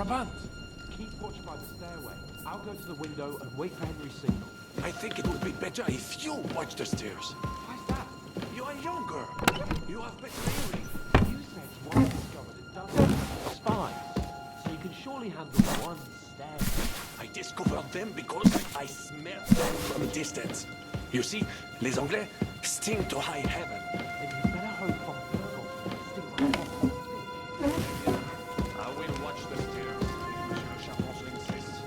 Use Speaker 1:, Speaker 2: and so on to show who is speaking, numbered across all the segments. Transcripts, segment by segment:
Speaker 1: Brabant!
Speaker 2: Keep watch by the stairway. I'll go to the window and wait for Henry's signal.
Speaker 1: I think it would be better if you watch the stairs.
Speaker 2: Why's that?
Speaker 1: You are younger. You have better hearing.
Speaker 2: You said one discovered a dozen spies, so you can surely handle one stair.
Speaker 1: I discovered them because I smelled them from a distance. You see, les Anglais sting to high heaven.
Speaker 2: Then you better hope on Virgil.
Speaker 1: I will watch the stairs if Monsieur Chaponceau insists.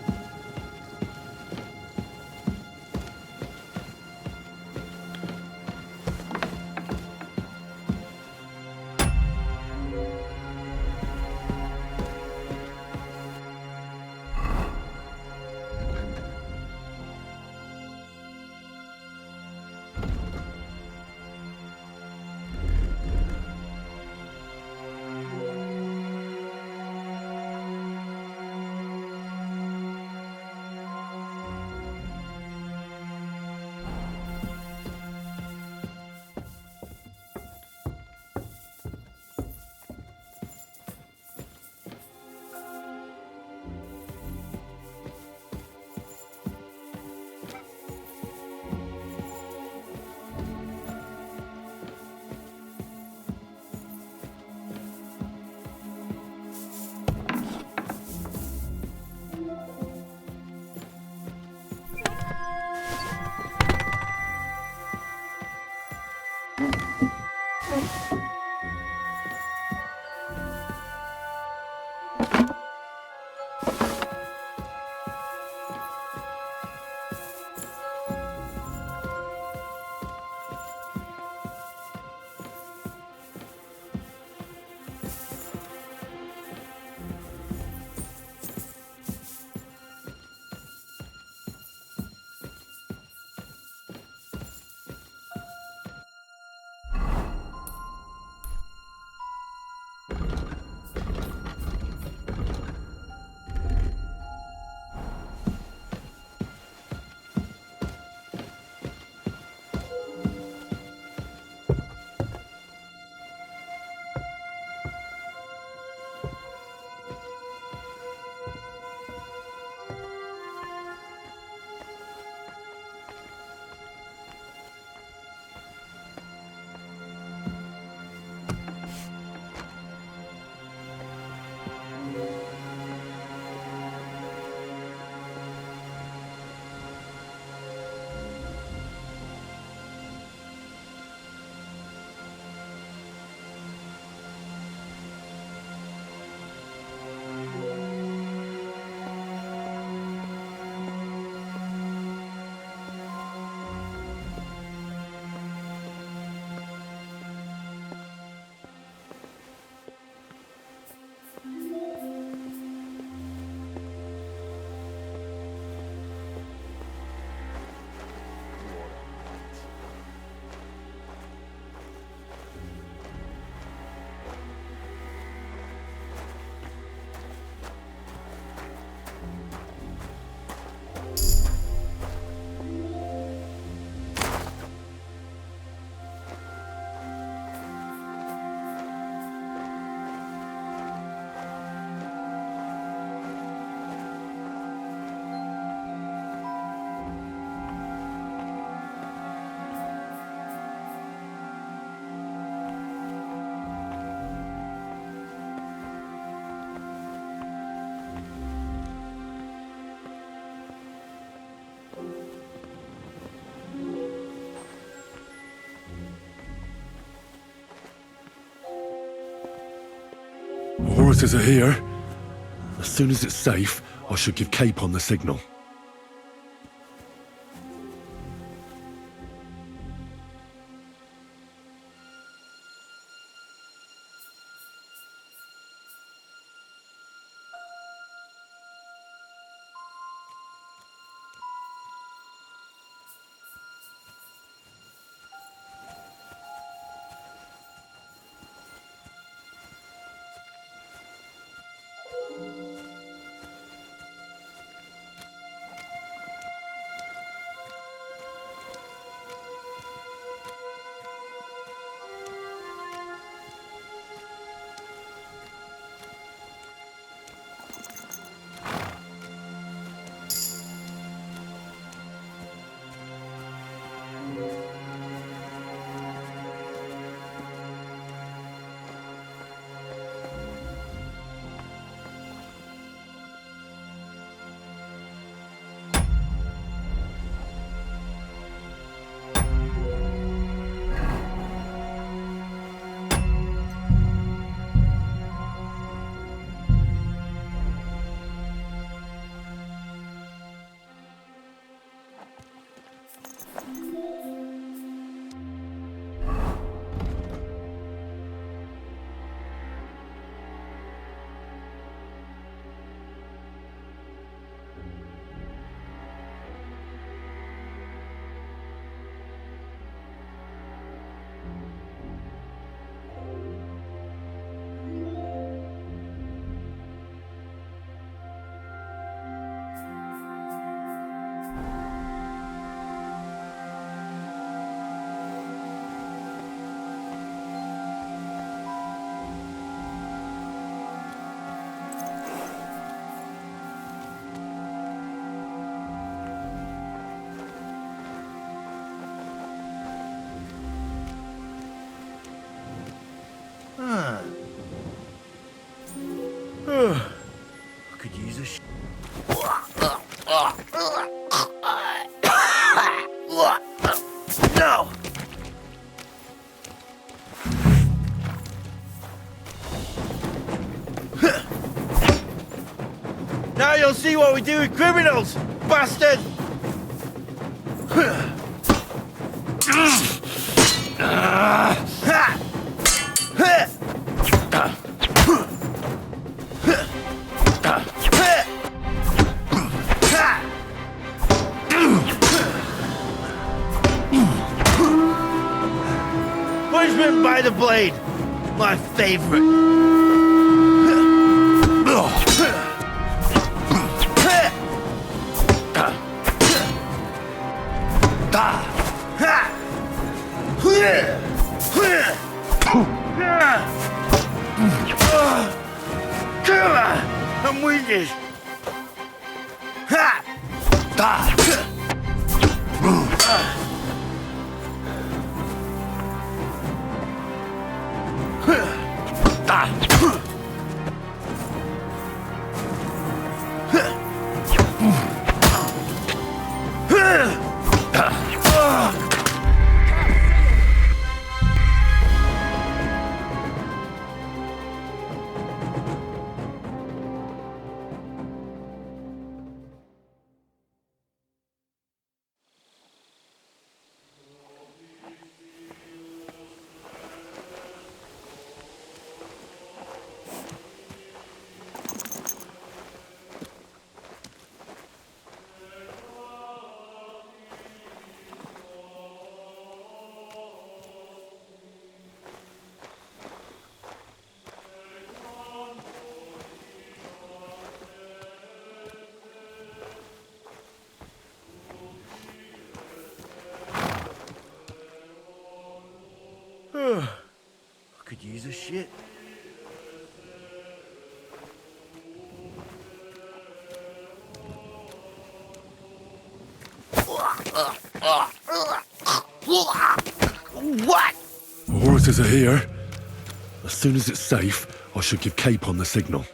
Speaker 3: Horses are here. As soon as it's safe, I should give Capon the signal.
Speaker 4: No! Now you'll see what we do with criminals, bastard! Punishment by the blade, my favorite. I'm winded. I could use a shit. What?
Speaker 3: The horses are here. As soon as it's safe, I should give Cape on the signal.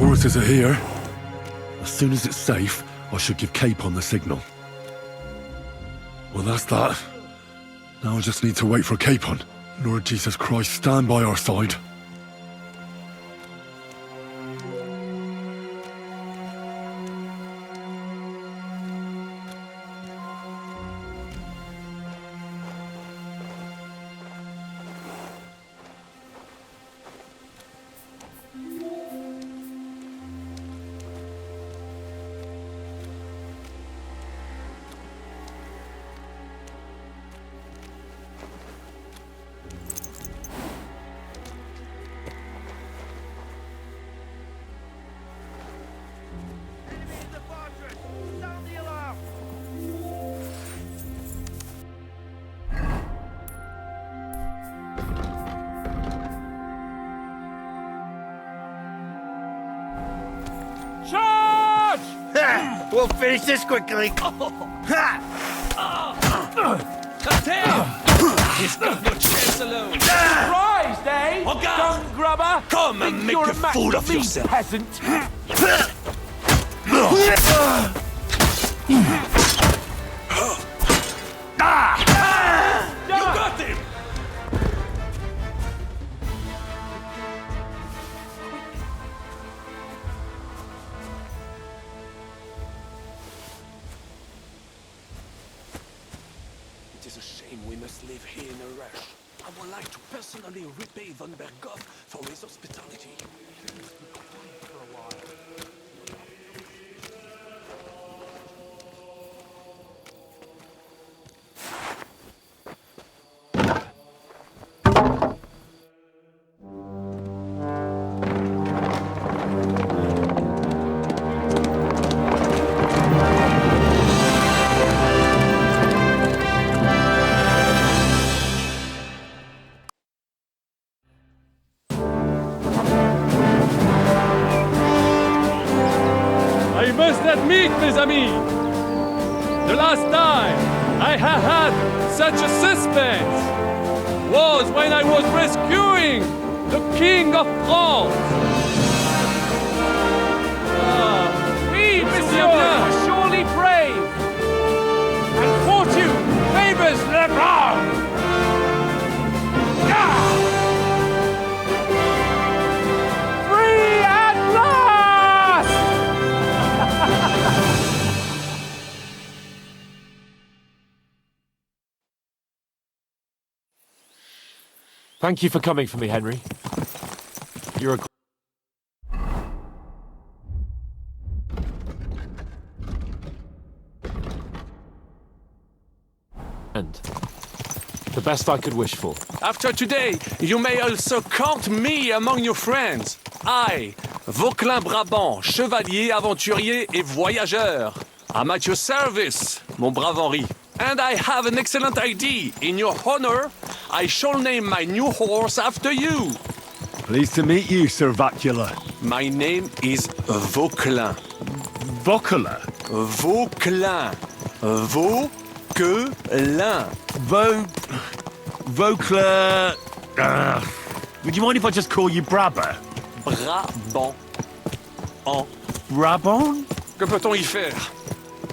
Speaker 3: horses are here. As soon as it's safe, I should give Capon the signal. Well, that's that. Now I just need to wait for Capon. Lord Jesus Christ, stand by our side.
Speaker 2: Charge!
Speaker 4: We'll finish this quickly. Ha!
Speaker 1: He's got no chance alone.
Speaker 2: Surprised, eh?
Speaker 1: Oh, God.
Speaker 2: Dung grubber!
Speaker 1: Come and
Speaker 2: Think
Speaker 1: make
Speaker 2: you're
Speaker 1: a
Speaker 2: match
Speaker 1: fool
Speaker 2: for
Speaker 1: of
Speaker 2: me,
Speaker 1: yourself.
Speaker 2: peasant.
Speaker 1: You got him! It is a shame we must live here in a rush. I would like to personally repay von Berghoff for his hospitality.
Speaker 5: I must admit, mes amis, the last time I have had such a suspense was when I was rescuing the King of France.
Speaker 2: Oui, monsieur,
Speaker 5: souviens bien.
Speaker 2: you're surely brave. And fortune favors the brave. Free at last! Thank you for coming for me, Henry. You're a and the best I could wish for.
Speaker 1: After today, you may also count me among your friends. I, Vauquelin Brabant, chevalier, aventurier et voyageur. I'm at your service, mon brave Henri. And I have an excellent idea. In your honor, I shall name my new horse after you.
Speaker 6: Pleased to meet you, Sir Vacula.
Speaker 1: My name is Vauquelin.
Speaker 6: Vocula?
Speaker 1: Vauquelin. Vauquelin.
Speaker 6: Vocla... would you mind if I just call you Brabber?
Speaker 1: Brabant. En.
Speaker 6: Brabon?
Speaker 1: Que peut-on y faire?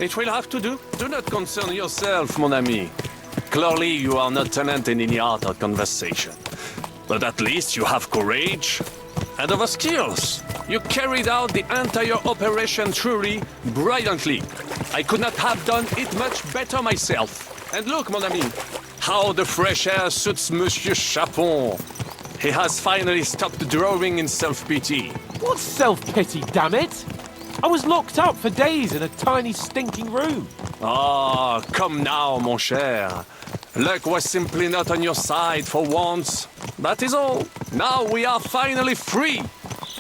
Speaker 1: It will have to do. Do not concern yourself, mon ami. Clearly, you are not talented in the art of conversation. But at least you have courage and other skills. You carried out the entire operation truly brilliantly. I could not have done it much better myself. And look, mon ami, how the fresh air suits Monsieur Chapon. He has finally stopped drawing in self-pity.
Speaker 2: What's self-pity, damn it? I was locked up for days in a tiny stinking room.
Speaker 1: Ah, come now, mon cher. Luck was simply not on your side for once. That is all. Now we are finally free.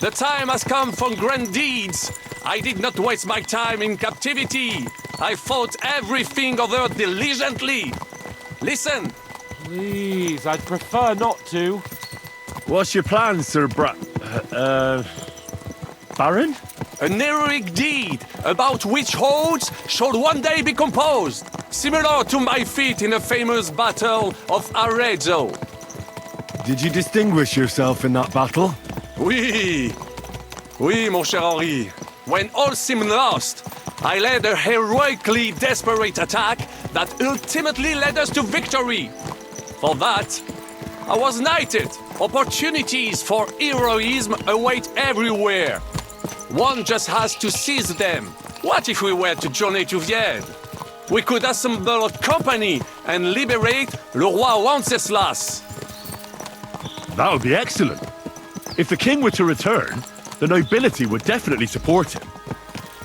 Speaker 1: The time has come for grand deeds. I did not waste my time in captivity. I fought everything over diligently. Listen.
Speaker 2: Please, I'd prefer not to.
Speaker 6: What's your plan, Sir Baron?
Speaker 1: An heroic deed about which odes shall one day be composed, similar to my feat in the famous Battle of Arezzo.
Speaker 6: Did you distinguish yourself in that battle?
Speaker 1: Oui. Oui, mon cher Henri. When all seemed lost, I led a heroically desperate attack that ultimately led us to victory. For that, I was knighted. Opportunities for heroism await everywhere. One just has to seize them. What if we were to journey to Vienne? We could assemble a company and liberate Le Roi Wenceslas.
Speaker 6: That would be excellent. If the king were to return, the nobility would definitely support him.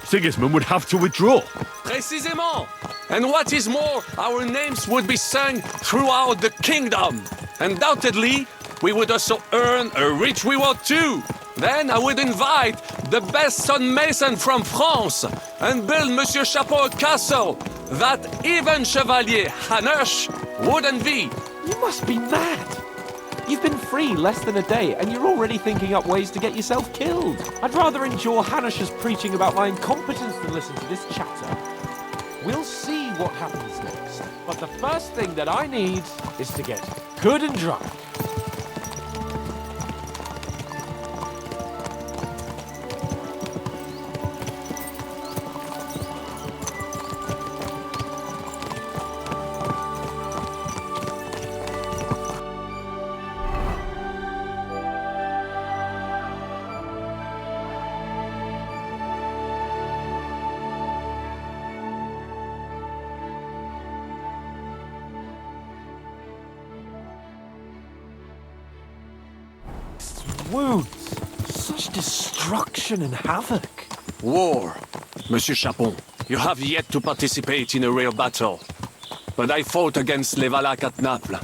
Speaker 6: Sigismund would have to withdraw.
Speaker 1: Précisément. And what is more, our names would be sung throughout the kingdom. Undoubtedly, we would also earn a rich reward too. Then I would invite the best stonemason from France and build Monsieur Chapeau a castle that even Chevalier Hanush would envy.
Speaker 2: You must be mad. You've been free less than a day, and you're already thinking up ways to get yourself killed. I'd rather endure Hanush's preaching about my incompetence than listen to this chatter. We'll see what happens next. But the first thing that I need is to get good and drunk. Wounds, such destruction and havoc.
Speaker 1: War. Monsieur Chapon, you have yet to participate in a real battle. But I fought against les Valaques at Naples,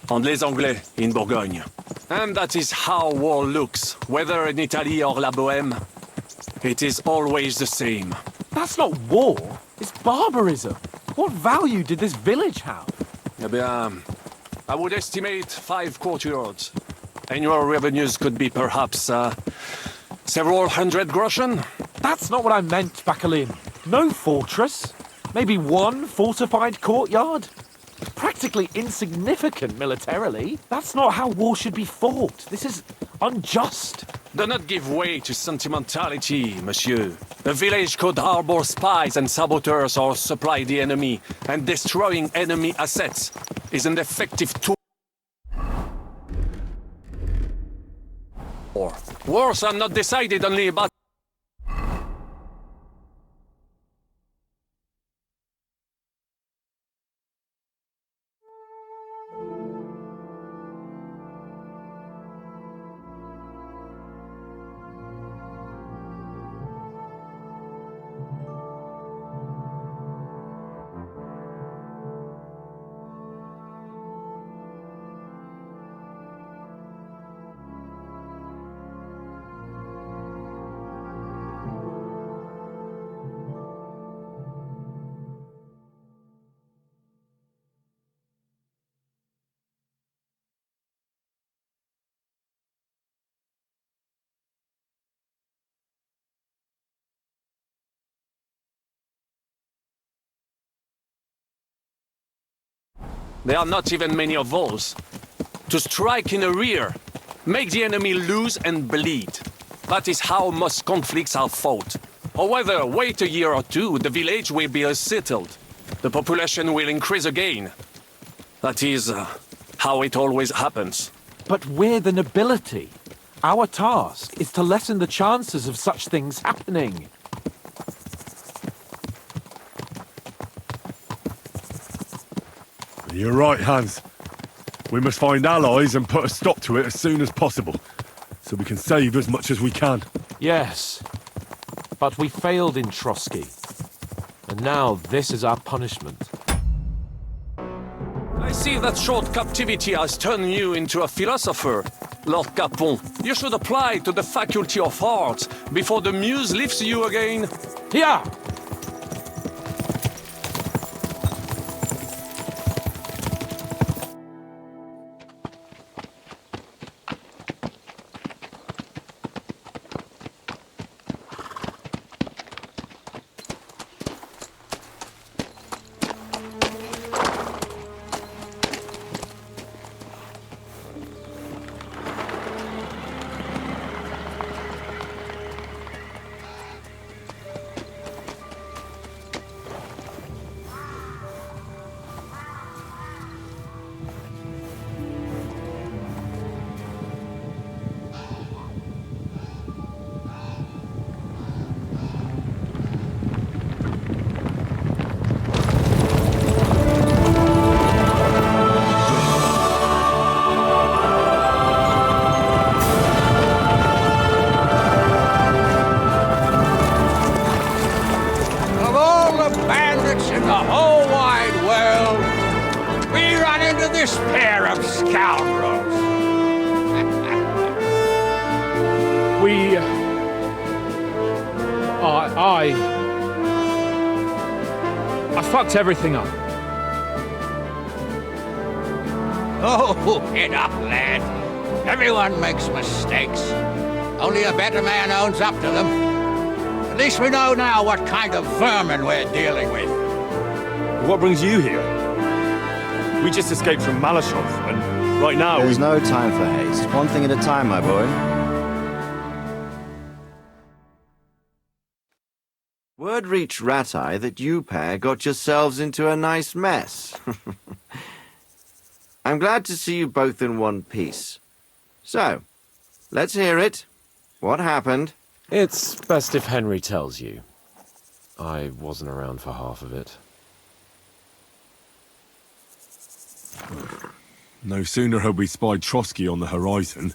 Speaker 1: and les Anglais in Bourgogne. And that is how war looks, whether in Italy or La Bohème. It is always the same.
Speaker 2: That's not war, it's barbarism. What value did this village have?
Speaker 1: Eh bien, I would estimate 5 courtyards. Annual revenues could be perhaps, several hundred groschen?
Speaker 2: That's not what I meant, Bacalin. No fortress. Maybe one fortified courtyard. Practically insignificant militarily. That's not how war should be fought. This is unjust.
Speaker 1: Do not give way to sentimentality, monsieur. A village could harbor spies and saboteurs or supply the enemy, and destroying enemy assets is an effective tool. Wars are not decided only about There are not even many of those. To strike in the rear, make the enemy lose and bleed. That is how most conflicts are fought. However, wait a year or two, the village will be settled. The population will increase again. That is how it always happens.
Speaker 2: But we're the nobility. Our task is to lessen the chances of such things happening.
Speaker 3: You're right, Hans. We must find allies and put a stop to it as soon as possible, so we can save as much as we can.
Speaker 2: Yes, but we failed in Trotsky. And now this is our punishment.
Speaker 1: I see that short captivity has turned you into a philosopher, Lord Capon. You should apply to the Faculty of Arts before the muse lifts you again.
Speaker 2: Here!
Speaker 7: we run into this pair of scoundrels?
Speaker 5: I fucked everything up.
Speaker 7: Oh, get up, lad. Everyone makes mistakes. Only a better man owns up to them. At least we know now what kind of vermin we're dealing with.
Speaker 6: What brings you here? We just escaped from Malashov, and right now
Speaker 8: There's no time for haste. One thing at a time, my boy. Word reached Ratai that you pair got yourselves into a nice mess. I'm glad to see you both in one piece. So, let's hear it. What happened?
Speaker 2: It's best if Henry tells you. I wasn't around for half of it.
Speaker 3: No sooner had we spied Trotsky on the horizon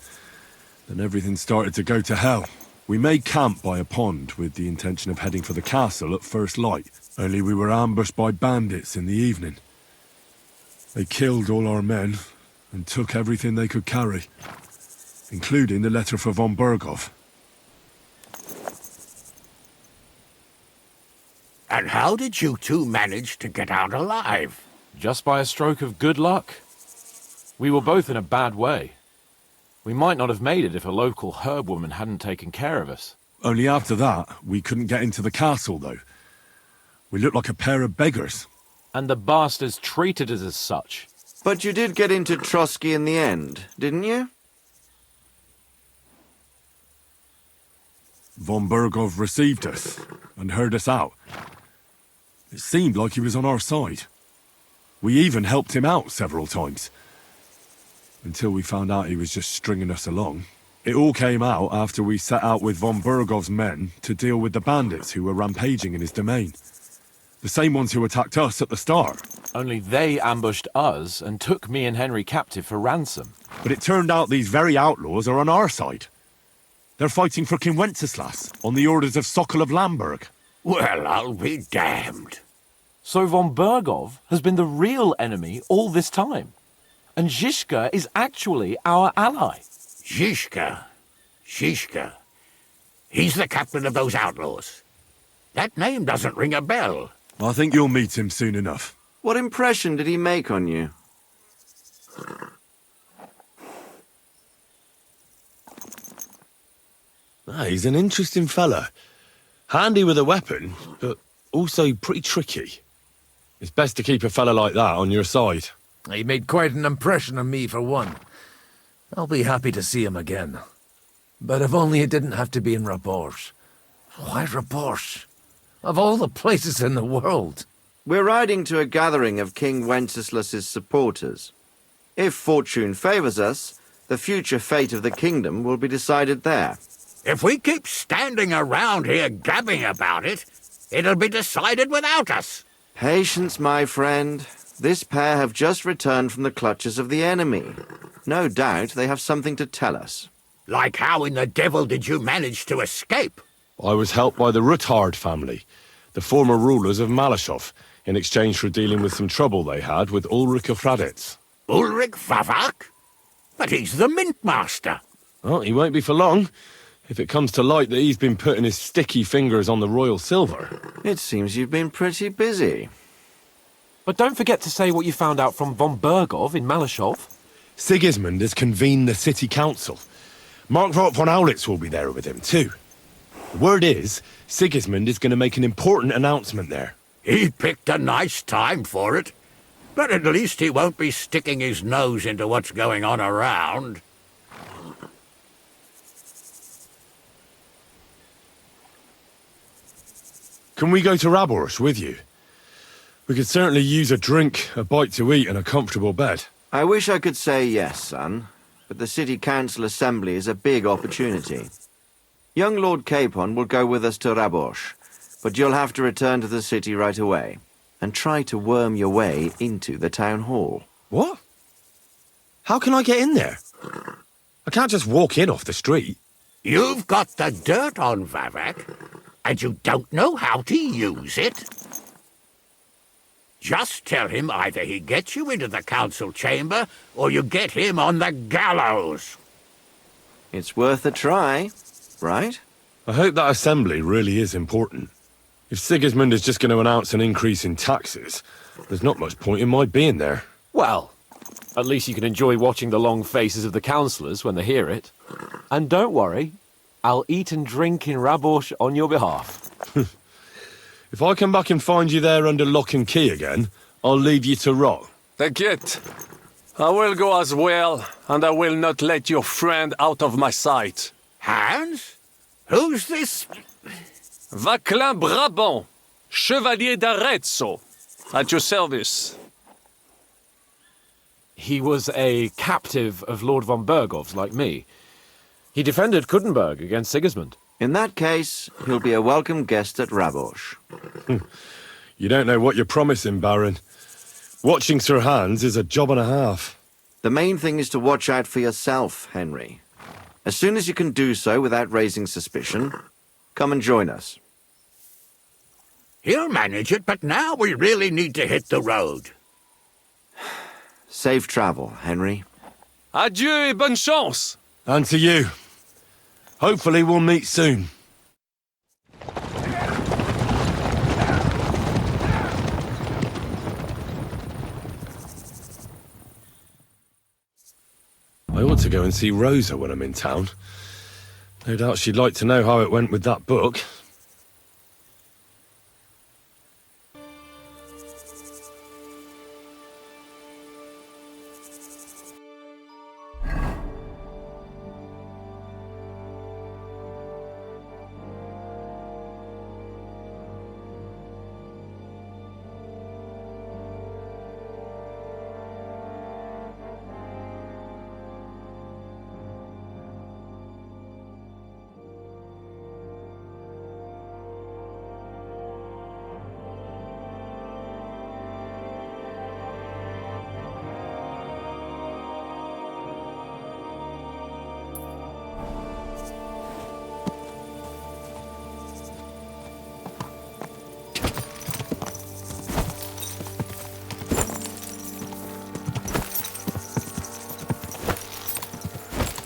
Speaker 3: than everything started to go to hell. We made camp by a pond with the intention of heading for the castle at first light, only we were ambushed by bandits in the evening. They killed all our men and took everything they could carry, including the letter for von Berghoff.
Speaker 7: And how did you two manage to get out alive?
Speaker 2: Just by a stroke of good luck. We were both in a bad way. We might not have made it if a local herb woman hadn't taken care of us.
Speaker 3: Only after that, we couldn't get into the castle, though. We looked like a pair of beggars.
Speaker 2: And the bastards treated us as such.
Speaker 8: But you did get into Trotsky in the end, didn't you?
Speaker 3: Von Berghoff received us and heard us out. It seemed like he was on our side. We even helped him out several times. Until we found out he was just stringing us along. It all came out after we set out with von Berghoff's men to deal with the bandits who were rampaging in his domain. The same ones who attacked us at the start.
Speaker 2: Only they ambushed us and took me and Henry captive for ransom.
Speaker 3: But it turned out these very outlaws are on our side. They're fighting for King Wenceslas on the orders of Sokol of Lamberg.
Speaker 7: Well, I'll be damned.
Speaker 2: So von Berghoff has been the real enemy all this time. And Zhishka is actually our ally.
Speaker 7: Zhishka. He's the captain of those outlaws. That name doesn't ring a bell.
Speaker 3: I think you'll meet him soon enough.
Speaker 8: What impression did he make on you?
Speaker 9: He's an interesting fella. Handy with a weapon, but also pretty tricky. It's best to keep a fella like that on your side.
Speaker 10: He made quite an impression on me, for one. I'll be happy to see him again. But if only it didn't have to be in Raborsh. Why Raborsh? Of all the places in the world.
Speaker 8: We're riding to a gathering of King Wenceslas's supporters. If fortune favors us, the future fate of the kingdom will be decided there.
Speaker 7: If we keep standing around here gabbing about it, it'll be decided without us.
Speaker 8: Patience, my friend. This pair have just returned from the clutches of the enemy. No doubt they have something to tell us.
Speaker 7: Like how in the devil did you manage to escape?
Speaker 9: I was helped by the Ruthard family, the former rulers of Malashov, in exchange for dealing with some trouble they had with Ulrich of Raditz.
Speaker 7: Ulrich Vavak? But he's the mint master.
Speaker 9: Well, he won't be for long, if it comes to light that he's been putting his sticky fingers on the royal silver.
Speaker 8: It seems you've been pretty busy.
Speaker 2: But don't forget to say what you found out from von Berghoff in Malashov.
Speaker 9: Sigismund has convened the city council. Markvart von Aulitz will be there with him, too. The word is, Sigismund is going to make an important announcement there.
Speaker 7: He picked a nice time for it. But at least he won't be sticking his nose into what's going on around.
Speaker 9: Can we go to Raborsh with you? We could certainly use a drink, a bite to eat, and a comfortable bed.
Speaker 8: I wish I could say yes, son, but the city council assembly is a big opportunity. Young Lord Capon will go with us to Raborsh, but you'll have to return to the city right away and try to worm your way into the town hall.
Speaker 9: What? How can I get in there? I can't just walk in off the street.
Speaker 7: You've got the dirt on Vavak, and you don't know how to use it? Just tell him either he gets you into the council chamber, or you get him on the gallows.
Speaker 8: It's worth a try, right?
Speaker 9: I hope that assembly really is important. If Sigismund is just going to announce an increase in taxes, there's not much point in my being there.
Speaker 2: Well, at least you can enjoy watching the long faces of the councillors when they hear it. And don't worry, I'll eat and drink in Rabosh on your behalf.
Speaker 9: If I come back and find you there under lock and key again, I'll leave you to rot.
Speaker 1: T'inquiète. I will go as well, and I will not let your friend out of my sight.
Speaker 7: Hans? Who's this?
Speaker 1: Vaclin Brabant, Chevalier d'Arezzo, at your service.
Speaker 2: He was a captive of Lord von Bergov's, like me. He defended Kuttenberg against Sigismund.
Speaker 8: In that case, he'll be a welcome guest at Rabosh.
Speaker 9: You don't know what you're promising, Baron. Watching Sir Hans is a job and a half.
Speaker 8: The main thing is to watch out for yourself, Henry. As soon as you can do so without raising suspicion, come and join us.
Speaker 7: He'll manage it, but now we really need to hit the road.
Speaker 8: Safe travel, Henry.
Speaker 1: Adieu et bonne chance!
Speaker 9: And to you. Hopefully we'll meet soon. I ought to go and see Rosa when I'm in town. No doubt she'd like to know how it went with that book.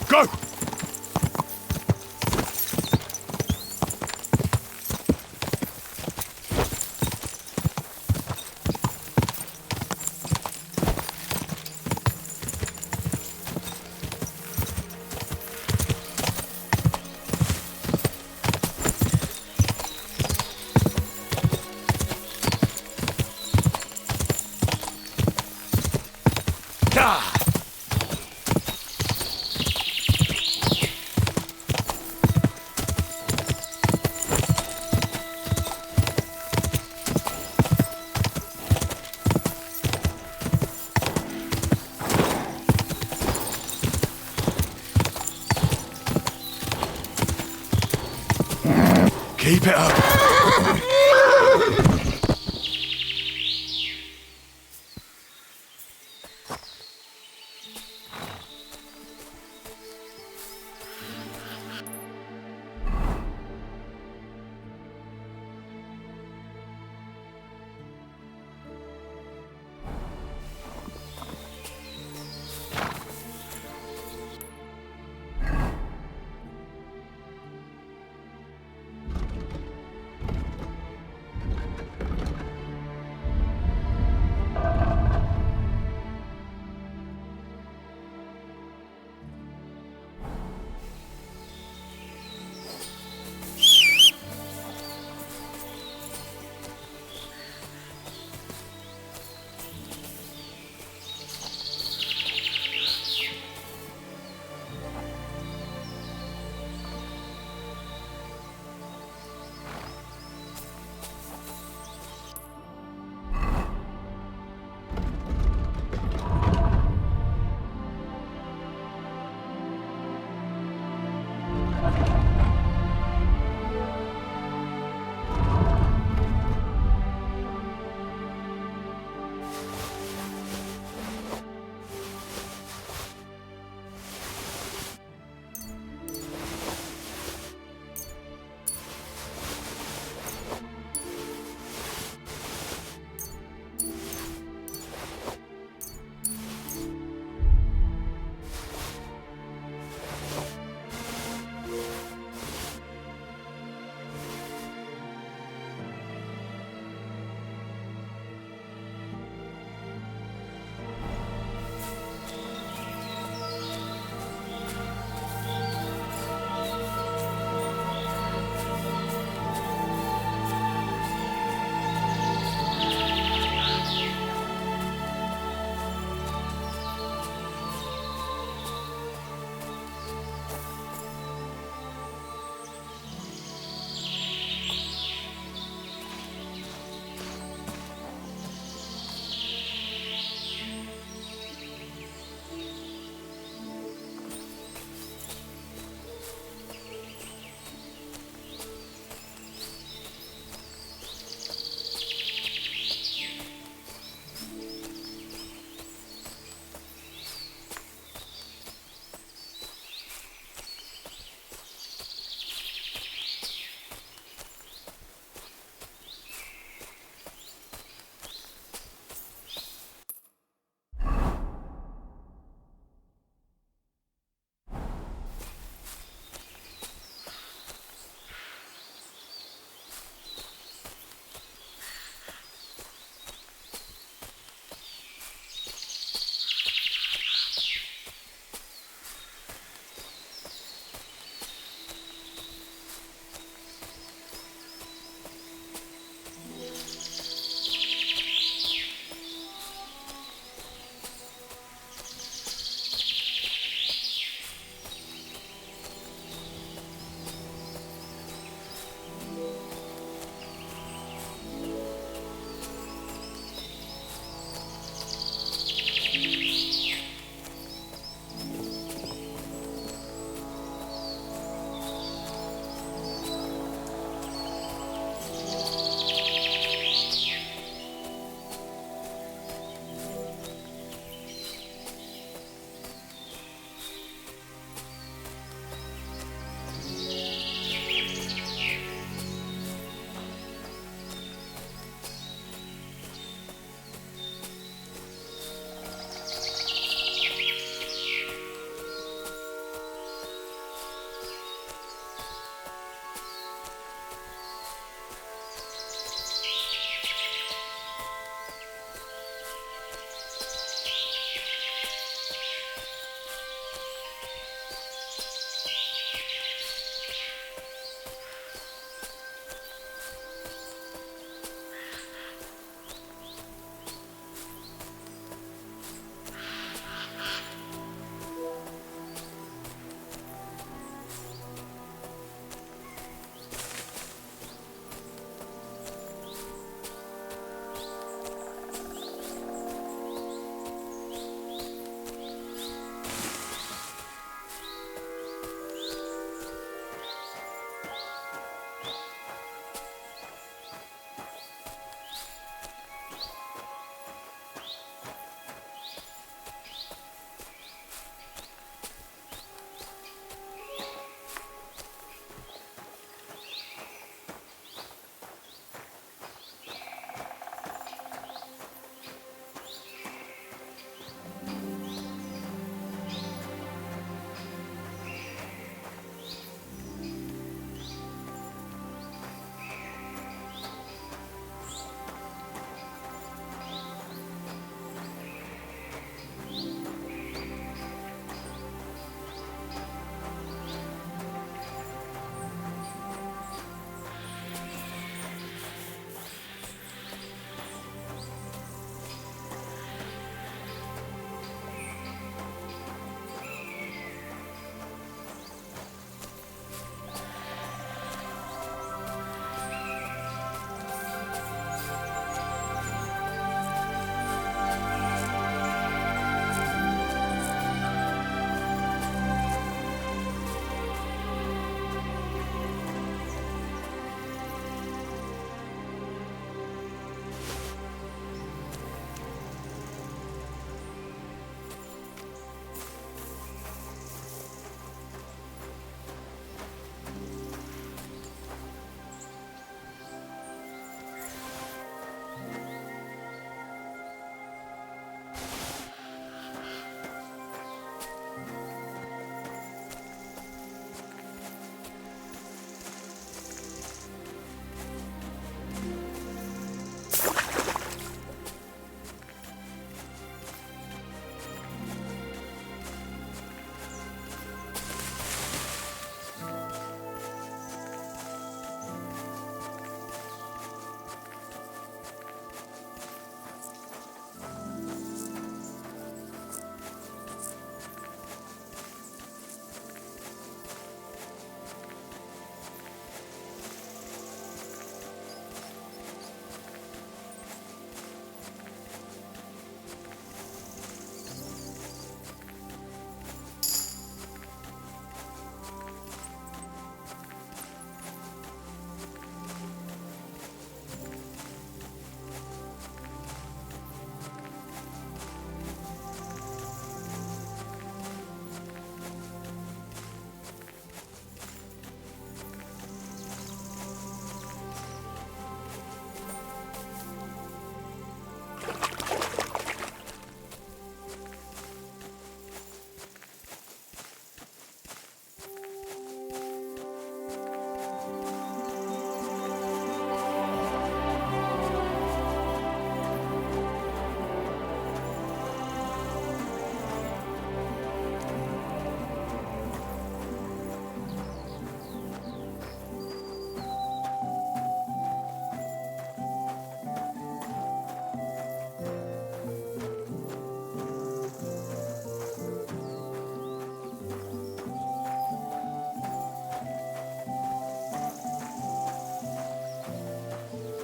Speaker 6: Go! Keep it up.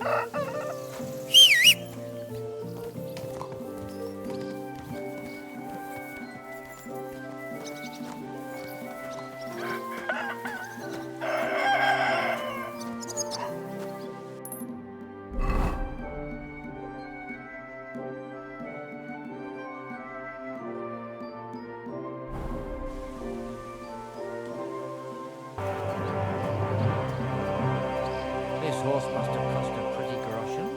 Speaker 2: This horse must have cost a pretty groschen.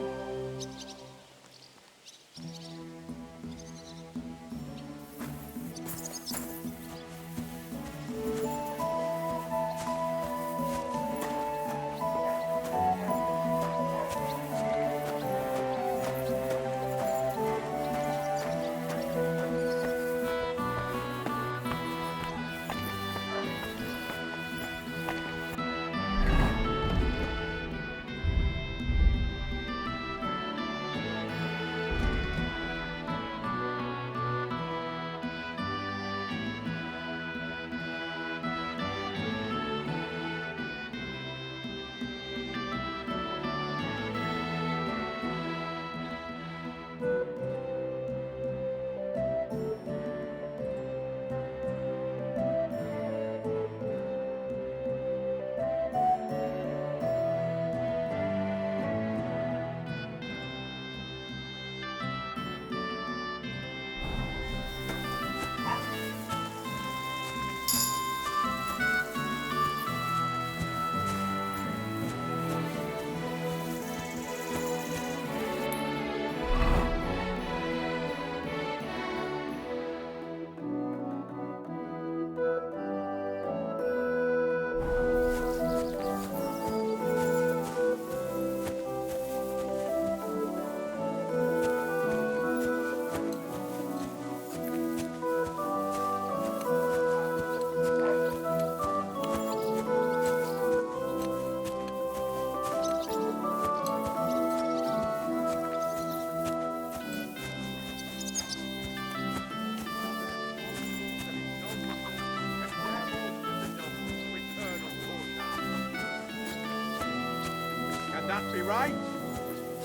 Speaker 11: Can that be right?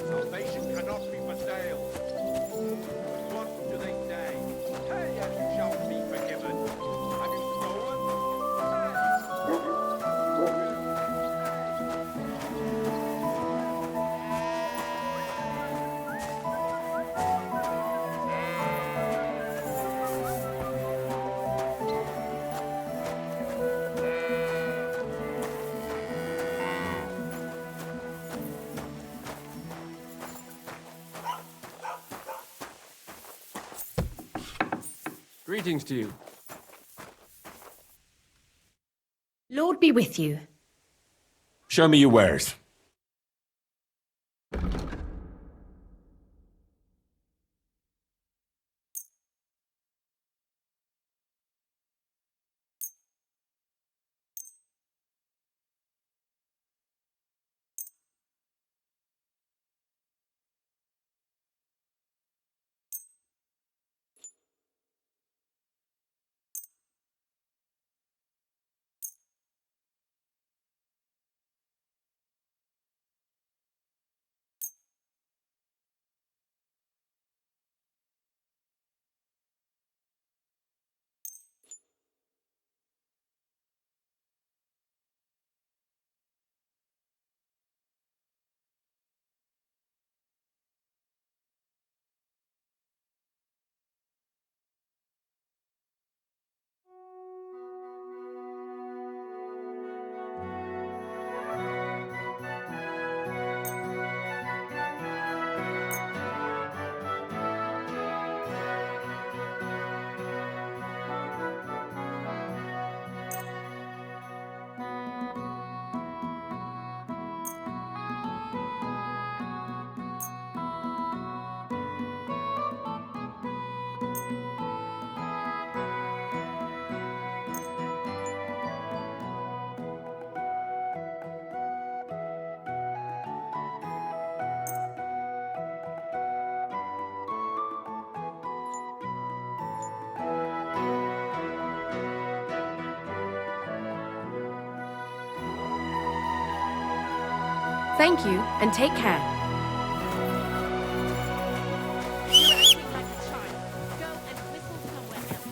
Speaker 11: Salvation cannot be for sale. But what do they say? Hey, and you shall be forgiven. Have you stolen?
Speaker 5: Greetings to you.
Speaker 12: Lord be with you.
Speaker 9: Show me your wares.
Speaker 12: Thank you, and take care. You're acting like a child. Go and whistle somewhere else.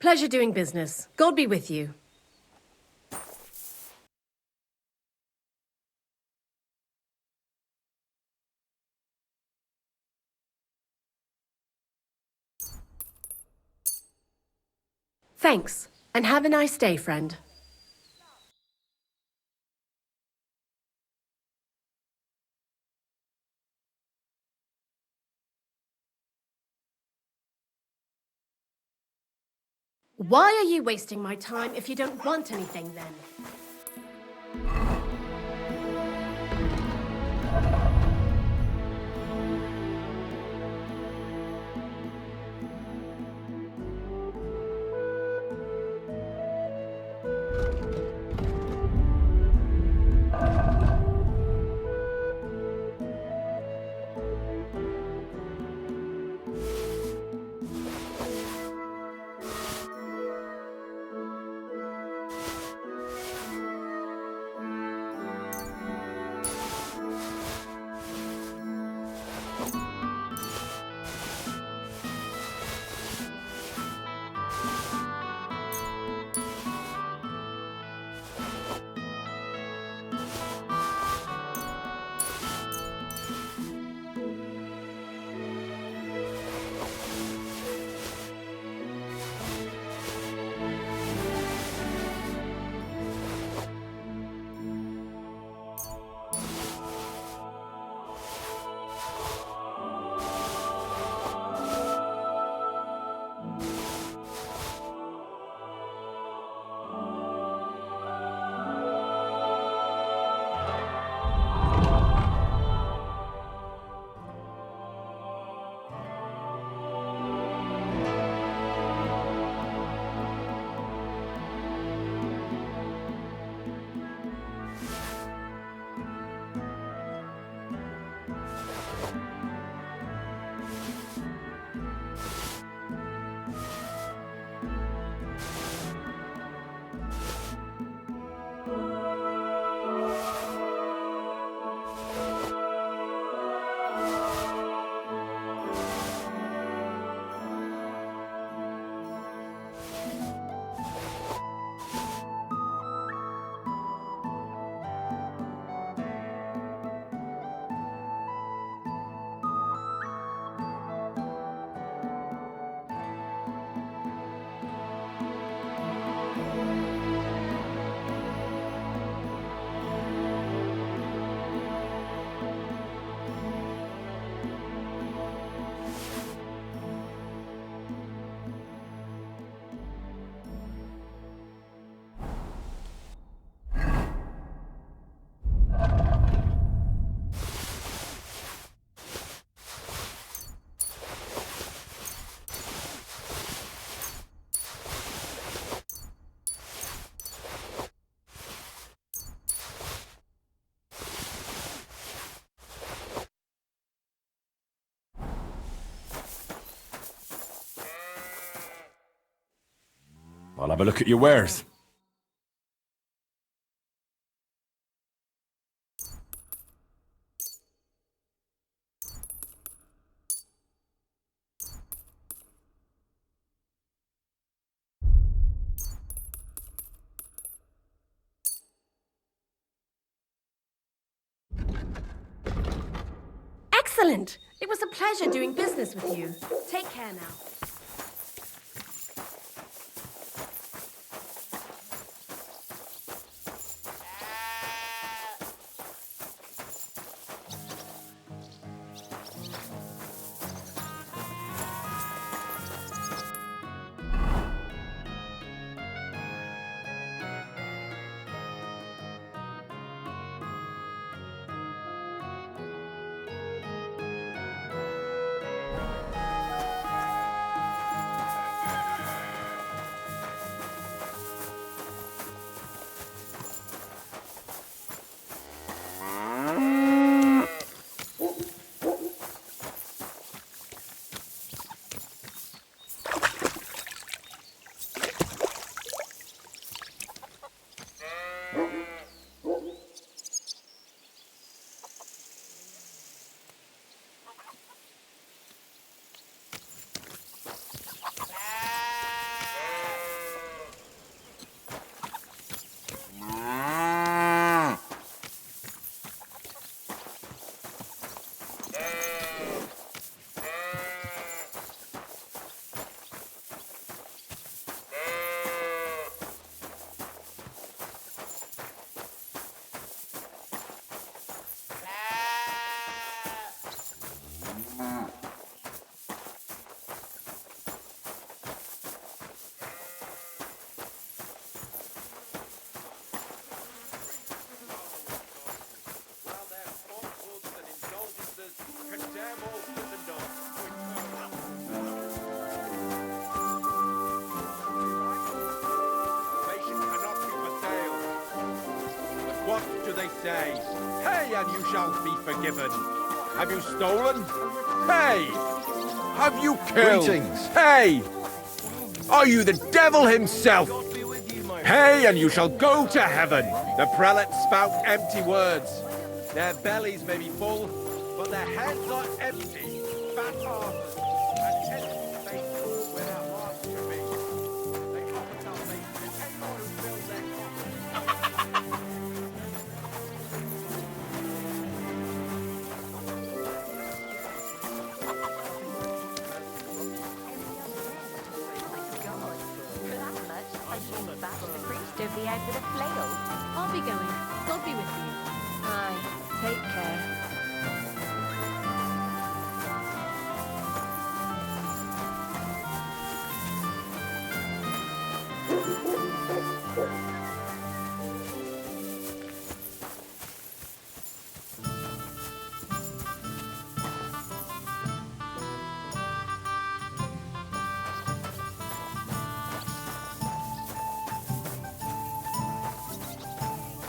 Speaker 12: Pleasure doing business. God be with you. Thanks, and have a nice day, friend. Why are you wasting my time if you don't want anything, then?
Speaker 9: have a look at your wares.
Speaker 13: Excellent! It was a pleasure doing business with you. Take care now.
Speaker 11: While their falsehoods and indulgences condemn all Christendom to eternal salvation cannot be for sale. But what do they say? Hey, and you shall be forgiven. Have you stolen? Hey! Have you killed?
Speaker 4: Greetings.
Speaker 11: Hey! Are you the devil himself? Hey, and you shall go to heaven. The prelates spout empty words. Their bellies may be full, but their heads are empty. Fat asses and empty faces where their hearts should be. They offer salvation to anyone who fills their coffers.
Speaker 12: Don't be out with a flail. I'll be going. God be with you. Aye. Take care.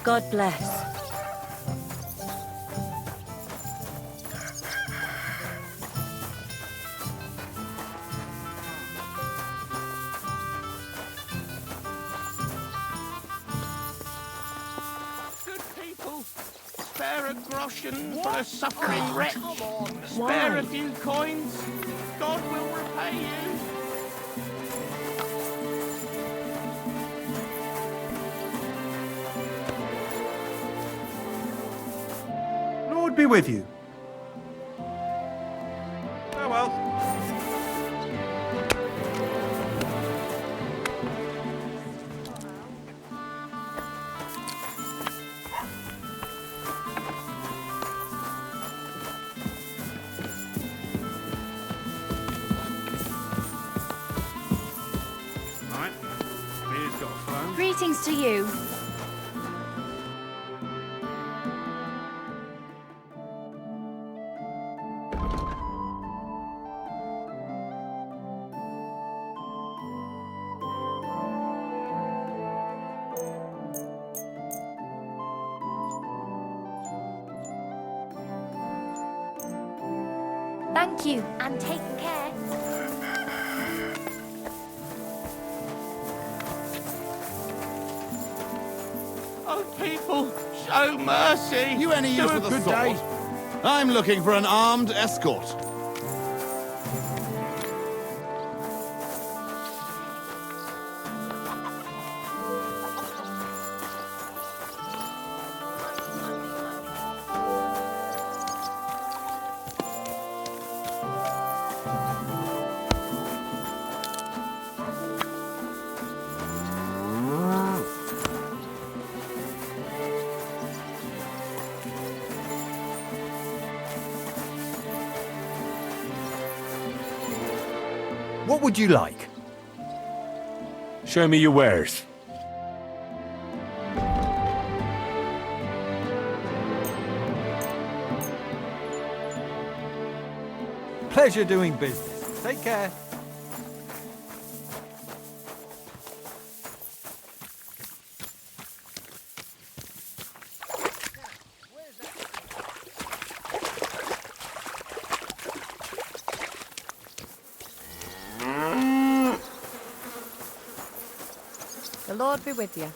Speaker 12: God bless.
Speaker 4: Good people, spare a groschen for a suffering wretch. Spare a few coins. God will repay you.
Speaker 11: Lord be with you. Oh well. Right. Beer's got a phone.
Speaker 12: Greetings to you. Thank you, and take care.
Speaker 4: Oh, people, show mercy.
Speaker 14: You any use
Speaker 4: Do a
Speaker 14: with a
Speaker 4: good
Speaker 14: sword?
Speaker 4: day.
Speaker 14: I'm looking for an armed escort.
Speaker 15: What would you like?
Speaker 6: Show me your wares.
Speaker 15: Pleasure doing business. Take care.
Speaker 12: The Lord be with you.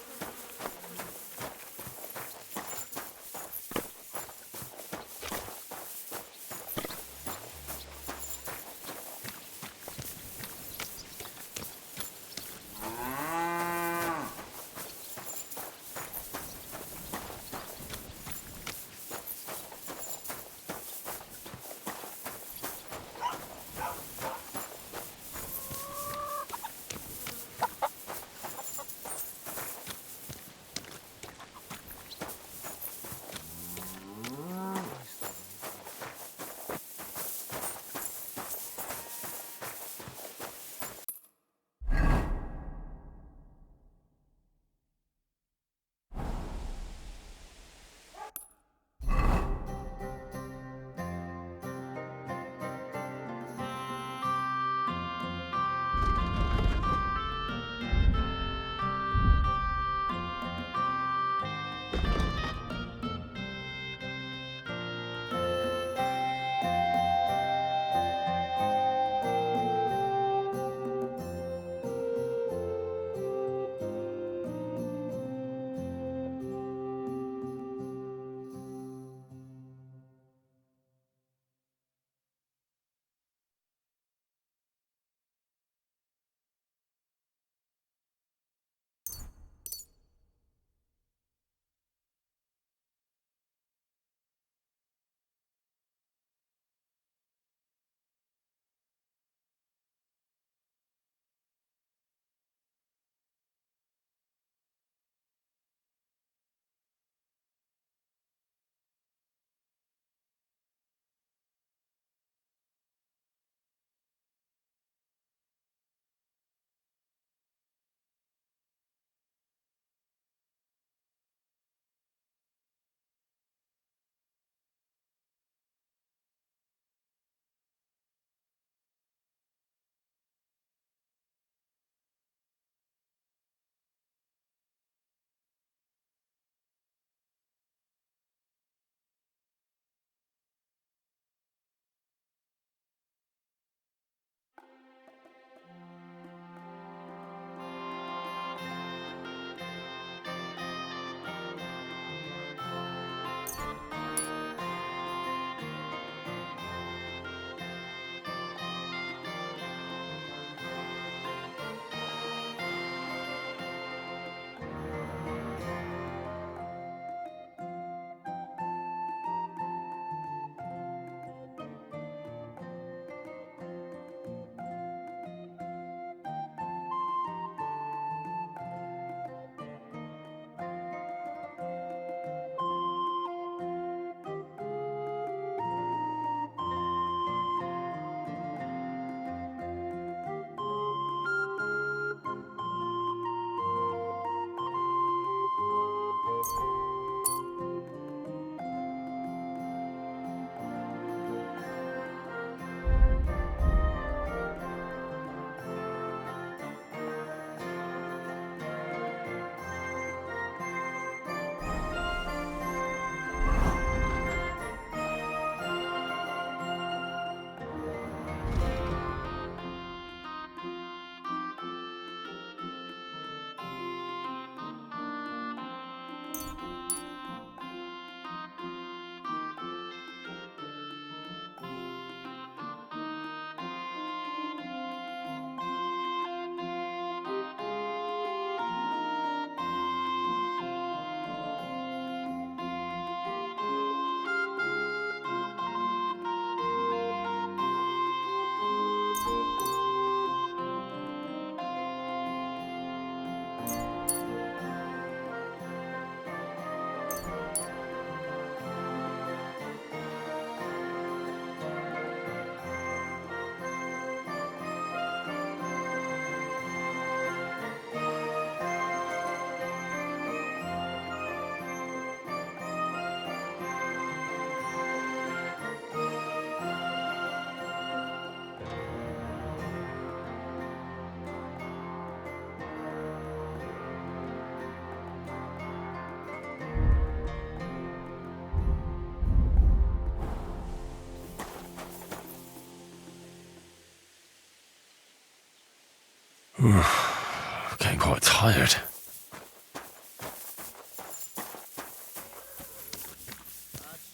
Speaker 3: Getting quite tired.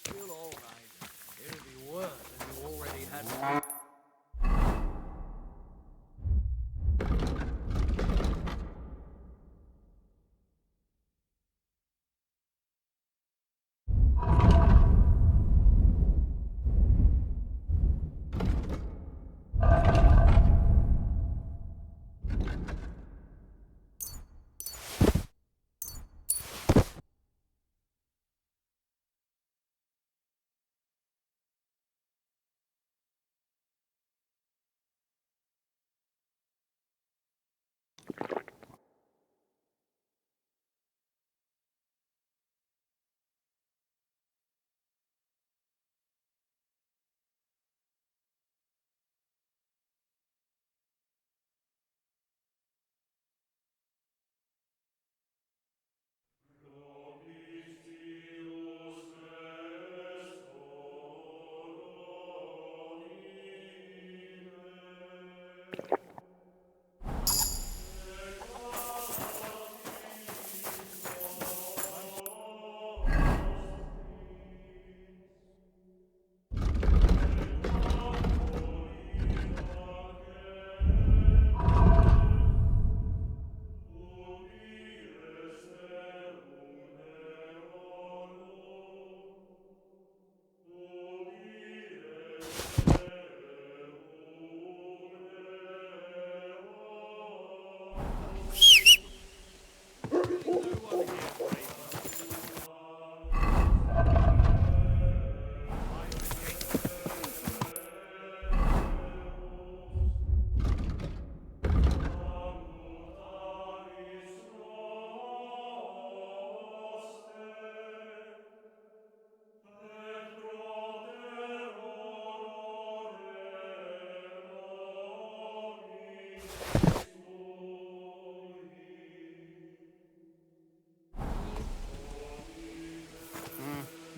Speaker 10: Still all right. It'll be worse if you already had.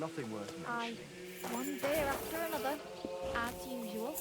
Speaker 15: Nothing worth
Speaker 12: Aye.
Speaker 15: mentioning.
Speaker 12: One beer after another, as usual.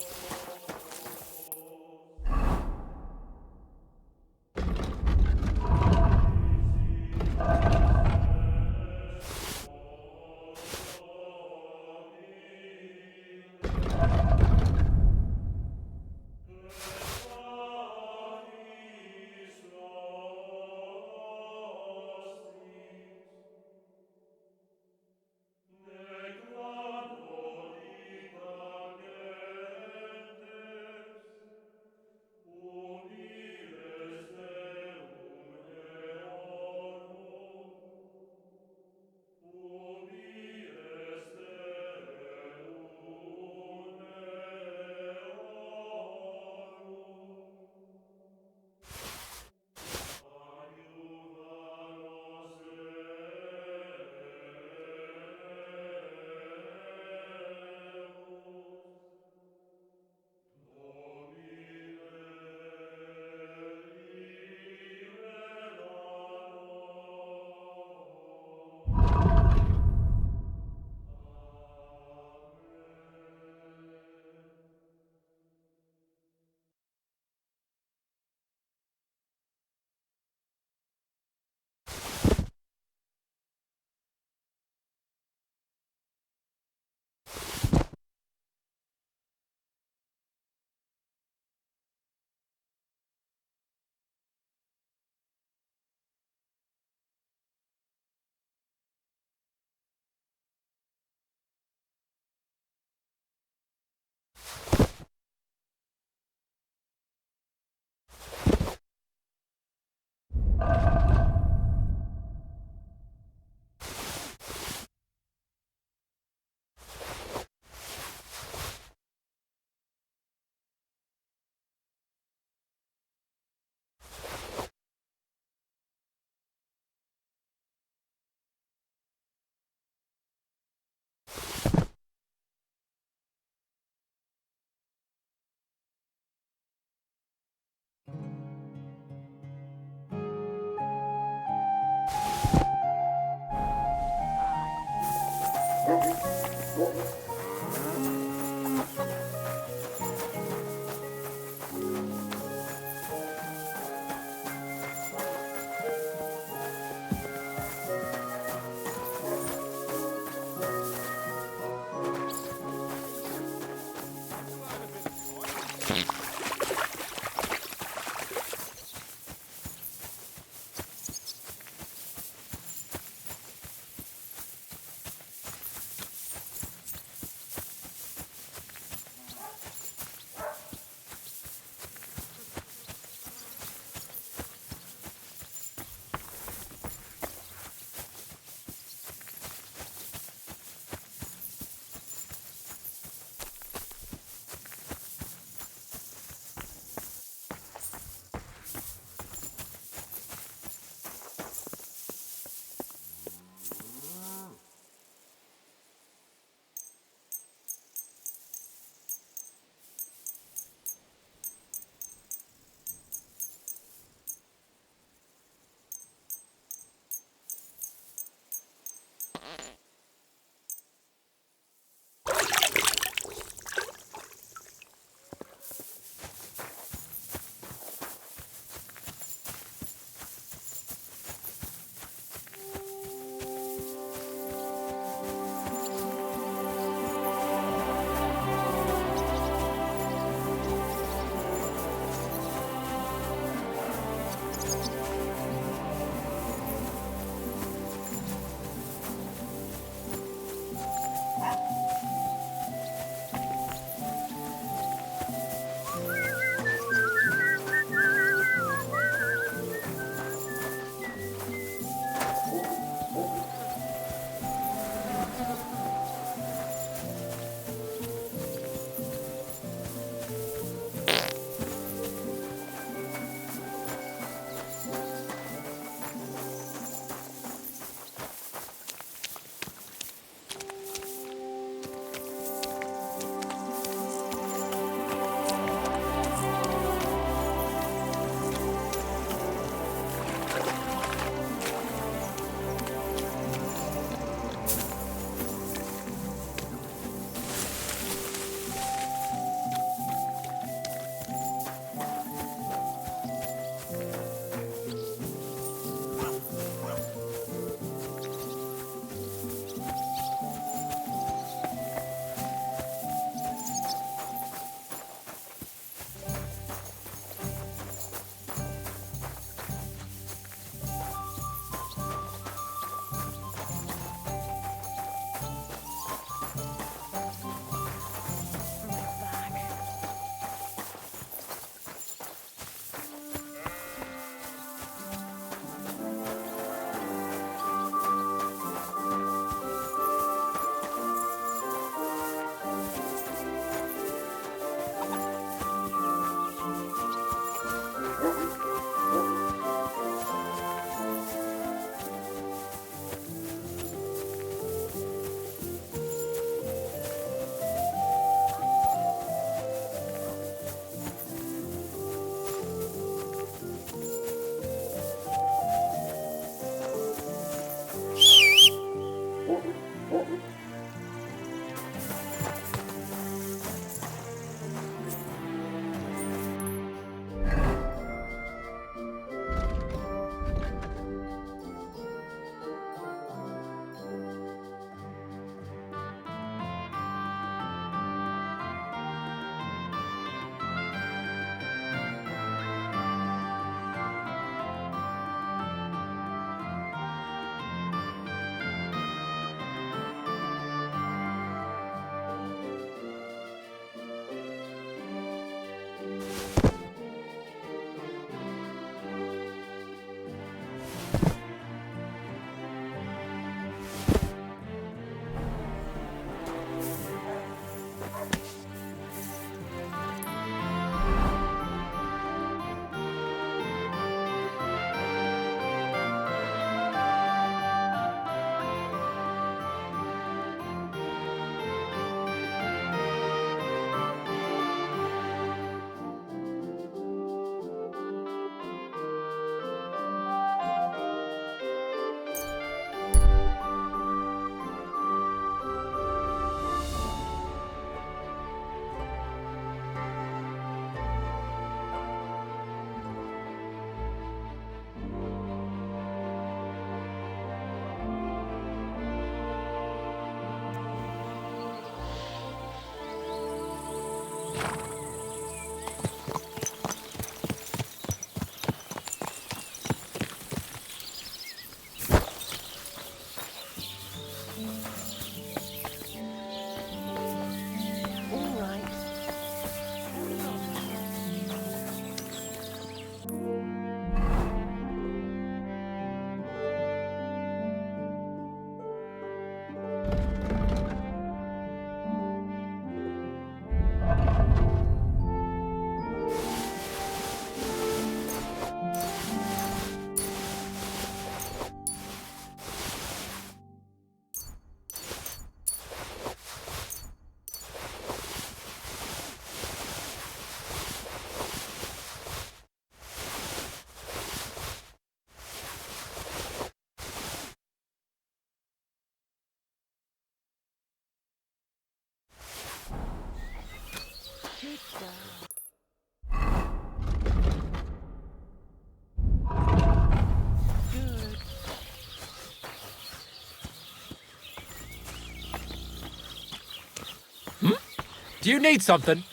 Speaker 16: Do you need something?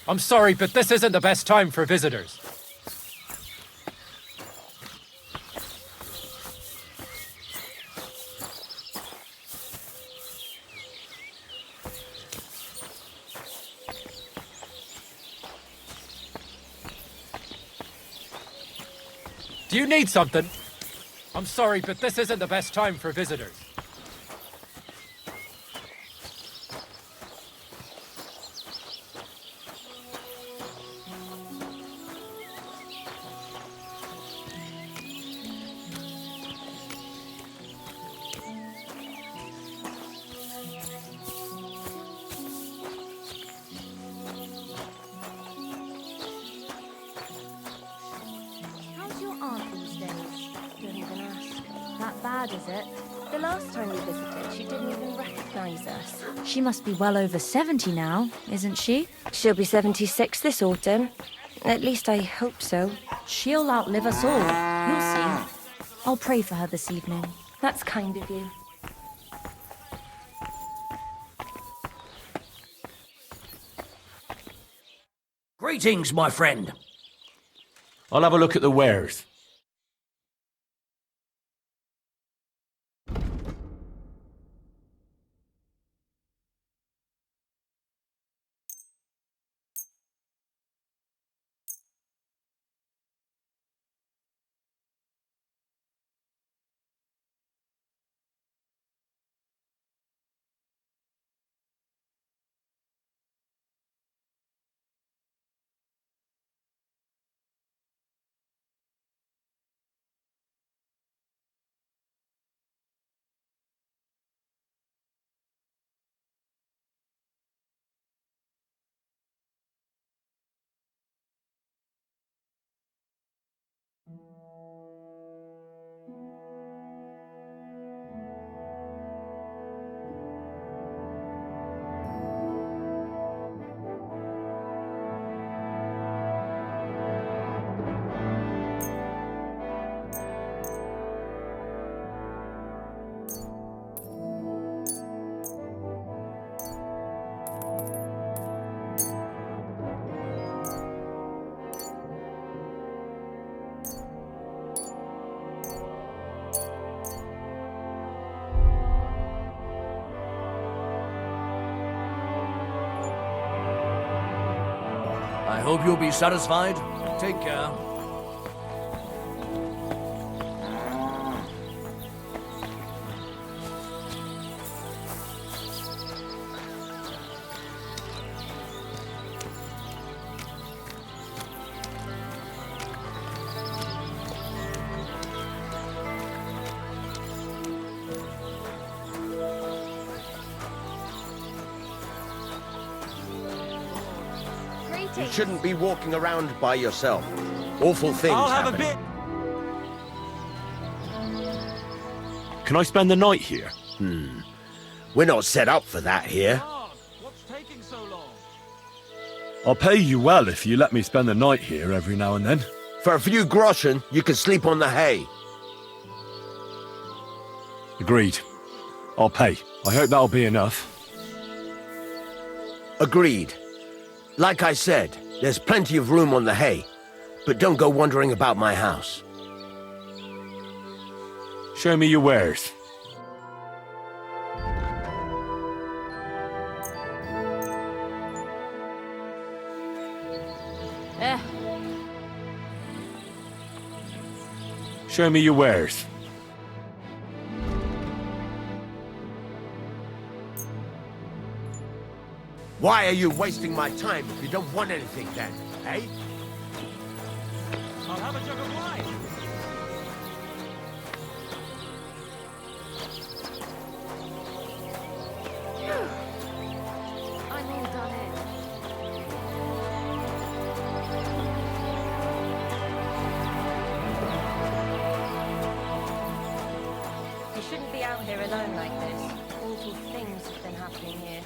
Speaker 16: I'm sorry, but this isn't the best time for visitors. Do you need something? I'm sorry, but this isn't the best time for visitors.
Speaker 12: How's your aunt these days? Don't even ask. That bad, is it? The last time we visited, she didn't even recognize us.
Speaker 17: She must be well over 70 now, isn't she?
Speaker 12: She'll be 76 this autumn. At least I hope so.
Speaker 17: She'll outlive us all. You'll see. I'll pray for her this evening.
Speaker 12: That's kind of you.
Speaker 18: Greetings, my friend.
Speaker 9: I'll have a look at the wares.
Speaker 18: I hope you'll be satisfied. Take care.
Speaker 11: You shouldn't be walking around by yourself. Awful things
Speaker 15: I'll have
Speaker 11: happen.
Speaker 15: a bit.
Speaker 9: Can I spend the night here?
Speaker 11: We're not set up for that here.
Speaker 15: What's taking so long?
Speaker 3: I'll pay you well if you let me spend the night here every now and then.
Speaker 11: For a few groschen, you can sleep on the hay.
Speaker 3: Agreed. I'll pay. I hope that'll be enough.
Speaker 11: Agreed. Like I said, there's plenty of room on the hay, but don't go wandering about my house.
Speaker 9: Show me your wares. Show me your wares.
Speaker 11: Why are you wasting my time if you don't want anything then, eh?
Speaker 15: I'll have a jug of wine.
Speaker 12: I'm all done in. You shouldn't be out here alone like this. Awful things have been happening here.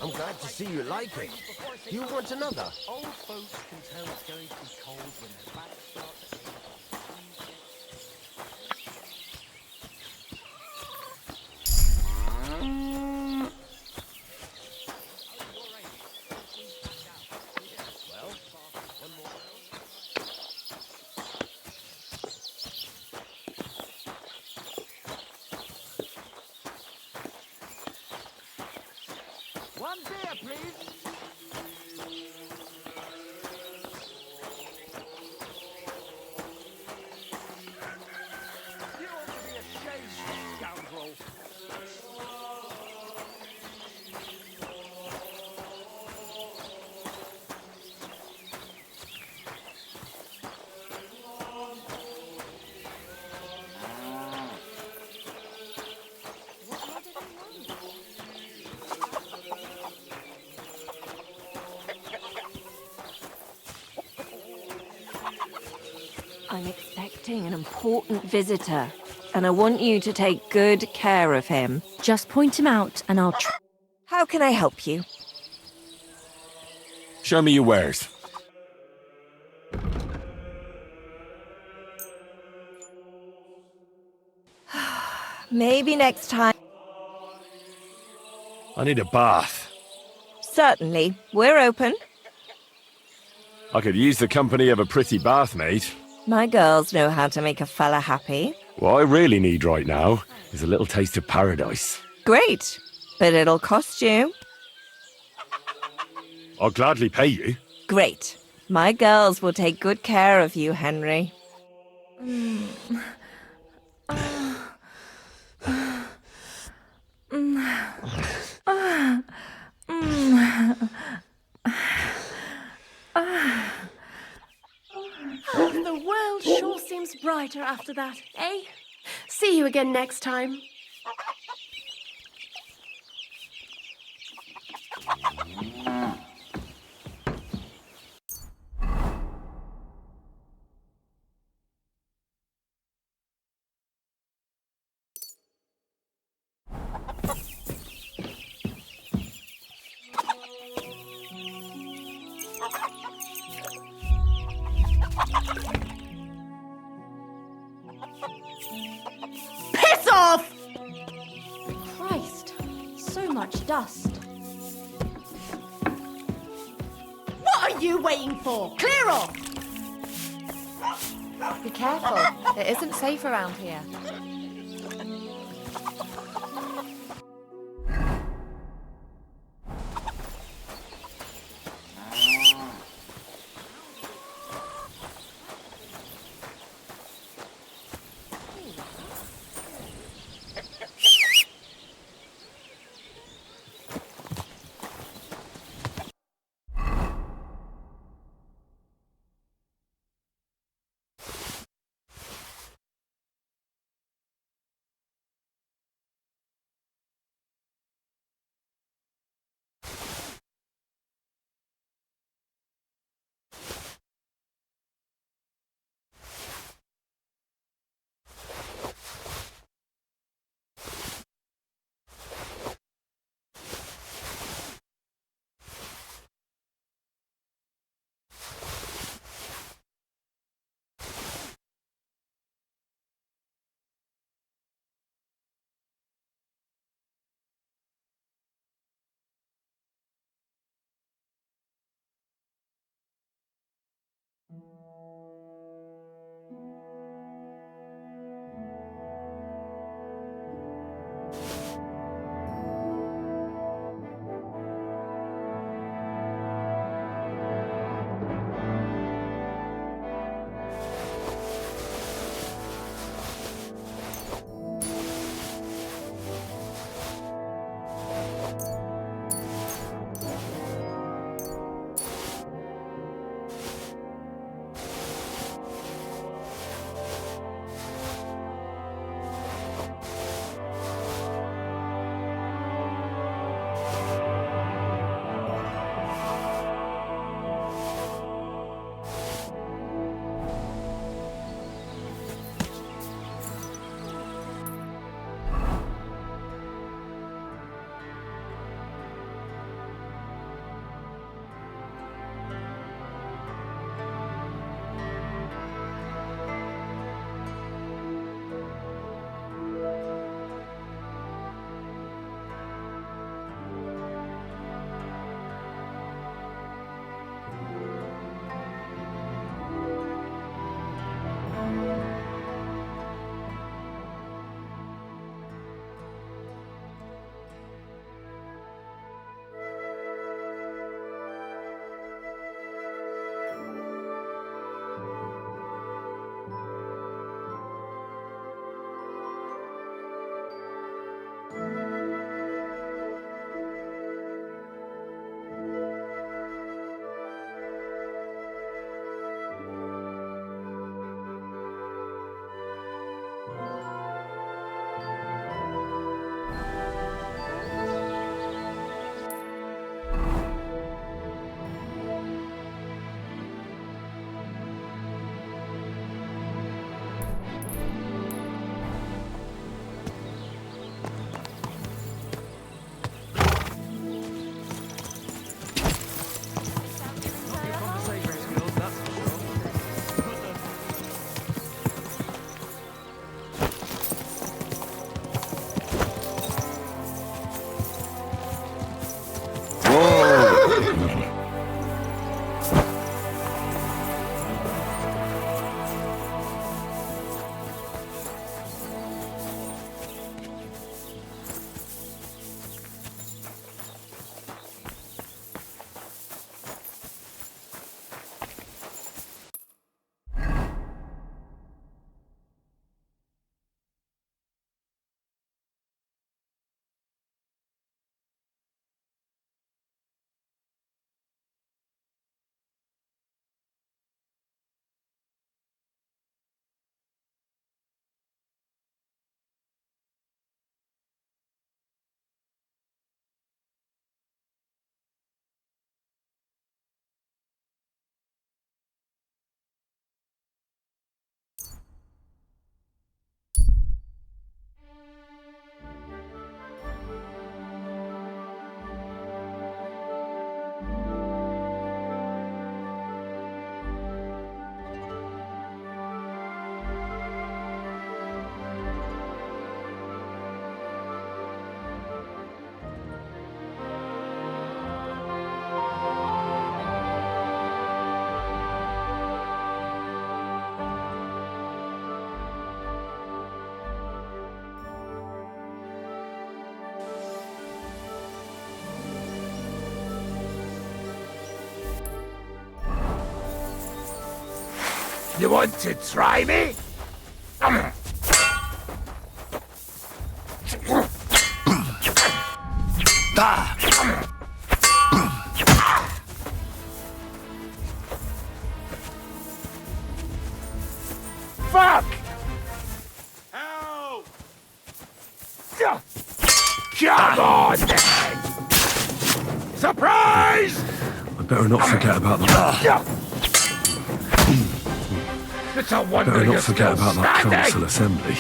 Speaker 19: I'm glad to see you like it. You want another?
Speaker 4: Old folks can tell it's going to be cold when their backs start to ache. One beer, please. You ought to be ashamed, scoundrel.
Speaker 20: I'm expecting an important visitor, and I want you to take good care of him.
Speaker 17: Just point him out and I'll try.
Speaker 20: How can I help you?
Speaker 9: Show me your wares.
Speaker 20: Maybe next time.
Speaker 9: I need a bath.
Speaker 20: Certainly. We're open.
Speaker 9: I could use the company of a pretty bath mate.
Speaker 20: My girls know how to make a fella happy.
Speaker 9: What I really need right now is a little taste of paradise.
Speaker 20: Great. But it'll cost you.
Speaker 9: I'll gladly pay you.
Speaker 20: Great. My girls will take good care of you, Henry.
Speaker 13: The world sure seems brighter after that, eh? See you again next time.
Speaker 12: Piss off! Christ, so much dust. What are you waiting for? Clear off!
Speaker 21: Be careful. It isn't safe around here.
Speaker 11: You want to try me? Fuck!
Speaker 15: Help!
Speaker 11: Come on, then! Surprise!
Speaker 3: I better not forget about that.
Speaker 11: It's a wonder
Speaker 3: Better
Speaker 11: you're
Speaker 3: not forget
Speaker 11: still
Speaker 3: about that
Speaker 11: standing.
Speaker 3: council assembly.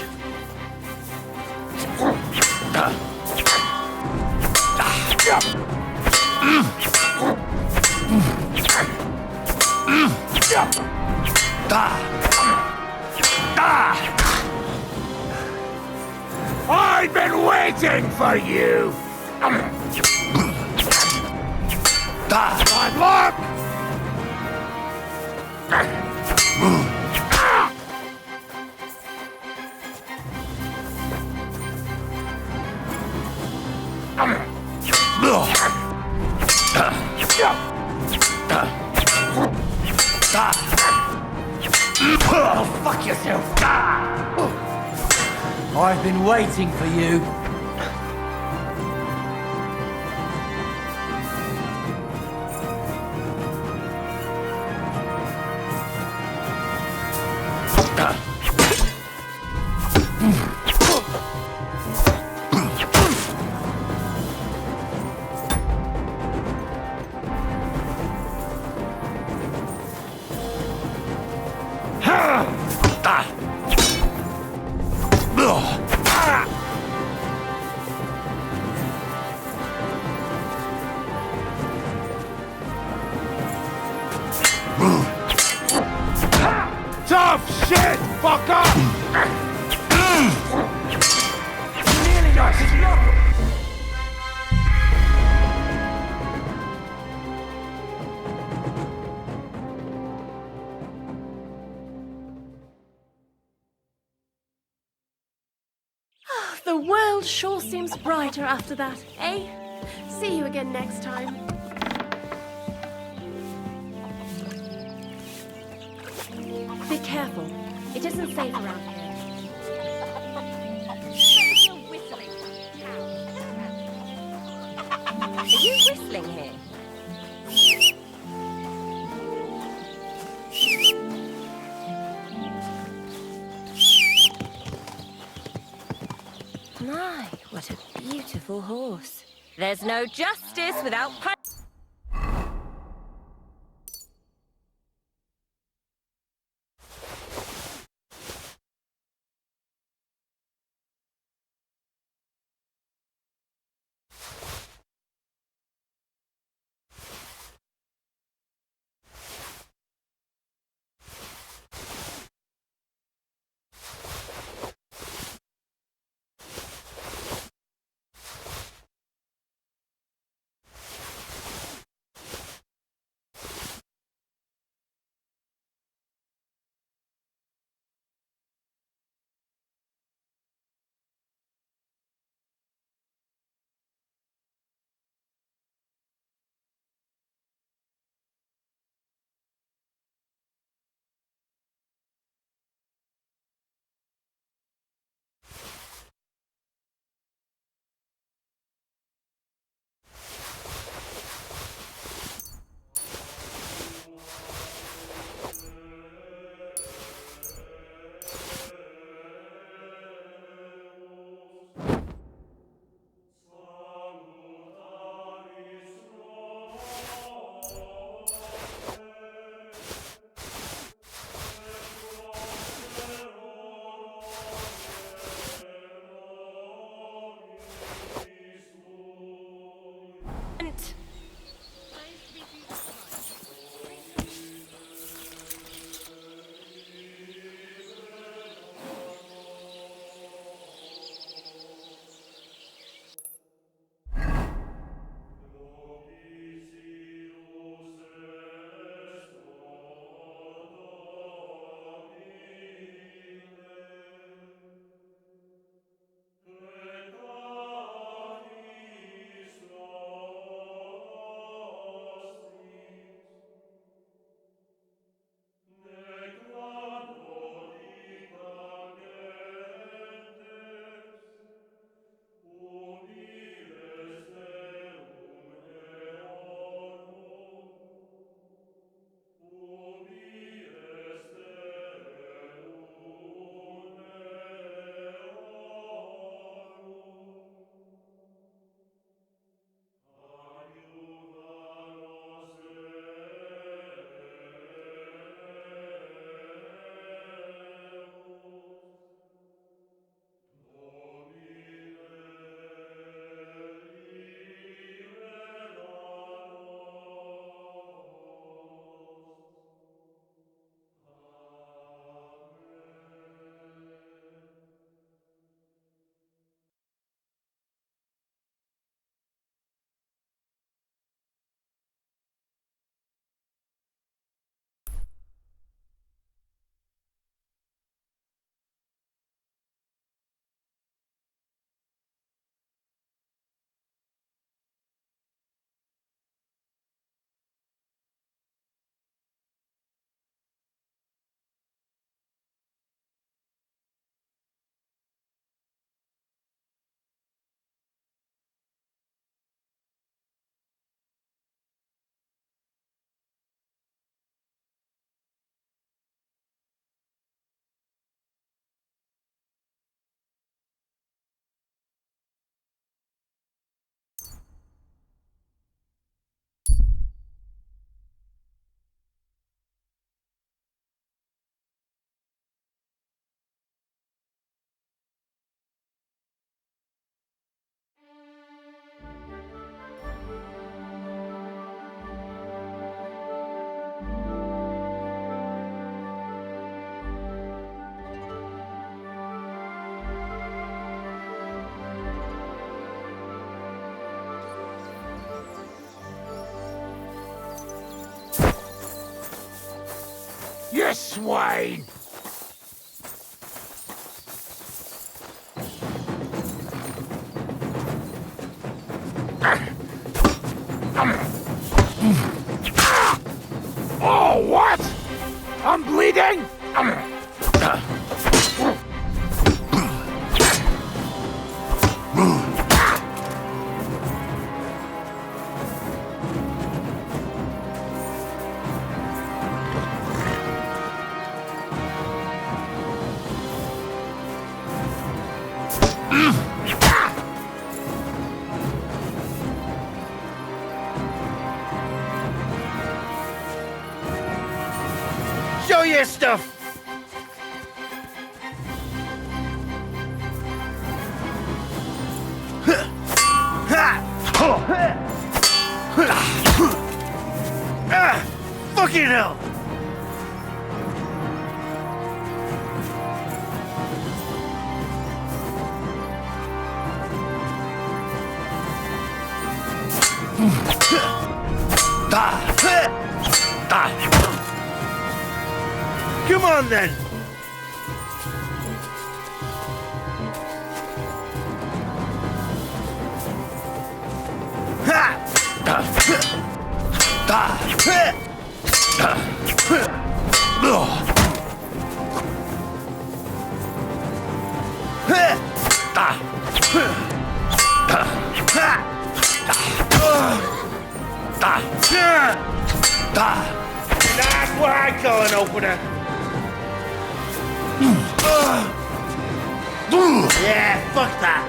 Speaker 11: I've been waiting for you! Bad luck!
Speaker 18: Oh, fuck yourself! I've been waiting for you.
Speaker 11: Tough shit, fucker! Nearly got you!
Speaker 13: The world sure seems brighter after that, eh? See you again next time. Be careful. It isn't safe around here. You're whistling, cow.
Speaker 20: Are you whistling here? My, what a beautiful horse. There's no justice without punishment.
Speaker 11: You swine! Oh, what? I'm bleeding! Show your stuff! Fucking hell! Come on then! That's what I call an opener. Yeah, fuck that.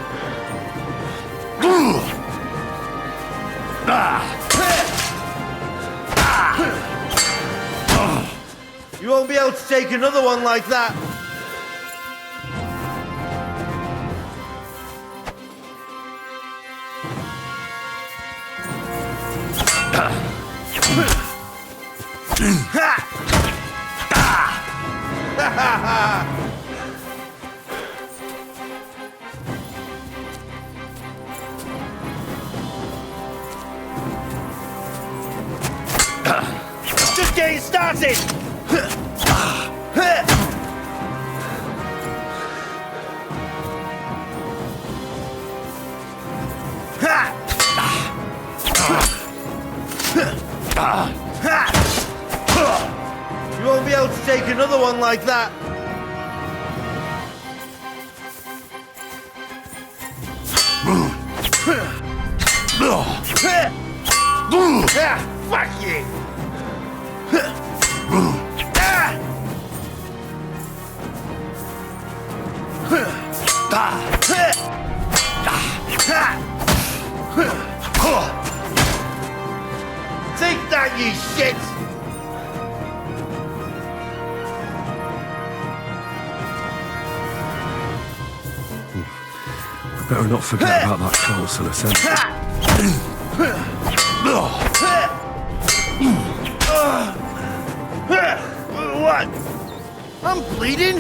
Speaker 11: You won't be able to take another one like that. Just getting started! You won't be able to take another one like that. Fuck you! Take that, you shit!
Speaker 3: Better not forget about that council assembly.
Speaker 11: What? I'm bleeding?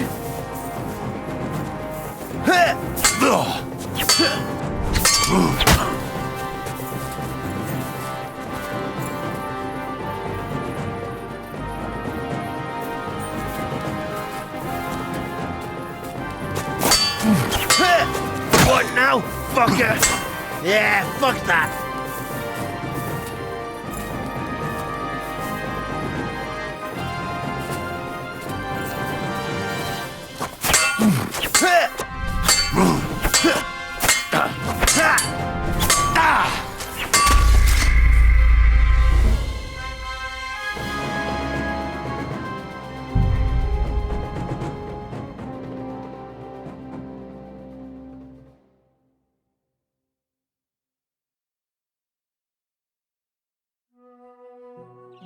Speaker 11: What now, fucker? Yeah, fuck that.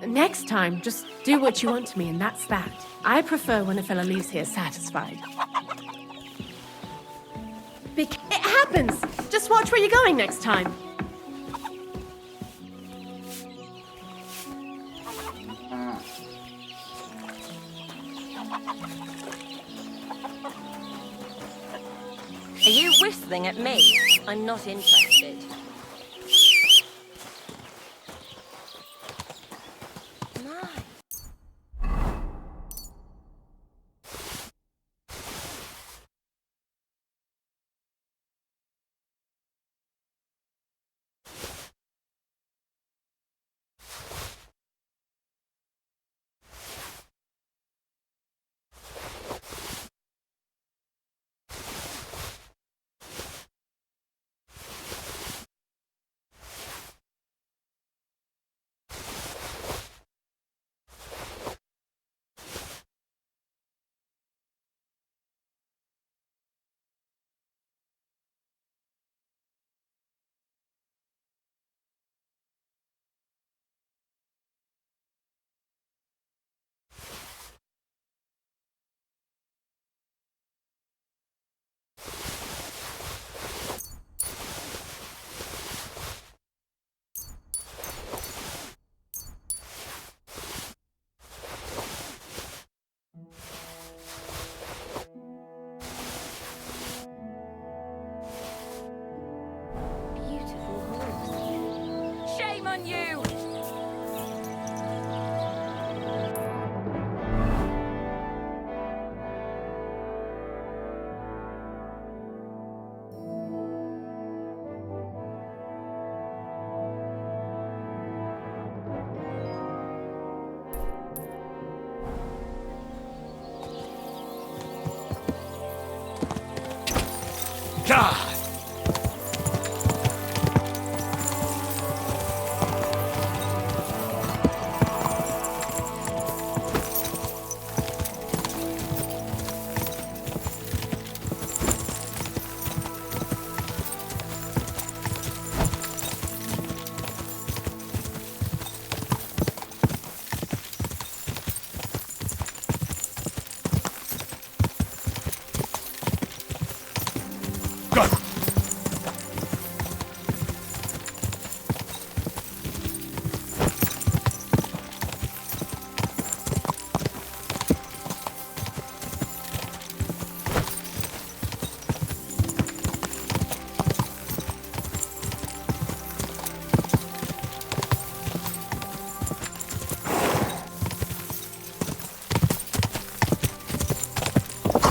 Speaker 13: Next time, just do what you want to me, and that's that. I prefer when a fella leaves here satisfied. It happens! Just watch where you're going next time.
Speaker 20: Are you whistling at me? I'm not interested.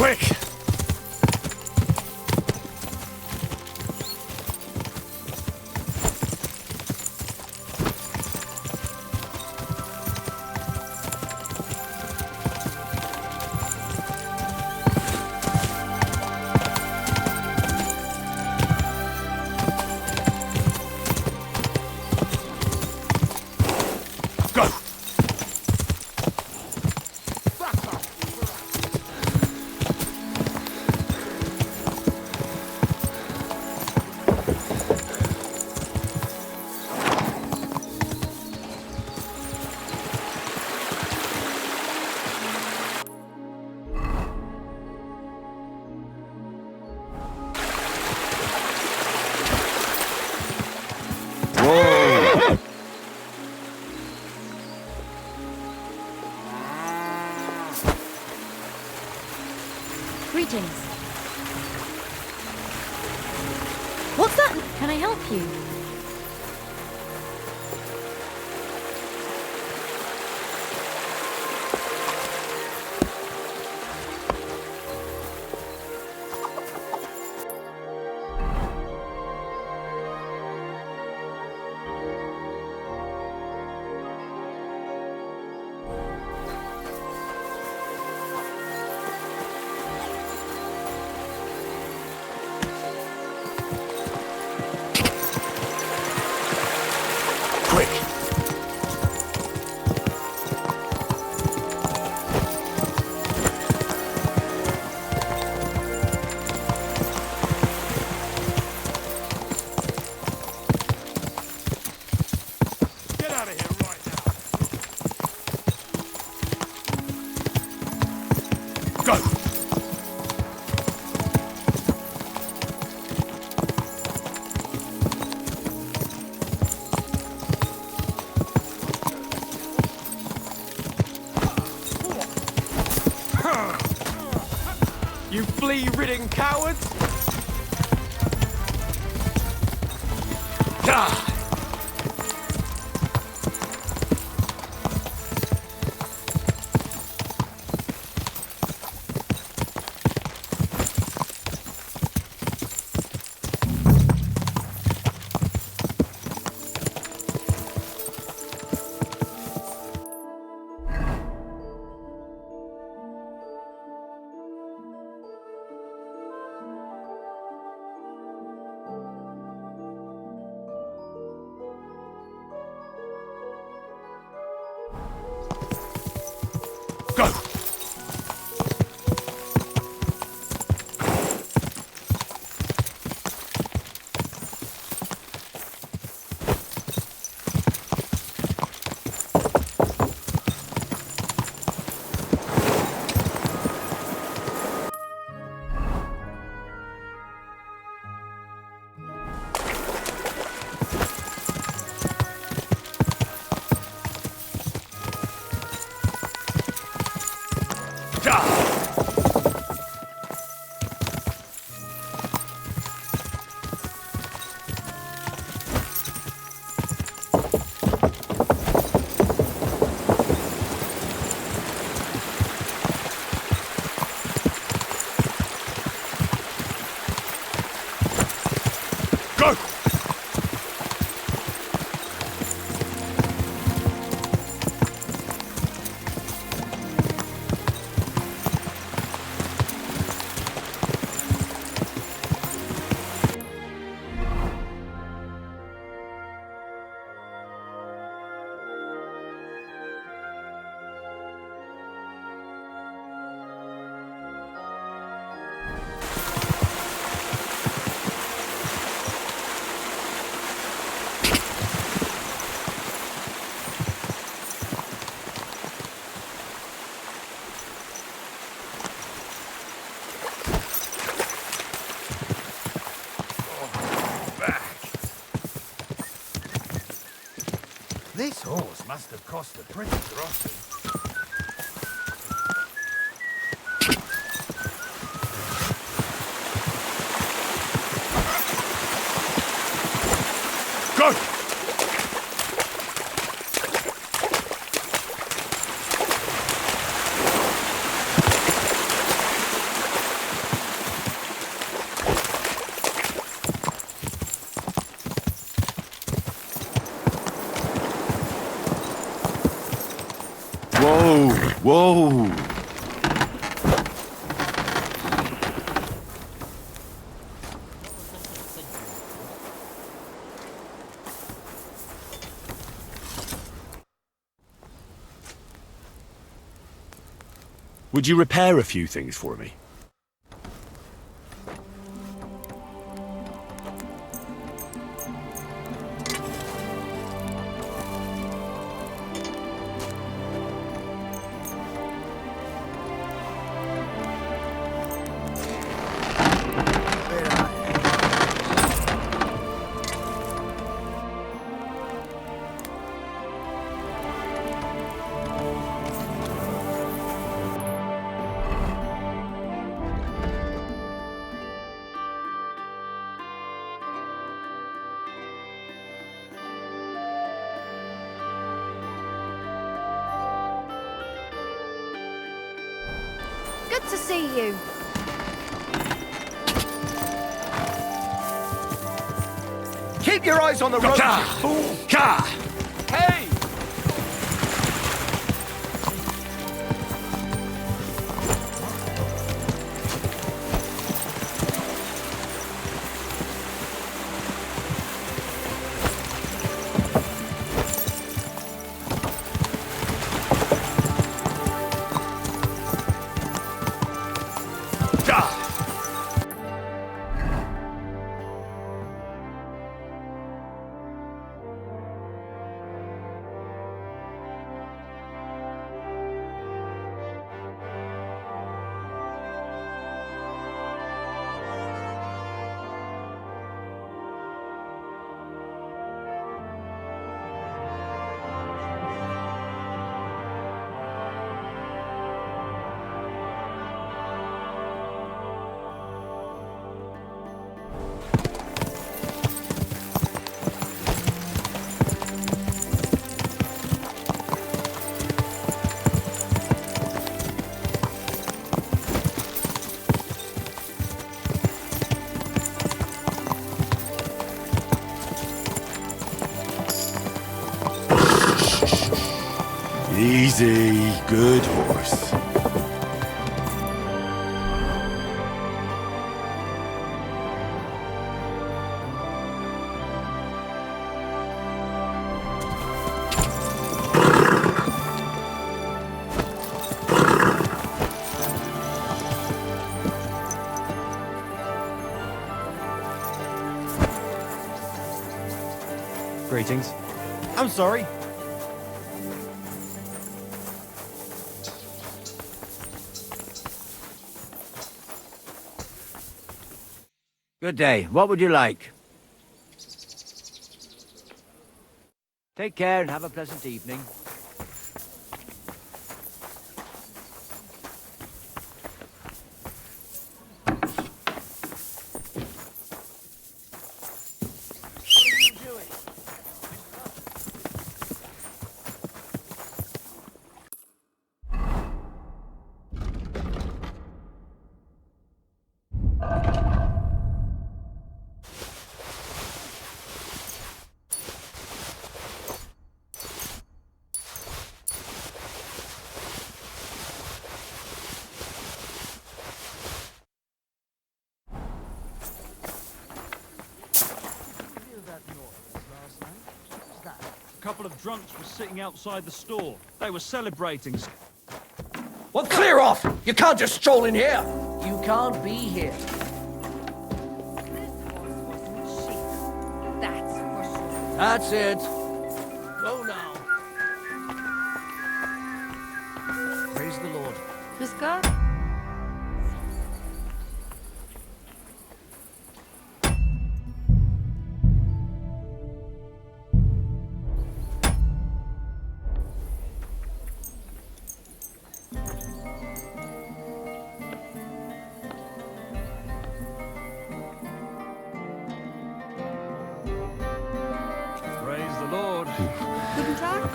Speaker 1: Quick!
Speaker 17: Greetings. What's that? Can I help you?
Speaker 11: You flea-ridden cowards!
Speaker 10: This horse must have cost a pretty groschen.
Speaker 6: Go! Whoa! Whoa!
Speaker 9: Would you repair a few things for me?
Speaker 21: Good to see you.
Speaker 19: Keep your eyes on the road, you fool!
Speaker 11: Hey!
Speaker 9: Easy, good horse.
Speaker 7: Greetings. I'm sorry.
Speaker 19: Good day. What would you like? Take care and have a pleasant evening.
Speaker 15: A couple of drunks were sitting outside the store. They were celebrating.
Speaker 18: Well, clear off! You can't just stroll in here! You can't be here.
Speaker 21: That's for sure.
Speaker 18: That's it. Go now. Praise the Lord.
Speaker 21: Miss God?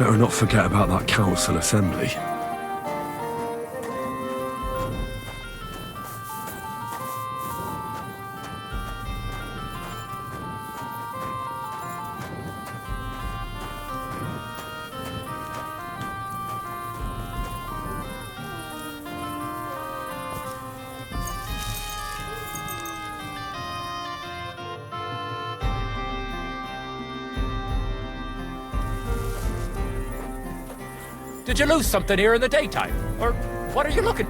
Speaker 3: Better not forget about that council assembly.
Speaker 16: Did you lose something here in the daytime? Or what are you looking?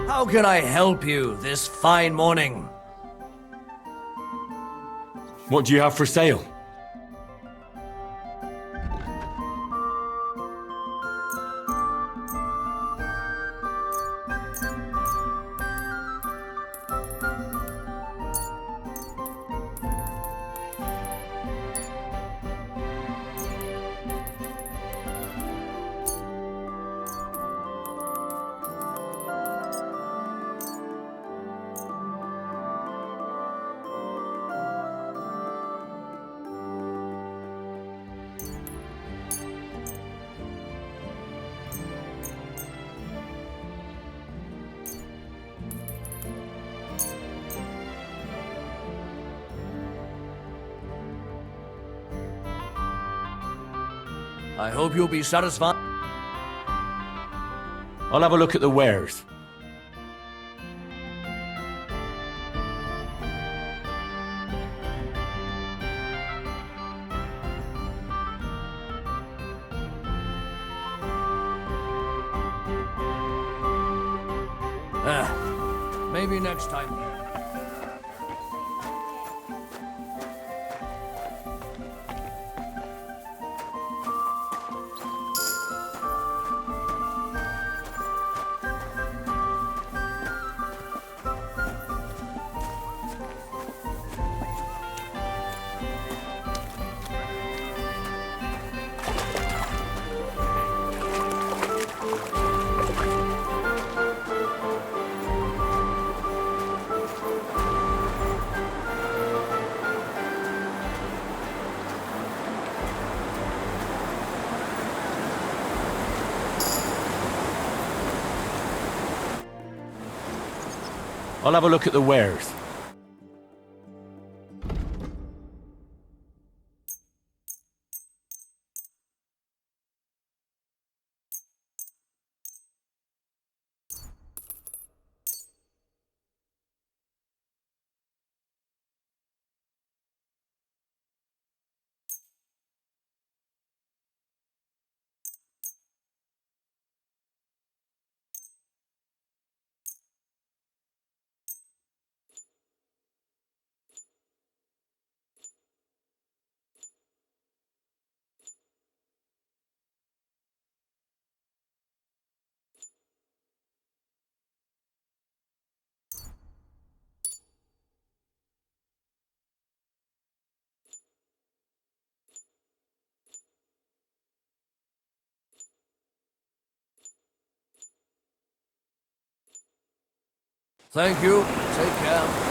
Speaker 18: How can I help you this fine morning?
Speaker 9: What do you have for sale?
Speaker 18: I hope you'll be satisfied.
Speaker 9: I'll have a look at the wares.
Speaker 18: Maybe next time.
Speaker 9: I'll have a look at the wares.
Speaker 18: Thank you. Take care.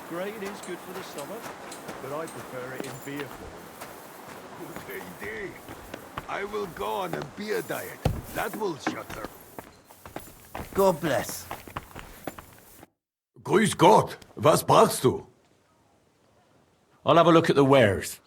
Speaker 15: great, it is good for the stomach. But I prefer it in beer form.
Speaker 8: Good idea. I will go on a beer diet. That will shut her.
Speaker 19: God bless.
Speaker 8: Grüß Gott. Was brauchst du?
Speaker 9: I'll have a look at the wares.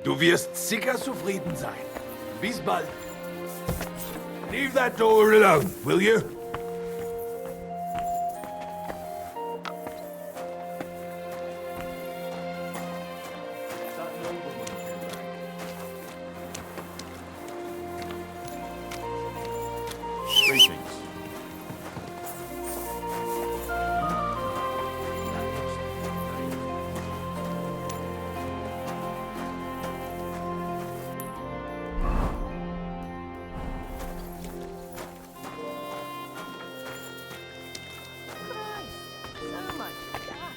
Speaker 8: Du wirst sicher zufrieden sein. Bis bald. Leave that door alone, will you?
Speaker 15: Greetings.
Speaker 12: So much stuff.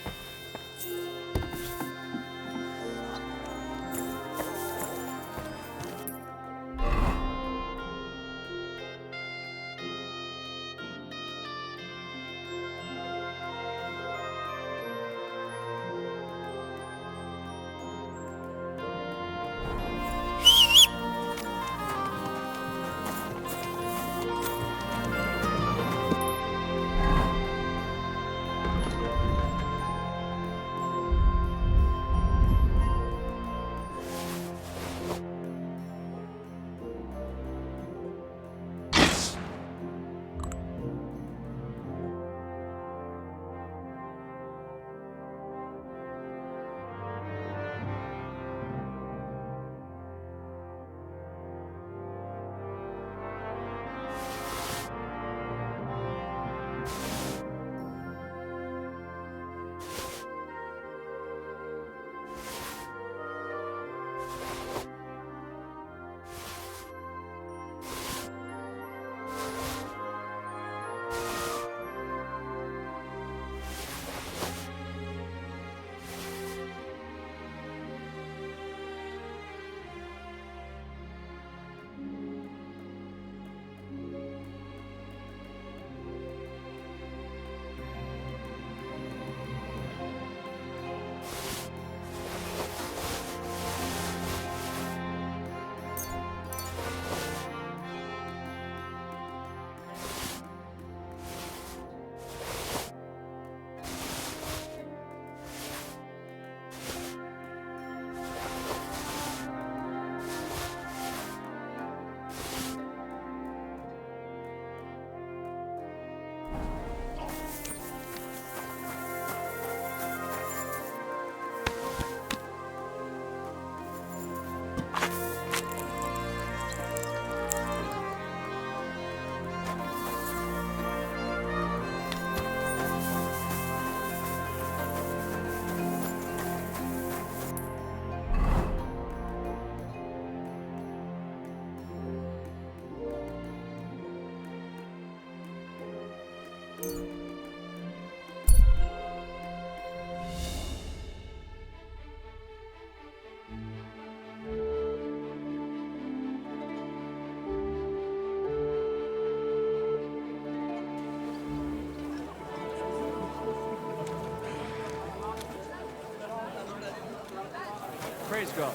Speaker 15: Praise God.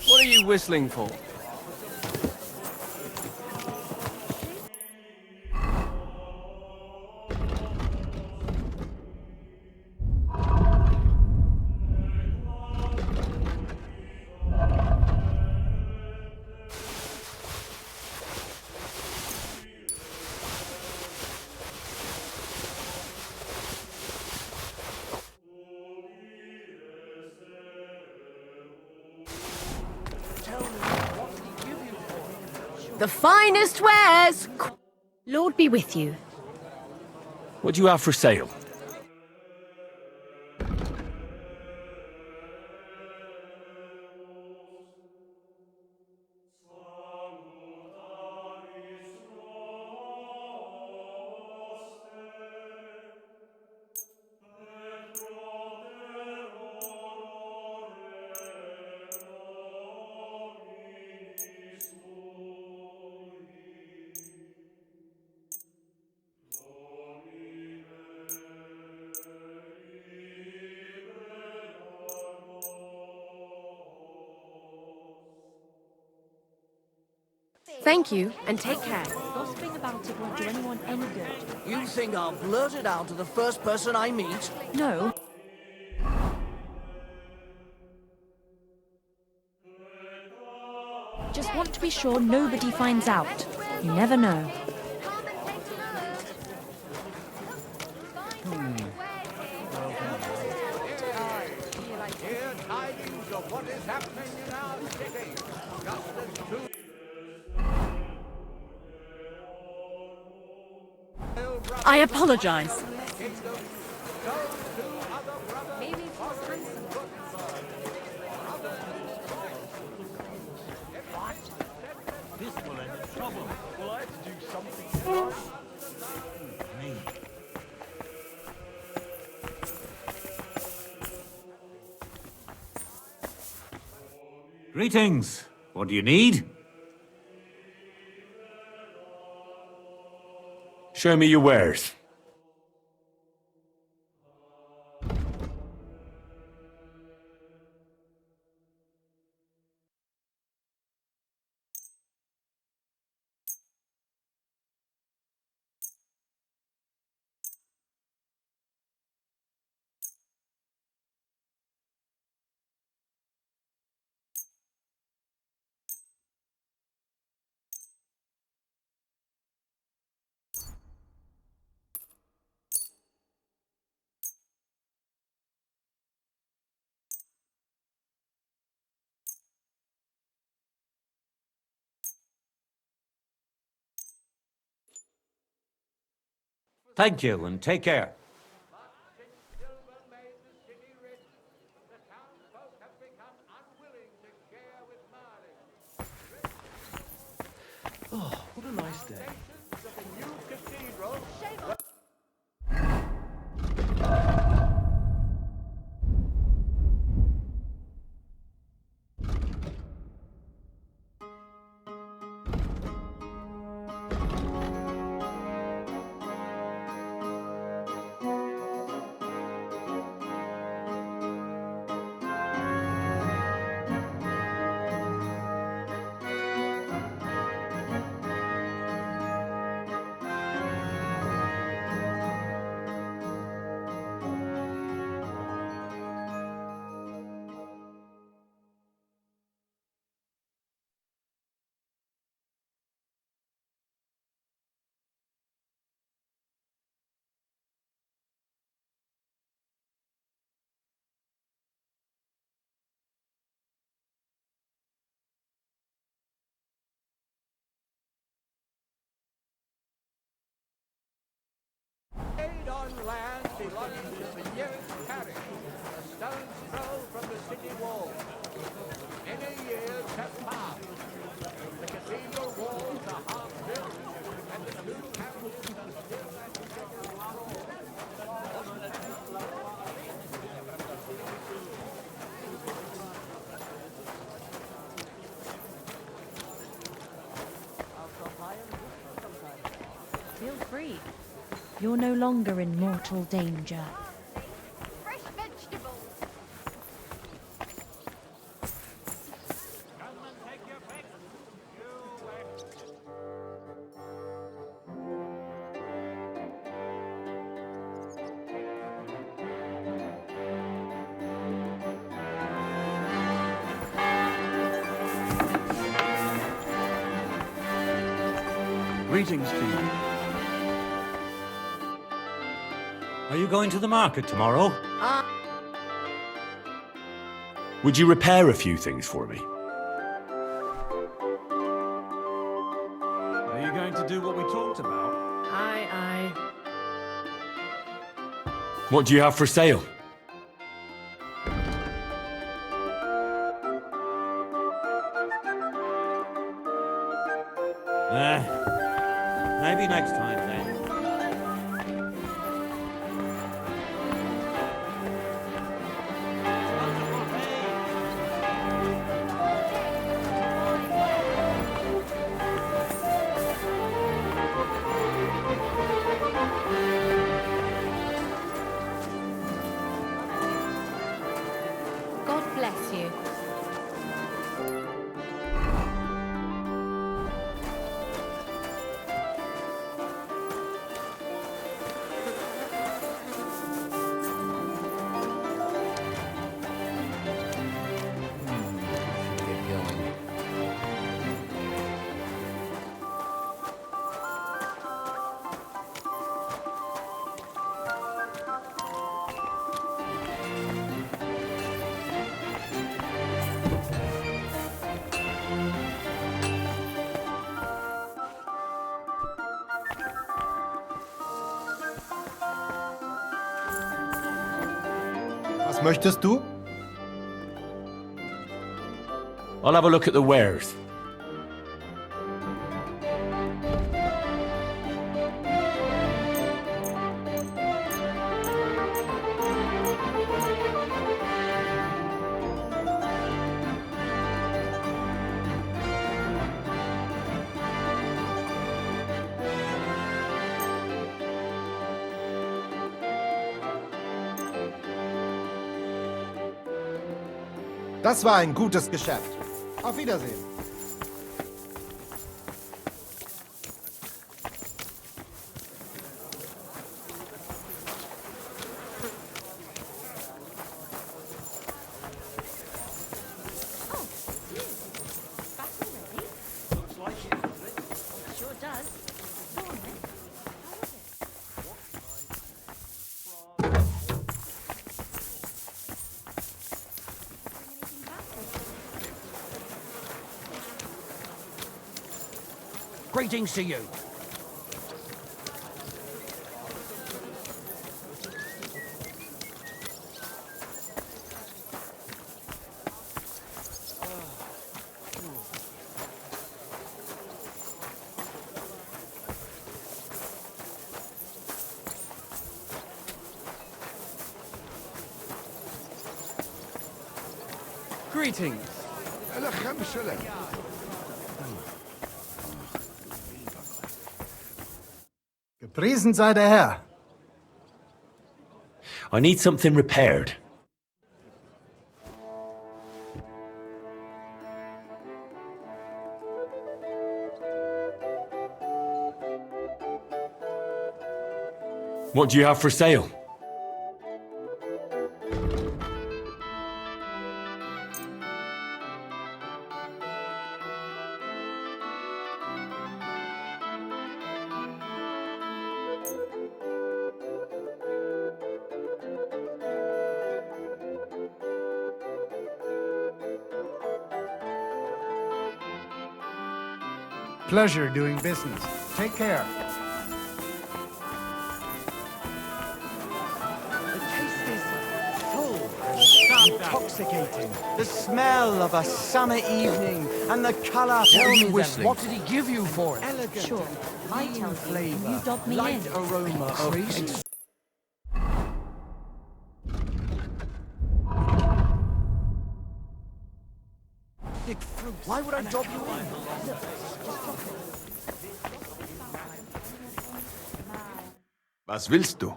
Speaker 2: What are you whistling for?
Speaker 13: The finest wares!
Speaker 17: Lord be with you.
Speaker 6: What do you have for sale?
Speaker 13: Thank you, and take care.
Speaker 17: Gossiping about it won't do anyone any good.
Speaker 18: You think I'll blurt it out to the first person I meet?
Speaker 17: No. Just want to be sure nobody finds out. You never know.
Speaker 8: Hear tidings of what is happening in our city. Just as two
Speaker 13: I apologize.
Speaker 15: This will end in trouble. Will I have to do something? Me.
Speaker 22: Greetings. What do you need?
Speaker 6: Show me your wares.
Speaker 22: Thank you, and take care.
Speaker 2: Oh, what a nice day.
Speaker 8: Laid on land belonging to the nearest parish, a stone's throw from the city wall. Many years have passed. The cathedral walls are half built, and the two parishes are still at
Speaker 17: You're no longer in mortal danger.
Speaker 21: Fresh vegetables.
Speaker 2: Greetings to you.
Speaker 22: Are you going to the market tomorrow?
Speaker 9: Would you repair a few things for me?
Speaker 2: Are you going to do what we talked about?
Speaker 13: Aye, aye.
Speaker 9: What do you have for sale?
Speaker 22: Maybe next time then.
Speaker 21: God bless you.
Speaker 7: Was möchtest du?
Speaker 9: I'll have a look at the wares.
Speaker 7: Das war ein gutes Geschäft. Auf Wiedersehen.
Speaker 13: Sure does. Go on then.
Speaker 18: Greetings to you.
Speaker 2: Greetings.
Speaker 7: Gepriesen sei der Herr.
Speaker 9: I need something repaired. What do you have for sale?
Speaker 7: Pleasure doing business. Take care.
Speaker 19: The taste is full and intoxicating. The smell of a summer evening and the colour.
Speaker 18: Tell me then,
Speaker 19: whistling.
Speaker 18: what did he give you for it?
Speaker 19: Elegant,
Speaker 17: Sure, I tell you,
Speaker 19: flavour,
Speaker 17: you dob me
Speaker 19: light
Speaker 17: in.
Speaker 19: aroma of
Speaker 18: Crazy.
Speaker 19: Why would I dob you in?
Speaker 5: Was willst du?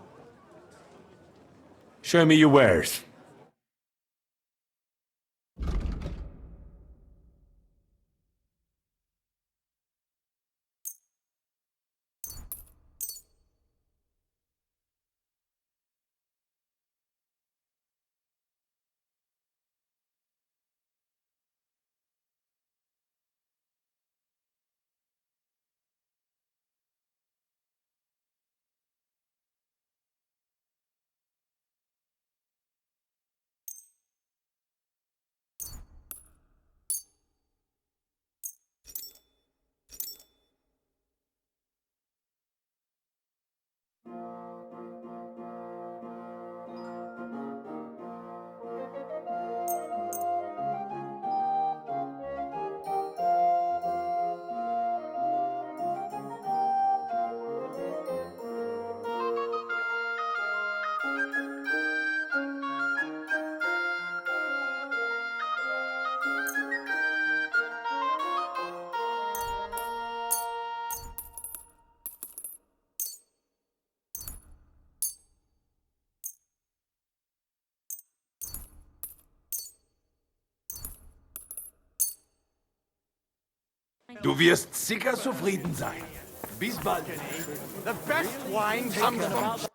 Speaker 9: Show me your wares.
Speaker 5: Du wirst sicher zufrieden sein. Bis bald.
Speaker 19: The best wine comes from...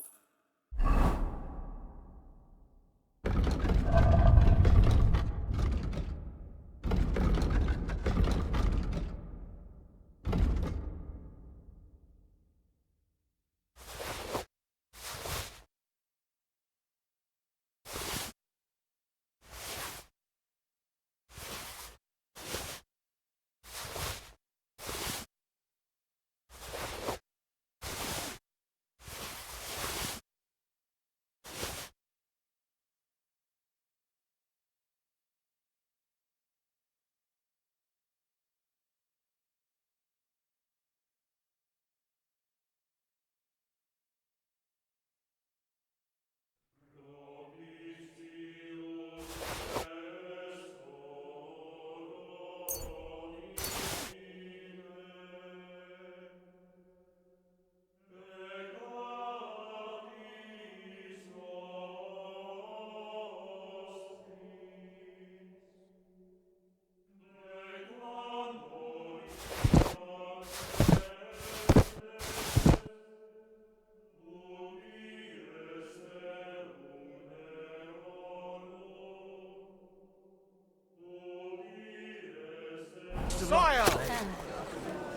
Speaker 19: Soil!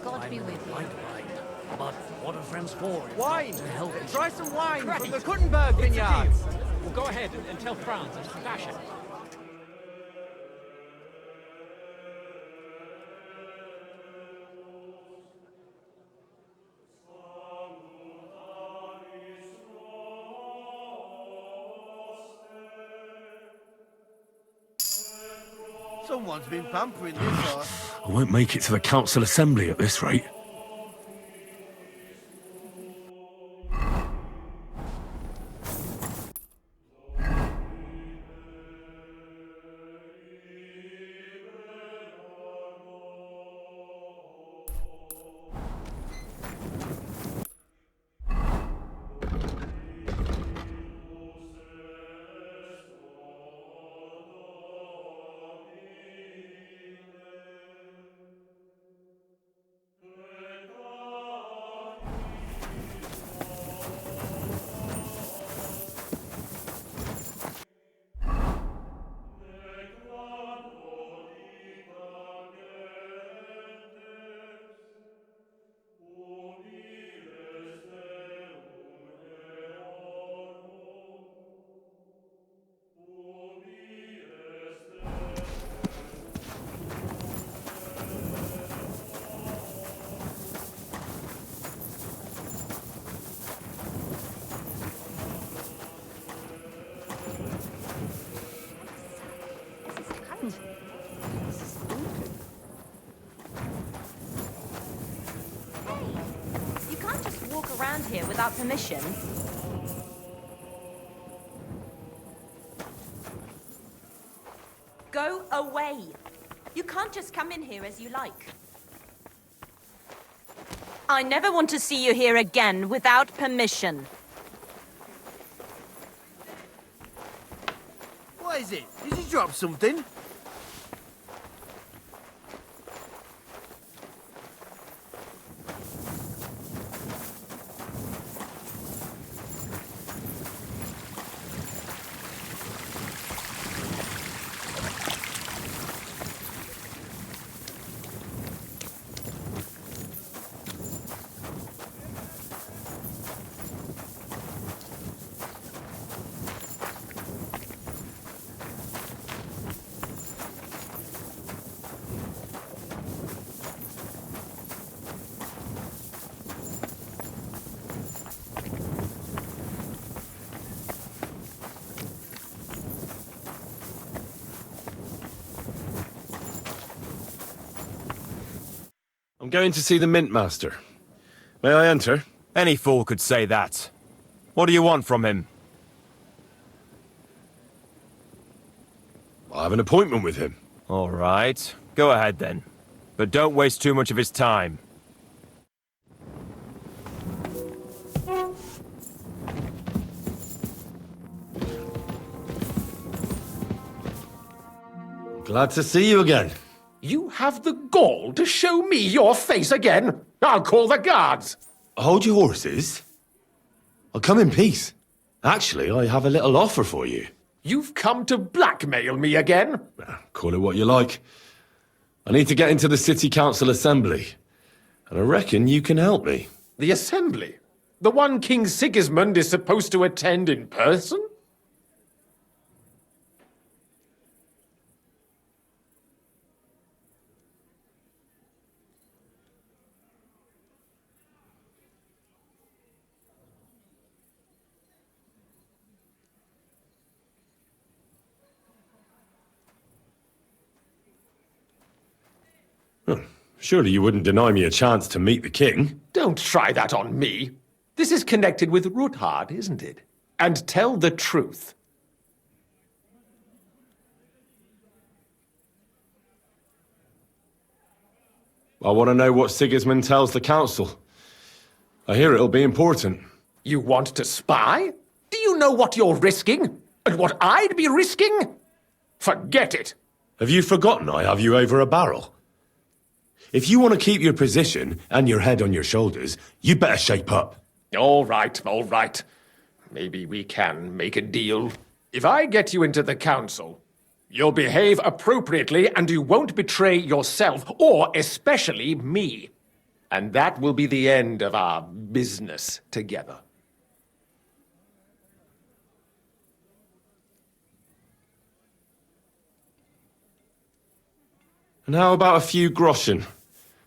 Speaker 17: God be with you.
Speaker 15: But what are friends for? if
Speaker 19: Wine!
Speaker 15: not To help each
Speaker 19: Try
Speaker 15: other?
Speaker 19: some wine from
Speaker 16: Great.
Speaker 19: the Kuttenberg
Speaker 16: It's a
Speaker 19: vineyards.
Speaker 16: deal. Well, go ahead and tell Franz and Sebastian.
Speaker 19: Someone's been pampering this horse.
Speaker 3: I won't make it to the council assembly at this rate.
Speaker 20: You can't just walk around here without permission. Go away. You can't just come in here as you like. I never want to see you here again without permission.
Speaker 19: What is it? Did you drop something?
Speaker 9: I'm going to see the Mint Master. May I enter?
Speaker 11: Any fool could say that. What do you want from him?
Speaker 9: I have an appointment with him.
Speaker 11: All right. Go ahead then. But don't waste too much of his time.
Speaker 9: Glad to see you again.
Speaker 4: You have the gall to show me your face again? I'll call the guards.
Speaker 9: Hold your horses. I'll come in peace. Actually, I have a little offer for you.
Speaker 4: You've come to blackmail me again?
Speaker 9: Call it what you like. I need to get into the City Council Assembly, and I reckon you can help me.
Speaker 4: The Assembly? The one King Sigismund is supposed to attend in person?
Speaker 9: Surely you wouldn't deny me a chance to meet the king?
Speaker 4: Don't try that on me. This is connected with Ruthard, isn't it? And tell the truth.
Speaker 9: I want to know what Sigismund tells the council. I hear it'll be important.
Speaker 4: You want to spy? Do you know what you're risking? And what I'd be risking? Forget it.
Speaker 9: Have you forgotten I have you over a barrel? If you want to keep your position and your head on your shoulders, you better shape up.
Speaker 4: All right, all right. Maybe we can make a deal. If I get you into the council, you'll behave appropriately and you won't betray yourself, or especially me. And that will be the end of our business together.
Speaker 9: And how about a few groschen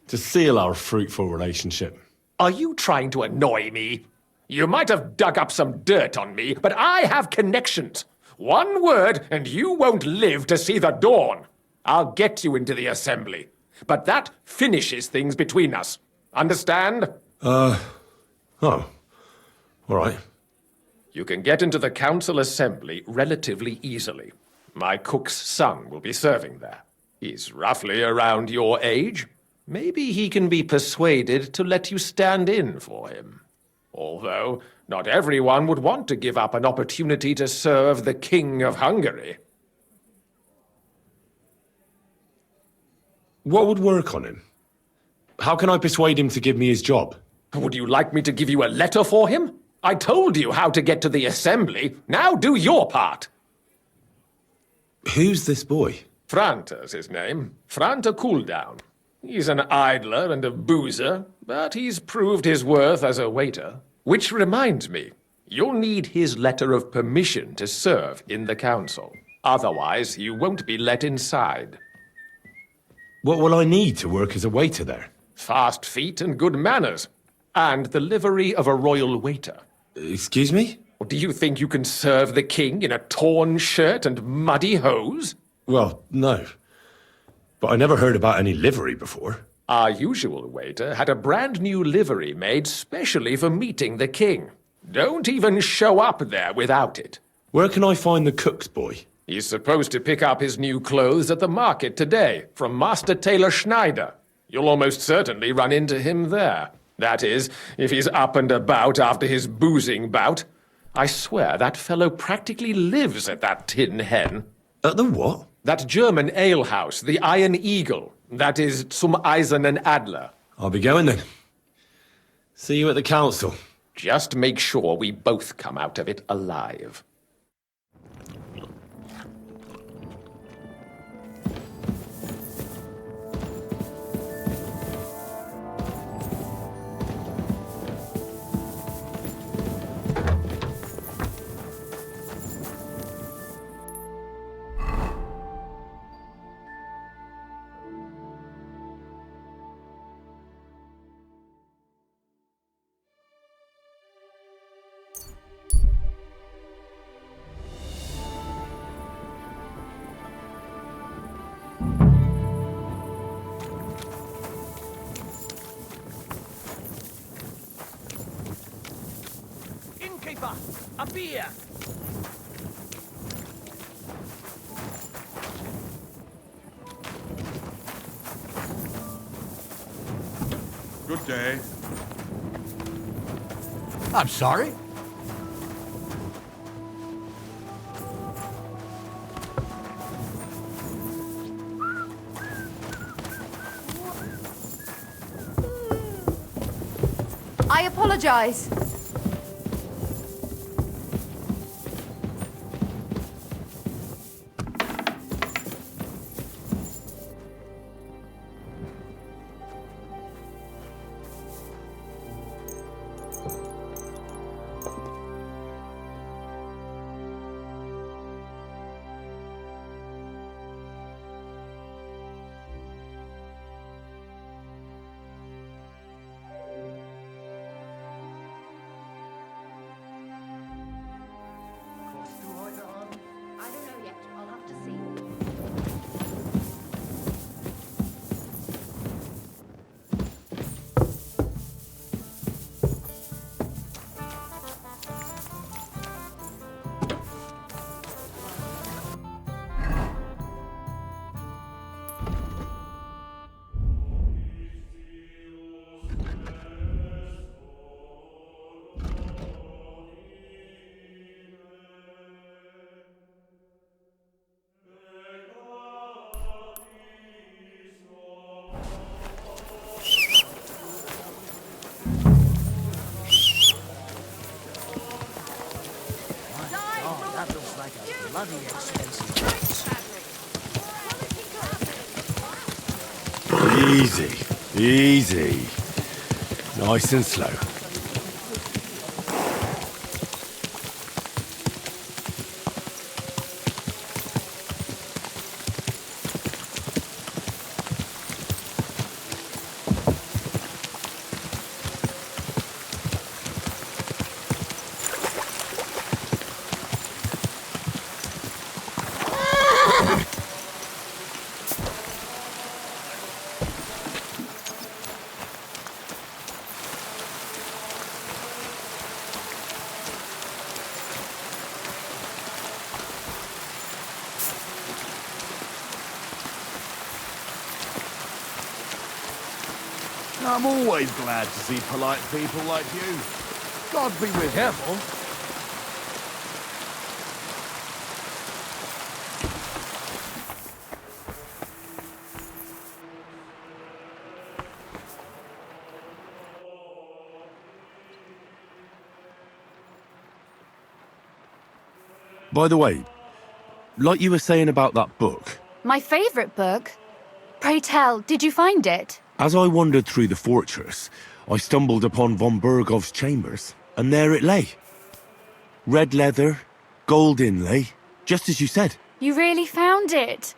Speaker 9: to seal our fruitful relationship?
Speaker 4: Are you trying to annoy me? You might have dug up some dirt on me, but I have connections. One word, and you won't live to see the dawn. I'll get you into the assembly. But that finishes things between us. Understand?
Speaker 9: Oh. All right.
Speaker 4: You can get into the council assembly relatively easily. My cook's son will be serving there. He's roughly around your age. Maybe he can be persuaded to let you stand in for him. Although, not everyone would want to give up an opportunity to serve the King of Hungary.
Speaker 9: What would work on him? How can I persuade him to give me his job?
Speaker 4: Would you like me to give you a letter for him? I told you how to get to the assembly. Now do your part.
Speaker 9: Who's this boy?
Speaker 4: Franta's his name. Franta Cooldown. He's an idler and a boozer, but he's proved his worth as a waiter. Which reminds me, you'll need his letter of permission to serve in the council. Otherwise, you won't be let inside.
Speaker 9: What will I need to work as a waiter there?
Speaker 4: Fast feet and good manners. And the livery of a royal waiter.
Speaker 9: Excuse me?
Speaker 4: Do you think you can serve the king in a torn shirt and muddy hose?
Speaker 9: Well, no. But I never heard about any livery before.
Speaker 4: Our usual waiter had a brand new livery made specially for meeting the king. Don't even show up there without it.
Speaker 9: Where can I find the cook's boy?
Speaker 4: He's supposed to pick up his new clothes at the market today from Master Tailor Schneider. You'll almost certainly run into him there. That is, if he's up and about after his boozing bout. I swear that fellow practically lives at that Tin Hen.
Speaker 9: At the what?
Speaker 4: That German alehouse, the Iron Eagle. That is zum Eisernen Adler.
Speaker 9: I'll be going then. See you at the council.
Speaker 4: Just make sure we both come out of it alive.
Speaker 18: Innkeeper, a beer!
Speaker 5: Good day.
Speaker 18: I'm sorry?
Speaker 21: I apologize.
Speaker 12: I don't know yet. I'll have to see.
Speaker 18: Oh, that looks like a bloody expensive place.
Speaker 9: Easy, easy. Nice and slow.
Speaker 5: I'm always glad to see polite people like you. God be with you.
Speaker 18: Careful.
Speaker 9: By the way, like you were saying about that book,
Speaker 21: My favourite book? Pray tell, did you find it?
Speaker 9: as I wandered through the fortress, I stumbled upon von Bergov's chambers, and there it lay. Red leather, gold inlay, just as you said.
Speaker 21: You really found it?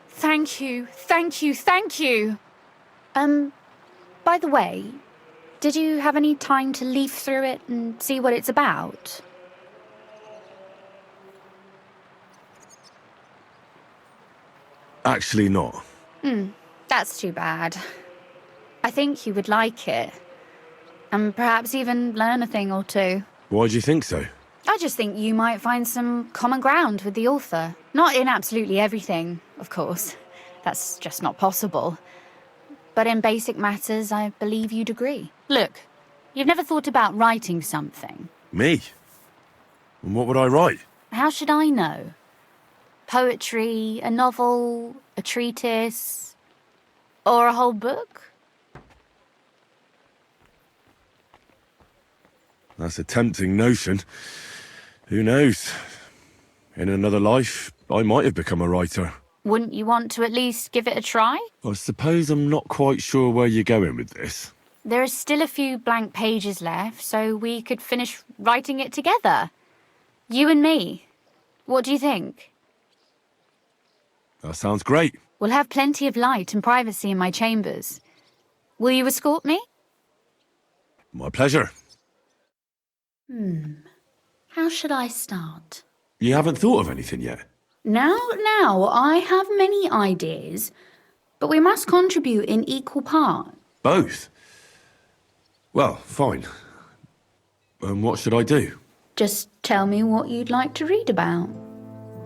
Speaker 21: Thank you, thank you, thank you. By the way, did you have any time to leaf through it and see what it's about?
Speaker 9: Actually not.
Speaker 21: That's too bad. I think you would like it. And perhaps even learn a thing or two.
Speaker 9: Why do you think so?
Speaker 21: I just think you might find some common ground with the author. Not in absolutely everything, of course. That's just not possible. But in basic matters, I believe you'd agree. Look, you've never thought about writing something.
Speaker 9: Me? And what would I write?
Speaker 21: How should I know? Poetry, a novel, a treatise, or a whole book?
Speaker 3: That's a tempting notion. Who knows? In another life, I might have become a writer.
Speaker 21: Wouldn't you want to at least give it a try?
Speaker 3: I suppose I'm not quite sure where you're going with this.
Speaker 21: There are still a few blank pages left, so we could finish writing it together. You and me. What do you think?
Speaker 3: That sounds great.
Speaker 21: We'll have plenty of light and privacy in my chambers. Will you escort me?
Speaker 3: My pleasure.
Speaker 21: How should I start?
Speaker 3: You haven't thought of anything yet?
Speaker 21: Now, I have many ideas, but we must contribute in equal part.
Speaker 3: Both? Well, fine. What should I do?
Speaker 21: Just tell me what you'd like to read about.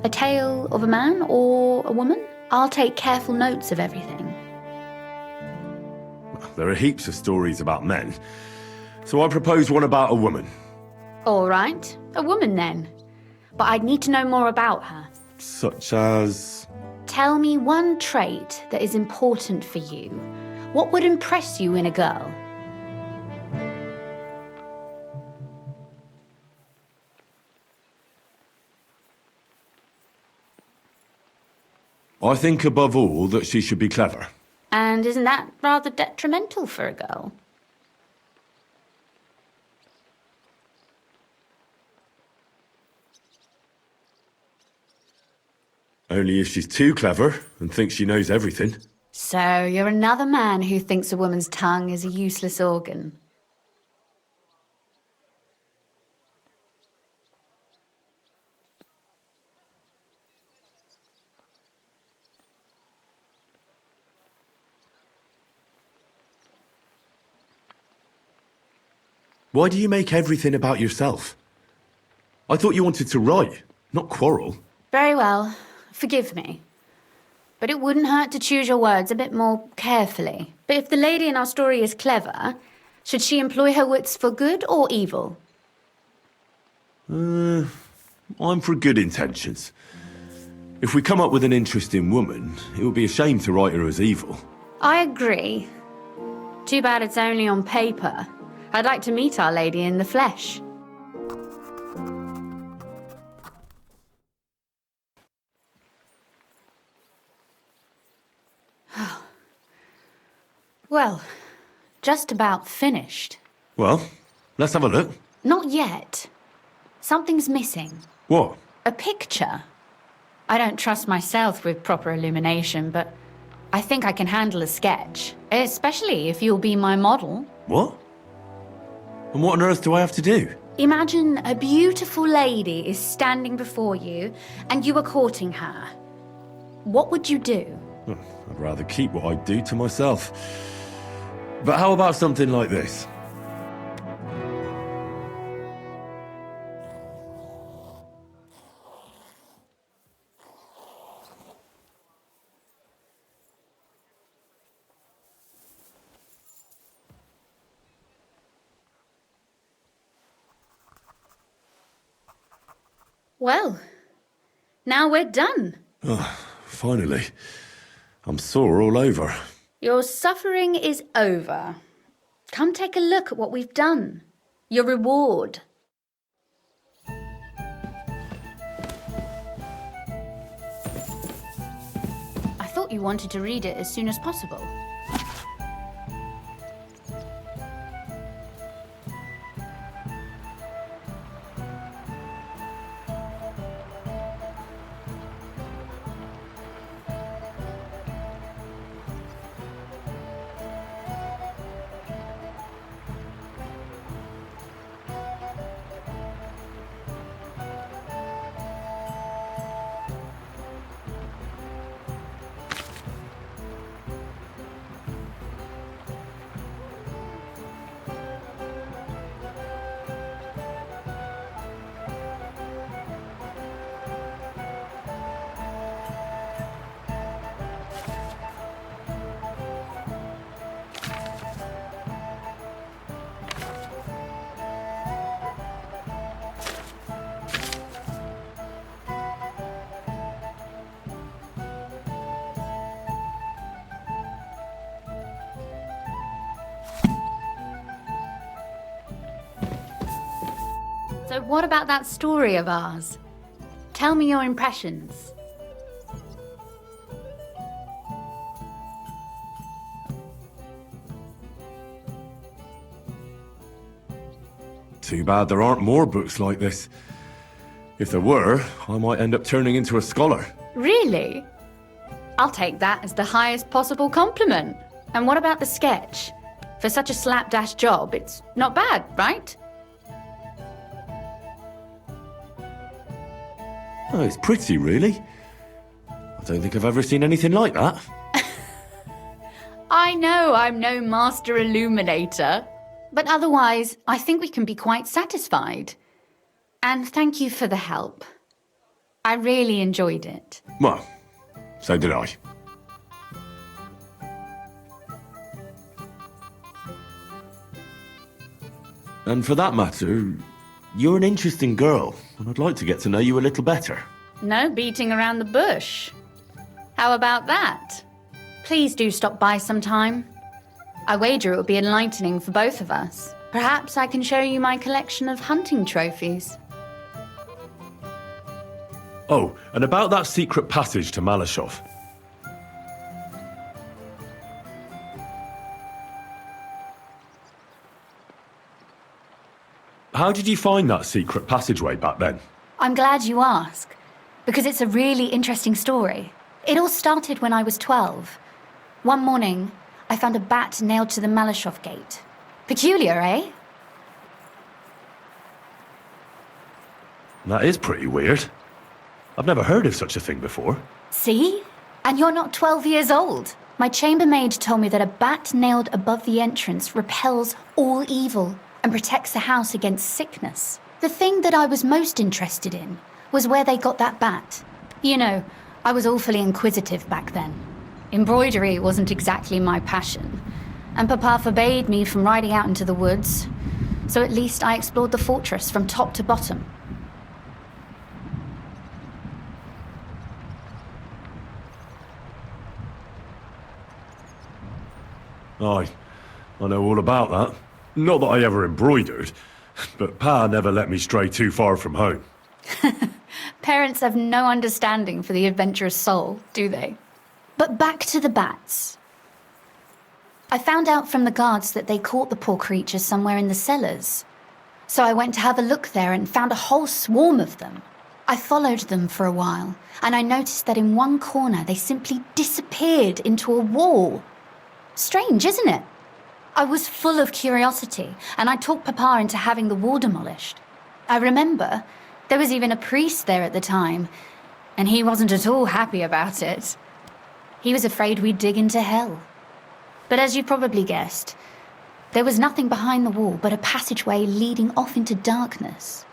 Speaker 21: A tale of a man or a woman? I'll take careful notes of everything.
Speaker 3: There are heaps of stories about men, so I propose one about a woman.
Speaker 21: All right, a woman then. But I'd need to know more about her.
Speaker 3: Such as...
Speaker 21: Tell me one trait that is important for you. What would impress you in a girl?
Speaker 3: I think above all that she should be clever.
Speaker 21: And isn't that rather detrimental for a girl?
Speaker 3: Only if she's too clever and thinks she knows everything.
Speaker 21: So you're another man who thinks a woman's tongue is a useless organ.
Speaker 3: Why do you make everything about yourself? I thought you wanted to write, not quarrel.
Speaker 21: Very well. Forgive me. But it wouldn't hurt to choose your words a bit more carefully. But if the lady in our story is clever, should she employ her wits for good or evil?
Speaker 3: I'm for good intentions. If we come up with an interesting woman, it would be a shame to write her as evil.
Speaker 21: I agree. Too bad it's only on paper. I'd like to meet Our Lady in the flesh. Well, just about finished.
Speaker 3: Well, let's have a look.
Speaker 21: Not yet. Something's missing.
Speaker 3: What?
Speaker 21: A picture. I don't trust myself with proper illumination, but I think I can handle a sketch, especially if you'll be my model.
Speaker 3: What? And what on earth do I have to do?
Speaker 21: Imagine a beautiful lady is standing before you and you are courting her. What would you do?
Speaker 3: I'd rather keep what I do to myself. But how about something like this?
Speaker 21: Well, now we're done.
Speaker 3: Oh, finally. I'm sore all over.
Speaker 21: Your suffering is over. Come take a look at what we've done. Your reward. I thought you wanted to read it as soon as possible. So what about that story of ours? Tell me your impressions.
Speaker 9: Too bad there aren't more books like this. If there were, I might end up turning into a scholar.
Speaker 21: Really? I'll take that as the highest possible compliment. And what about the sketch? For such a slapdash job, it's not bad, right?
Speaker 9: Oh, it's pretty, really. I don't think I've ever seen anything like that.
Speaker 21: I know I'm no master illuminator, but otherwise, I think we can be quite satisfied. And thank you for the help. I really enjoyed it.
Speaker 9: Well, so did I. And for that matter, you're an interesting girl, and I'd like to get to know you a little better.
Speaker 21: No beating around the bush. How about that? Please do stop by sometime. I wager it will be enlightening for both of us. Perhaps I can show you my collection of hunting trophies.
Speaker 9: Oh, and about that secret passage to Malashov. How did you find that secret passageway back then?
Speaker 21: I'm glad you ask, because it's a really interesting story. It all started when I was 12. One morning, I found a bat nailed to the Malashov gate. Peculiar, eh?
Speaker 9: That is pretty weird. I've never heard of such a thing before.
Speaker 21: See? And you're not 12 years old. My chambermaid told me that a bat nailed above the entrance repels all evil and protects the house against sickness. The thing that I was most interested in was where they got that bat. You know, I was awfully inquisitive back then. Embroidery wasn't exactly my passion, and Papa forbade me from riding out into the woods, so at least I explored the fortress from top to bottom.
Speaker 9: I know all about that. Not that I ever embroidered, but Pa never let me stray too far from home.
Speaker 21: Parents have no understanding for the adventurous soul, do they? But back to the bats. I found out from the guards that they caught the poor creatures somewhere in the cellars. So I went to have a look there and found a whole swarm of them. I followed them for a while, and I noticed that in one corner they simply disappeared into a wall. Strange, isn't it? I was full of curiosity, and I talked Papa into having the wall demolished. I remember there was even a priest there at the time, and he wasn't at all happy about it. He was afraid we'd dig into hell. But as you probably guessed, there was nothing behind the wall but a passageway leading off into darkness.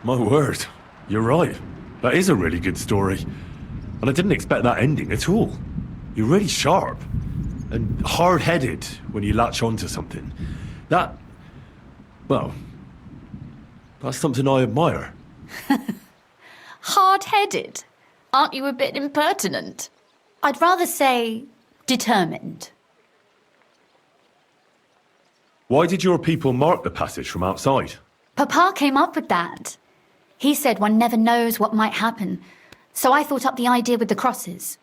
Speaker 9: My word, you're right. That is a really good story. And I didn't expect that ending at all. You're really sharp and hard-headed when you latch onto something. Well, that's something I admire.
Speaker 21: Hard-headed? Aren't you a bit impertinent? I'd rather say determined.
Speaker 9: Why did your people mark the passage from outside?
Speaker 21: Papa came up with that. He said one never knows what might happen, so I thought up the idea with the crosses.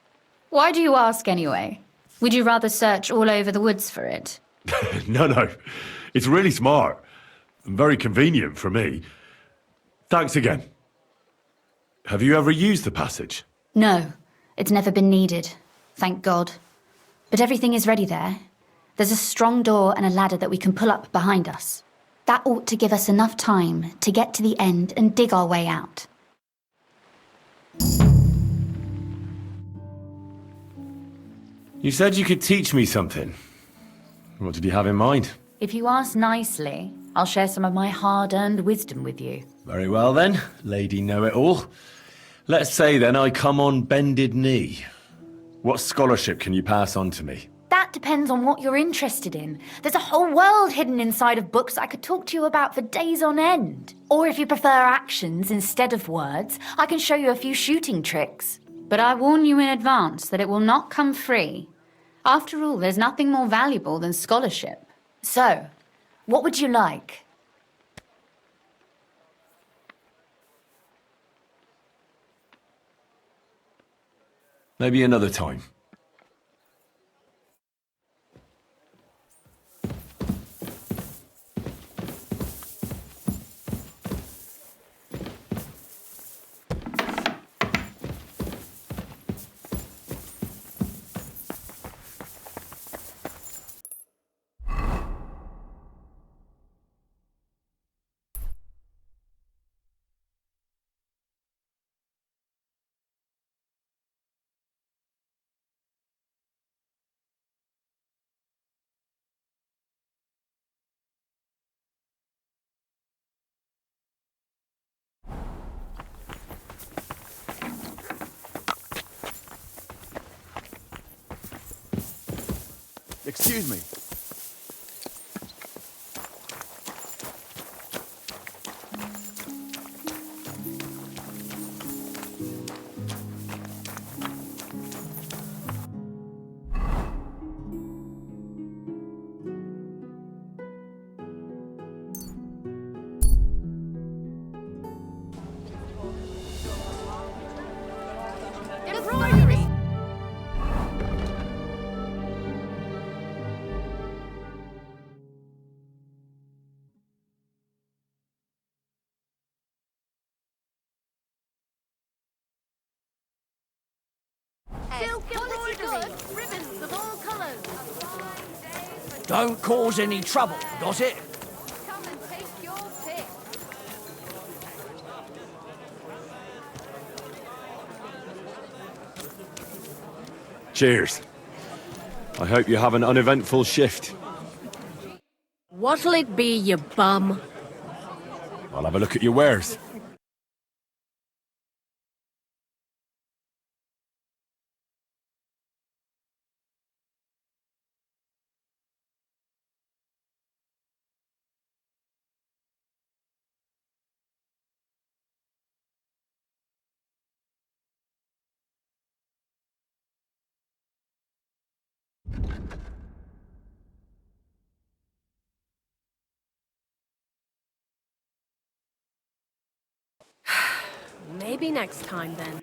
Speaker 21: Why do you ask anyway? Would you rather search all over the woods for it?
Speaker 9: No. It's really smart. And very convenient for me. Thanks again. Have you ever used the passage?
Speaker 21: No, it's never been needed. Thank God. But everything is ready there. There's a strong door and a ladder that we can pull up behind us. That ought to give us enough time to get to the end and dig our way out.
Speaker 9: You said you could teach me something. What did you have in mind?
Speaker 21: If you ask nicely, I'll share some of my hard-earned wisdom with you.
Speaker 9: Very well then, Lady Know-It-All. Let's say then I come on bended knee. What scholarship can you pass on to me?
Speaker 21: That depends on what you're interested in. There's a whole world hidden inside of books I could talk to you about for days on end. Or if you prefer actions instead of words, I can show you a few shooting tricks. But I warn you in advance that it will not come free. After all, there's nothing more valuable than scholarship. So, what would you like?
Speaker 9: Maybe another time.
Speaker 5: Excuse me.
Speaker 13: Embroidery! Silk embroidery! Ribbons of all colours!
Speaker 18: Don't cause any trouble, got it?
Speaker 13: Come and take your pick!
Speaker 9: Cheers. I hope you have an uneventful shift.
Speaker 13: What'll it be, you bum?
Speaker 9: I'll have a look at your wares.
Speaker 13: Maybe next time, then.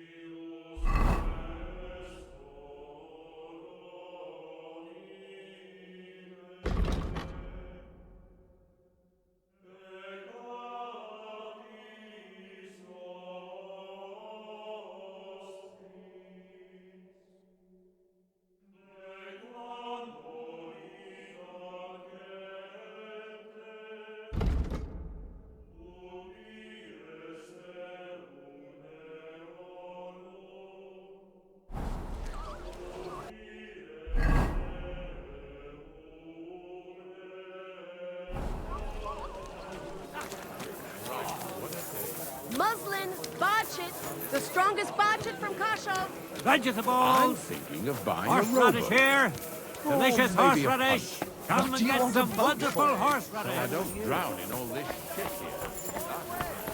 Speaker 13: Muslin, barchit, the strongest barchit from Kashov.
Speaker 22: Vegetables!
Speaker 5: I'm thinking of buying a
Speaker 22: Horseradish
Speaker 5: rowboat.
Speaker 22: here! Delicious
Speaker 5: maybe a
Speaker 22: horseradish!
Speaker 5: punt.
Speaker 22: Come
Speaker 5: What
Speaker 22: and
Speaker 5: do you
Speaker 22: get
Speaker 5: want a
Speaker 22: some
Speaker 5: boat
Speaker 22: wonderful
Speaker 5: for?
Speaker 22: horseradish!
Speaker 5: So I don't drown in all this shit here.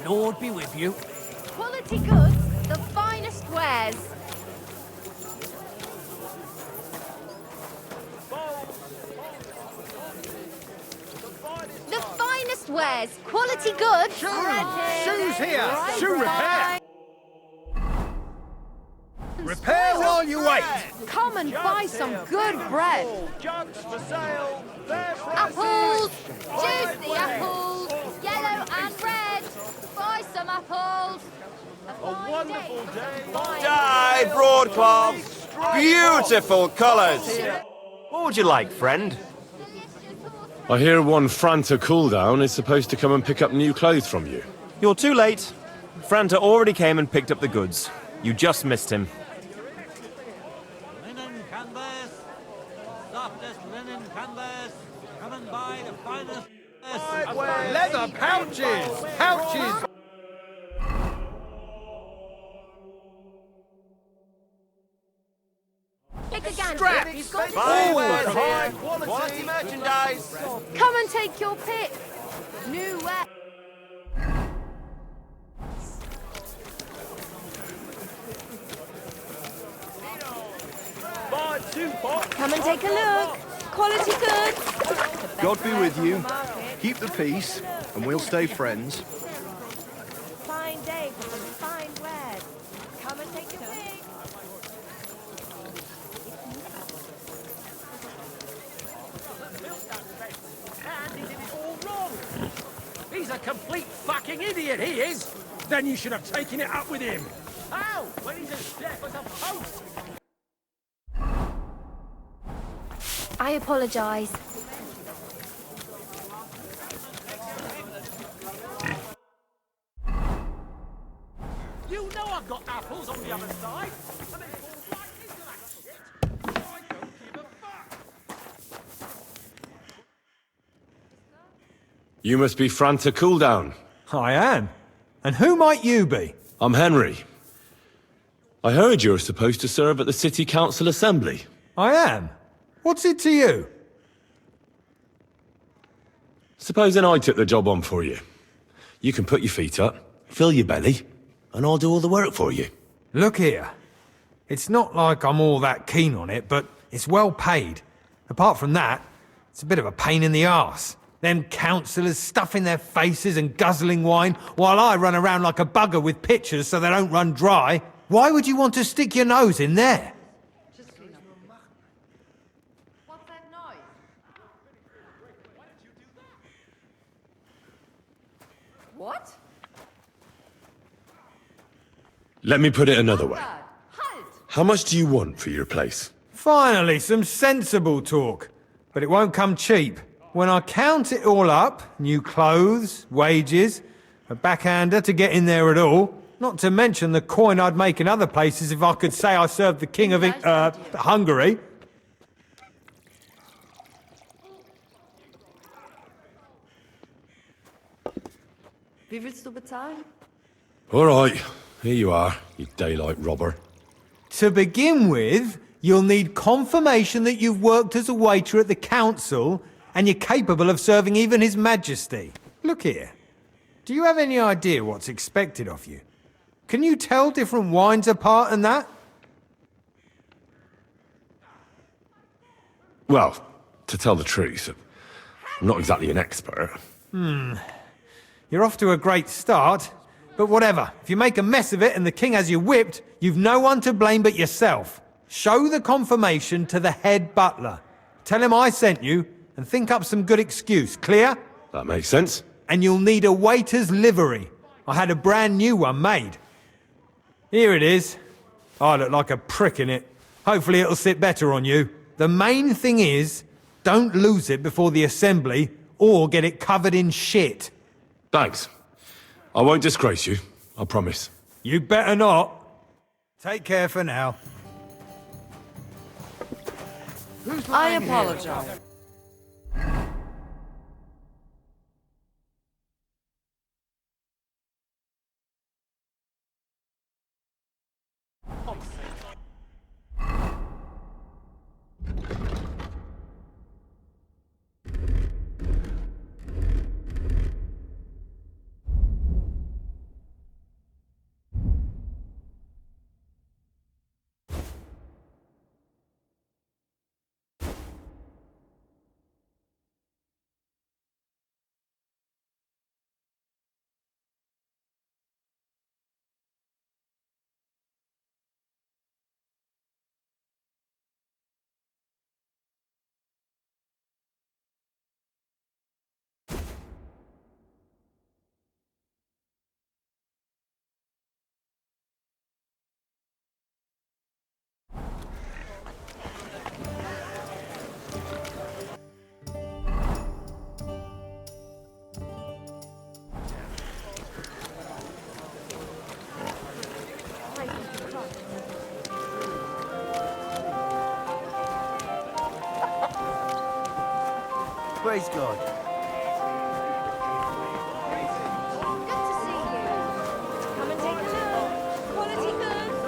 Speaker 18: Lord be with you.
Speaker 12: Quality goods, the finest wares. The finest wares, quality goods.
Speaker 11: Shoes here! Shoe repair! Repair while you wait!
Speaker 12: Come and buy some good bread.
Speaker 11: Jugs for sale!
Speaker 12: Apples! Juice the apples! Yellow and red! Buy some apples!
Speaker 11: A wonderful day!
Speaker 1: Dye broadcloth! Beautiful colours! What would you like, friend?
Speaker 9: I hear one Franta cooldown is supposed to come and pick up new clothes from you.
Speaker 1: You're too late. Franta already came and picked up the goods. You just missed him.
Speaker 22: Linen canvas! Softest linen canvas! Come and buy the finest...
Speaker 11: Leather pouches! Pouches!
Speaker 13: a gander.
Speaker 1: Scraps!
Speaker 13: You've got to
Speaker 1: Always high quality merchandise!
Speaker 13: Come and take your pick. New wares.
Speaker 12: Come and take a look. Quality goods.
Speaker 5: God be with you. Keep the peace, and we'll stay friends.
Speaker 12: Fine day for some fine wares. Come and take a pick.
Speaker 16: And he did it all wrong. He's a complete fucking idiot, he is. Then you should have taken it up with him. How? When he's as deaf as a post.
Speaker 21: I apologise.
Speaker 16: You know I've got apples on the other side. And they fall right into that shit. I don't give a fuck.
Speaker 9: You must be Franta Cooldown.
Speaker 10: I am. And who might you be?
Speaker 9: I'm Henry. I heard you're supposed to serve at the City Council Assembly.
Speaker 10: I am. What's it to you?
Speaker 9: Supposing I took the job on for you. You can put your feet up, fill your belly, and I'll do all the work for you.
Speaker 10: Look here. It's not like I'm all that keen on it, but it's well paid. Apart from that, it's a bit of a pain in the arse. Them councillors stuffing their faces and guzzling wine, while I run around like a bugger with pitchers so they don't run dry. Why would you want to stick your nose in there?
Speaker 13: What?
Speaker 9: Let me put it another way. How much do you want for your place?
Speaker 10: Finally, some sensible talk. But it won't come cheap. When I count it all up, new clothes, wages, a backhander to get in there at all, not to mention the coin I'd make in other places if I could say I served the King of Hungary.
Speaker 20: Wie willst du bezahlen?
Speaker 9: All right, here you are, you daylight robber.
Speaker 10: To begin with, you'll need confirmation that you've worked as a waiter at the council and you're capable of serving even His Majesty. Look here. Do you have any idea what's expected of you? Can you tell different wines apart and that?
Speaker 9: Well, to tell the truth, I'm not exactly an expert.
Speaker 10: You're off to a great start, but whatever. If you make a mess of it and the king has you whipped, you've no one to blame but yourself. Show the confirmation to the head butler. Tell him I sent you and think up some good excuse. Clear?
Speaker 9: That makes sense.
Speaker 10: And you'll need a waiter's livery. I had a brand new one made. Here it is. I look like a prick in it. Hopefully it'll sit better on you. The main thing is, don't lose it before the assembly or get it covered in shit.
Speaker 9: Thanks. I won't disgrace you, I promise.
Speaker 10: You better not. Take care for now.
Speaker 20: I apologize.
Speaker 19: Praise God.
Speaker 12: Come and take a look. Quality goods.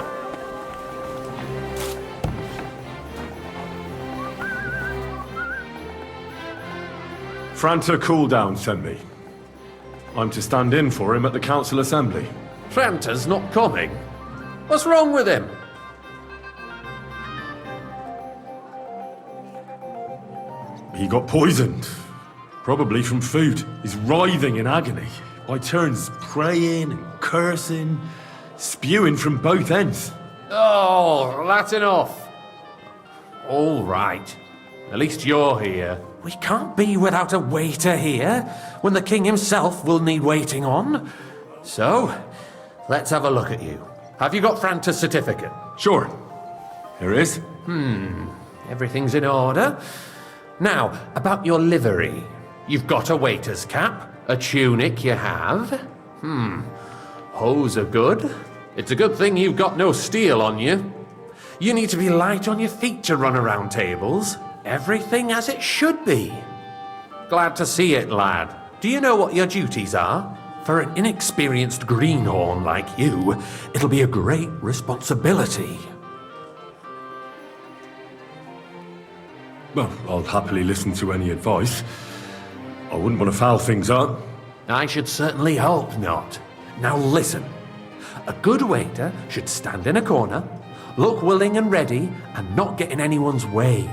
Speaker 3: Franta Cooldown sent me. I'm to stand in for him at the council assembly.
Speaker 4: Franta's not coming. What's wrong with him?
Speaker 3: He got poisoned. Probably from food. He's writhing in agony. By turns praying and cursing, spewing from both ends.
Speaker 4: Oh, that's enough. All right. At least you're here.
Speaker 16: We can't be without a waiter here, when the king himself will need waiting on.
Speaker 4: So, let's have a look at you. Have you got Franta's certificate?
Speaker 3: Sure. Here it is.
Speaker 4: Everything's in order. Now, about your livery. You've got a waiter's cap, a tunic you have. Hose are good. It's a good thing you've got no steel on you. You need to be light on your feet to run around tables. Everything as it should be. Glad to see it, lad. Do you know what your duties are? For an inexperienced greenhorn like you, it'll be a great responsibility.
Speaker 3: Well, I'll happily listen to any advice. I wouldn't want to foul things up.
Speaker 4: I should certainly hope not. Now listen. A good waiter should stand in a corner, look willing and ready, and not get in anyone's way.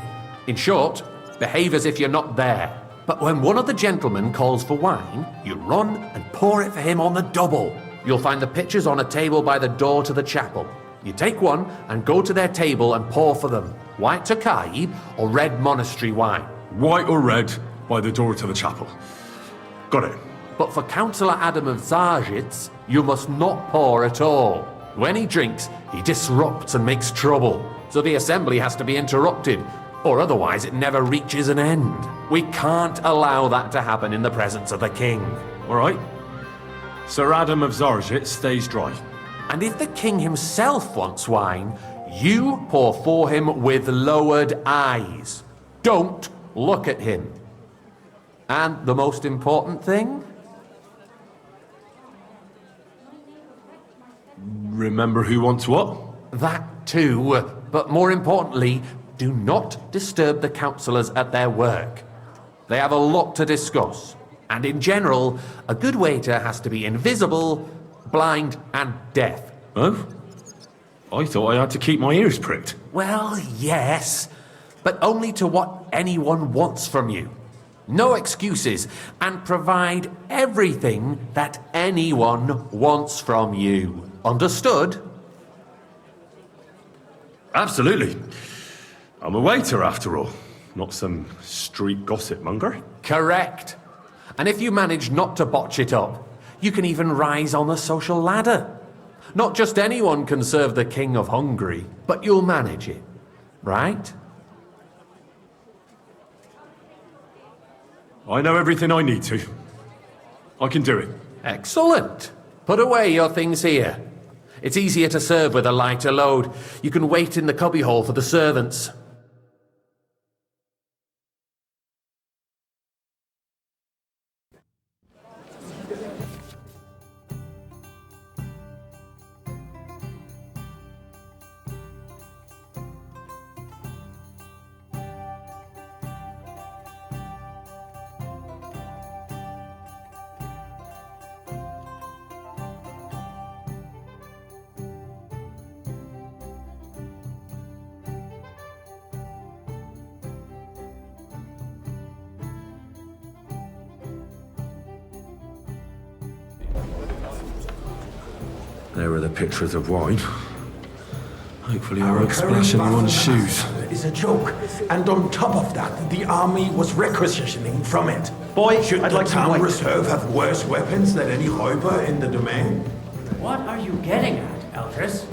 Speaker 4: In short, behave as if you're not there. But when one of the gentlemen calls for wine, you run and pour it for him on the double. You'll find the pitchers on a table by the door to the chapel. You take one and go to their table and pour for them. White Tokai or red monastery wine.
Speaker 3: White or red by the door to the chapel. Got it.
Speaker 4: But for Councillor Adam of Zarzhitz, you must not pour at all. When he drinks, he disrupts and makes trouble. So the assembly has to be interrupted, or otherwise it never reaches an end. We can't allow that to happen in the presence of the king.
Speaker 3: All right. Sir Adam of Zarzhitz stays dry.
Speaker 4: And if the king himself wants wine, you pour for him with lowered eyes. Don't look at him. And the most important thing?
Speaker 3: Remember who wants what?
Speaker 4: That too. But more importantly, do not disturb the councillors at their work. They have a lot to discuss. And in general, a good waiter has to be invisible, blind, and deaf.
Speaker 3: Oh? I thought I had to keep my ears pricked.
Speaker 4: Well, yes, but only to what anyone wants from you. No excuses, and provide everything that anyone wants from you. Understood?
Speaker 3: Absolutely. I'm a waiter, after all. Not some street gossip monger.
Speaker 4: Correct. And if you manage not to botch it up, you can even rise on the social ladder. Not just anyone can serve the King of Hungary, but you'll manage it, right?
Speaker 3: I know everything I need to. I can do it.
Speaker 4: Excellent. Put away your things here. It's easier to serve with a lighter load. You can wait in the cubbyhole for the servants.
Speaker 3: There are the pictures of wine. Hopefully I won't splash anyone's shoes.
Speaker 6: Is a joke, and on top of that, the army was requisitioning from it.
Speaker 14: Boy,
Speaker 6: should
Speaker 14: I'd
Speaker 6: the
Speaker 14: like
Speaker 6: town
Speaker 14: to
Speaker 6: reserve have worse weapons than any Räuber in the domain?
Speaker 14: What are you getting at, Eldris?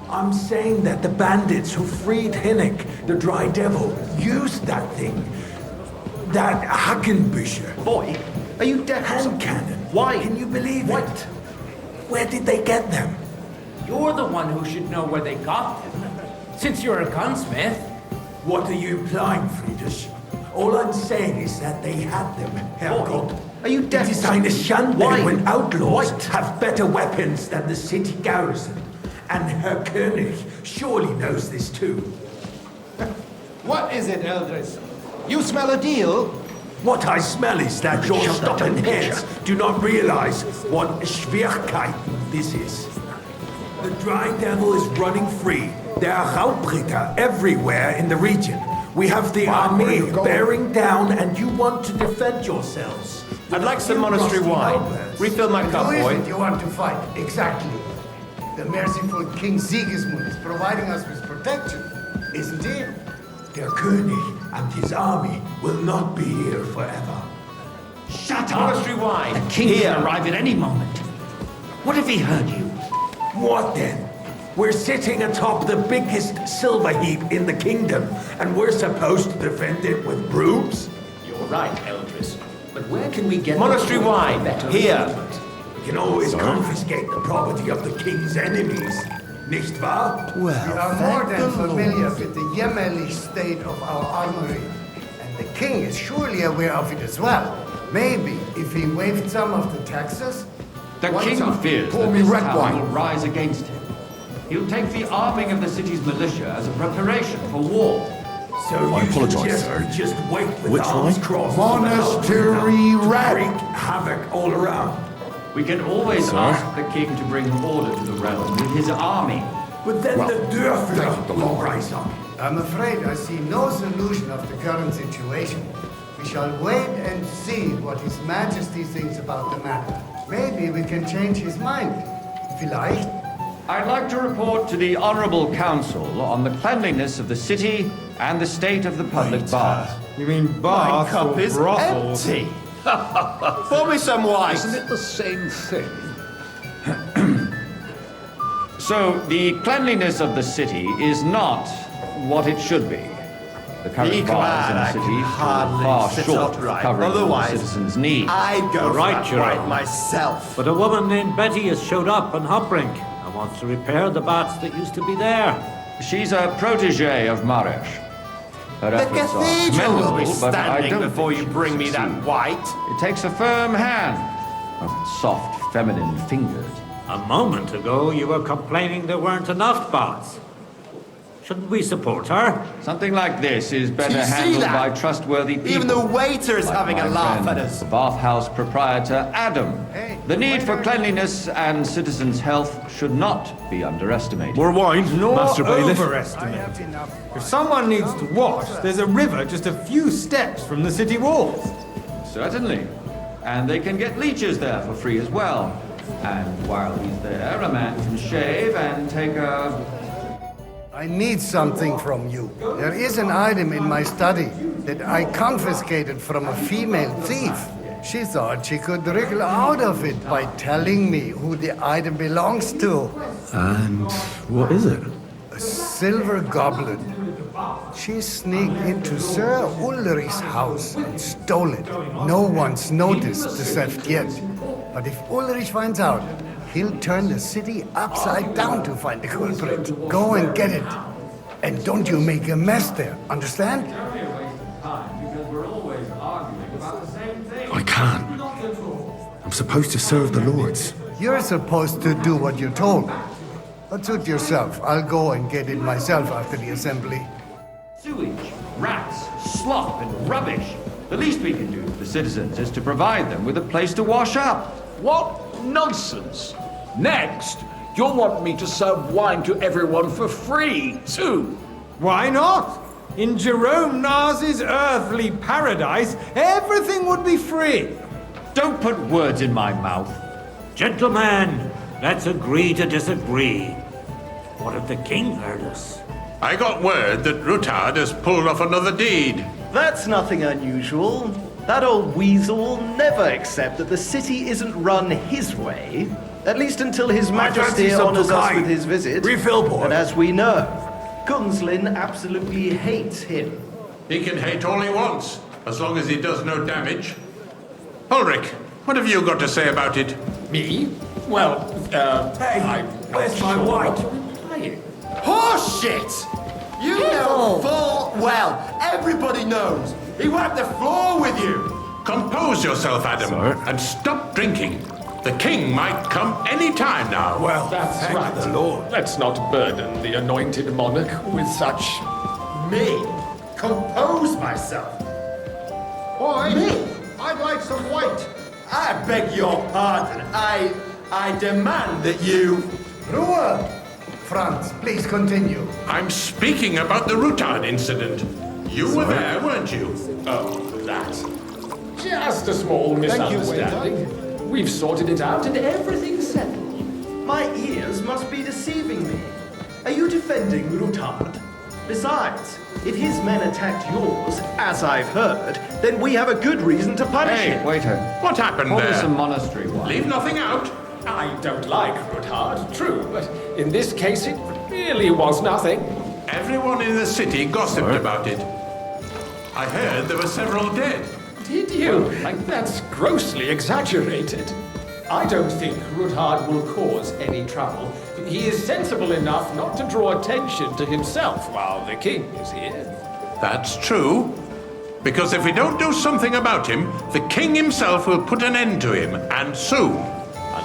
Speaker 6: I'm saying that the bandits who freed Hinnick, the Dry Devil, used that thing. That Hackenbücher.
Speaker 14: Boy, are you deaf?
Speaker 6: Hand cannon.
Speaker 14: Why?
Speaker 6: Can you believe
Speaker 14: What?
Speaker 6: it? Where did they get them?
Speaker 14: You're the one who should know where they got them. Since you're a gunsmith.
Speaker 6: What are you implying, Friedrich? All I'm saying is that they had them, Herrgott.
Speaker 14: Are you deaf?
Speaker 6: It is eine Schande
Speaker 14: Why?
Speaker 6: when outlaws have better weapons than the city garrison. And Herr König surely knows this too.
Speaker 7: What is it, Eldris? You smell a deal?
Speaker 6: What I smell is that your stubborn heads do not realize what Schwierigkeiten this is. The Dry Devil is running free. There are Raubritter everywhere in the region. We have the army bearing down, and you want to defend yourselves.
Speaker 1: I'd like some monastery wine. Refill my cup,
Speaker 2: Who is
Speaker 1: boy.
Speaker 2: it you want to fight? Exactly. The merciful King Sigismund is providing us with protection, isn't he?
Speaker 6: Der König and his army will not be here forever.
Speaker 14: Shut up!
Speaker 1: Monastery wine.
Speaker 14: The king
Speaker 1: Here.
Speaker 14: can arrive at any moment. What if he heard you?
Speaker 6: What then? We're sitting atop the biggest silver heap in the kingdom, and we're supposed to defend it with brooms?
Speaker 4: You're right, Eldris. But where can we get
Speaker 1: Monastery wine. Here.
Speaker 6: We can always confiscate the property of the king's enemies, nicht wahr?
Speaker 2: We are more than familiar with the Yemenly state of our armory, and the king is surely aware of it as well. Maybe if he waived some of the taxes.
Speaker 14: The king fears that this town will rise against him. He'll take the arming of the city's militia as a preparation for war.
Speaker 6: So
Speaker 3: I
Speaker 6: you
Speaker 3: apologise,
Speaker 6: suggest
Speaker 3: sir.
Speaker 6: we just wait with
Speaker 3: Which
Speaker 6: arms
Speaker 3: line?
Speaker 6: crossed
Speaker 2: Monastery rat.
Speaker 6: wreak havoc all around.
Speaker 14: We can always
Speaker 3: Sir?
Speaker 14: ask the king to bring order to the realm with his army.
Speaker 6: But then the Dörfer will rise up.
Speaker 2: I'm afraid I see no solution of the current situation. We shall wait and see what His Majesty thinks about the matter. Maybe we can change his mind. Vielleicht.
Speaker 14: I'd like to report to the Honourable Council on the cleanliness of the city and the state of the public baths.
Speaker 10: You mean baths
Speaker 1: My cup
Speaker 10: or
Speaker 1: is
Speaker 10: brothels?
Speaker 1: empty. Pour me some wine.
Speaker 11: Isn't it the same thing?
Speaker 14: So, the cleanliness of the city is not what it should be. The
Speaker 1: Be
Speaker 14: current baths in
Speaker 1: glad
Speaker 14: the
Speaker 1: I
Speaker 14: city
Speaker 1: can
Speaker 14: fall
Speaker 1: hardly
Speaker 14: far
Speaker 1: sit
Speaker 14: short of
Speaker 1: upright.
Speaker 14: covering all the
Speaker 1: Otherwise,
Speaker 14: citizens' needs.
Speaker 1: I'd go for
Speaker 22: Right,
Speaker 1: that
Speaker 22: Gerald.
Speaker 1: wine myself.
Speaker 22: But a woman named Betty has showed up on Hopbrink and wants to repair the baths that used to be there.
Speaker 14: She's a protege of Maresh. Her
Speaker 1: The
Speaker 14: efforts are
Speaker 1: cathedral will be
Speaker 14: commendable, but I
Speaker 1: standing
Speaker 14: don't
Speaker 1: before
Speaker 14: think
Speaker 1: you
Speaker 14: she'll
Speaker 1: bring me that
Speaker 14: succeed.
Speaker 1: white.
Speaker 14: It takes a firm hand, of soft, feminine fingers.
Speaker 22: A moment ago, you were complaining there weren't enough baths. Shouldn't we support her?
Speaker 14: Something like this is
Speaker 1: Do
Speaker 14: better
Speaker 1: you see
Speaker 14: handled
Speaker 1: that?
Speaker 14: by trustworthy people.
Speaker 1: Even the waiter is
Speaker 14: like
Speaker 1: having a
Speaker 14: my
Speaker 1: laugh
Speaker 14: friend,
Speaker 1: at us.
Speaker 14: the bathhouse proprietor Adam. The need for cleanliness and citizens' health should not be underestimated.
Speaker 3: More wine,
Speaker 10: Nor
Speaker 3: Master Bailiff.
Speaker 10: overestimate. If someone needs to wash, there's a river just a few steps from the city walls.
Speaker 14: Certainly. And they can get leeches there for free as well. And while he's there, a man can shave and take a...
Speaker 2: I need something from you. There is an item in my study that I confiscated from a female thief. She thought she could wriggle out of it by telling me who the item belongs to.
Speaker 3: And what is it?
Speaker 2: A silver goblet. She sneaked into Sir Ulrich's house and stole it. No one's noticed the theft yet. But if Ulrich finds out, he'll turn the city upside down to find the culprit. Go and get it. And don't you make a mess there, understand?
Speaker 3: I can't. I'm supposed to serve the lords.
Speaker 2: You're supposed to do what you're told. But suit yourself. I'll go and get it myself after the assembly.
Speaker 14: Sewage, rats, slop, and rubbish. The least we can do for the citizens is to provide them with a place to wash up.
Speaker 11: What nonsense! Next, you'll want me to serve wine to everyone for free, too.
Speaker 10: Why not? In Jerome Nars's earthly paradise, everything would be free.
Speaker 14: Don't put words in my mouth.
Speaker 22: Gentlemen, let's agree to disagree. What if the king heard us?
Speaker 8: I got word that Rutard has pulled off another deed.
Speaker 23: That's nothing unusual. That old weasel will never accept that the city isn't run his way. At least until His Majesty honors us with his visit.
Speaker 6: Refill, boy.
Speaker 23: And as we know, Gunslin absolutely hates him.
Speaker 8: He can hate all he wants, as long as he does no damage. Ulrich, what have you got to say about it?
Speaker 4: Me? Well,
Speaker 6: Hey, where's my white?
Speaker 1: Horseshit! You know full well. Everybody knows. He wiped the floor with you.
Speaker 8: Compose yourself, Adam, and stop drinking. The king might come any time now.
Speaker 6: Well,
Speaker 4: That's
Speaker 6: thank
Speaker 4: right.
Speaker 6: the Lord.
Speaker 4: Let's not burden the anointed monarch with such...
Speaker 1: Me? Compose myself?
Speaker 5: Oi! I'd like some white.
Speaker 1: I beg your pardon. I demand that you...
Speaker 2: Ruhe! Franz, please continue.
Speaker 8: I'm speaking about the Routard incident. You were there, weren't you?
Speaker 4: Oh, that. Just a small misunderstanding. We've sorted it out and everything's settled.
Speaker 23: My ears must be deceiving me. Are you defending Routard? Besides, if his men attacked yours, as I've heard, then we have a good reason to punish him.
Speaker 14: Waiter.
Speaker 8: What happened
Speaker 14: Pour me
Speaker 8: there?
Speaker 14: some monastery wine.
Speaker 8: Leave nothing out.
Speaker 4: I don't like Routard, true, but in this case it really was nothing.
Speaker 8: Everyone in the city gossiped about it. I heard there were several dead.
Speaker 4: Did you? That's grossly exaggerated. I don't think Routard will cause any trouble. He is sensible enough not to draw attention to himself while the king is here.
Speaker 8: That's true. Because if we don't do something about him, the king himself will put an end to him, and soon.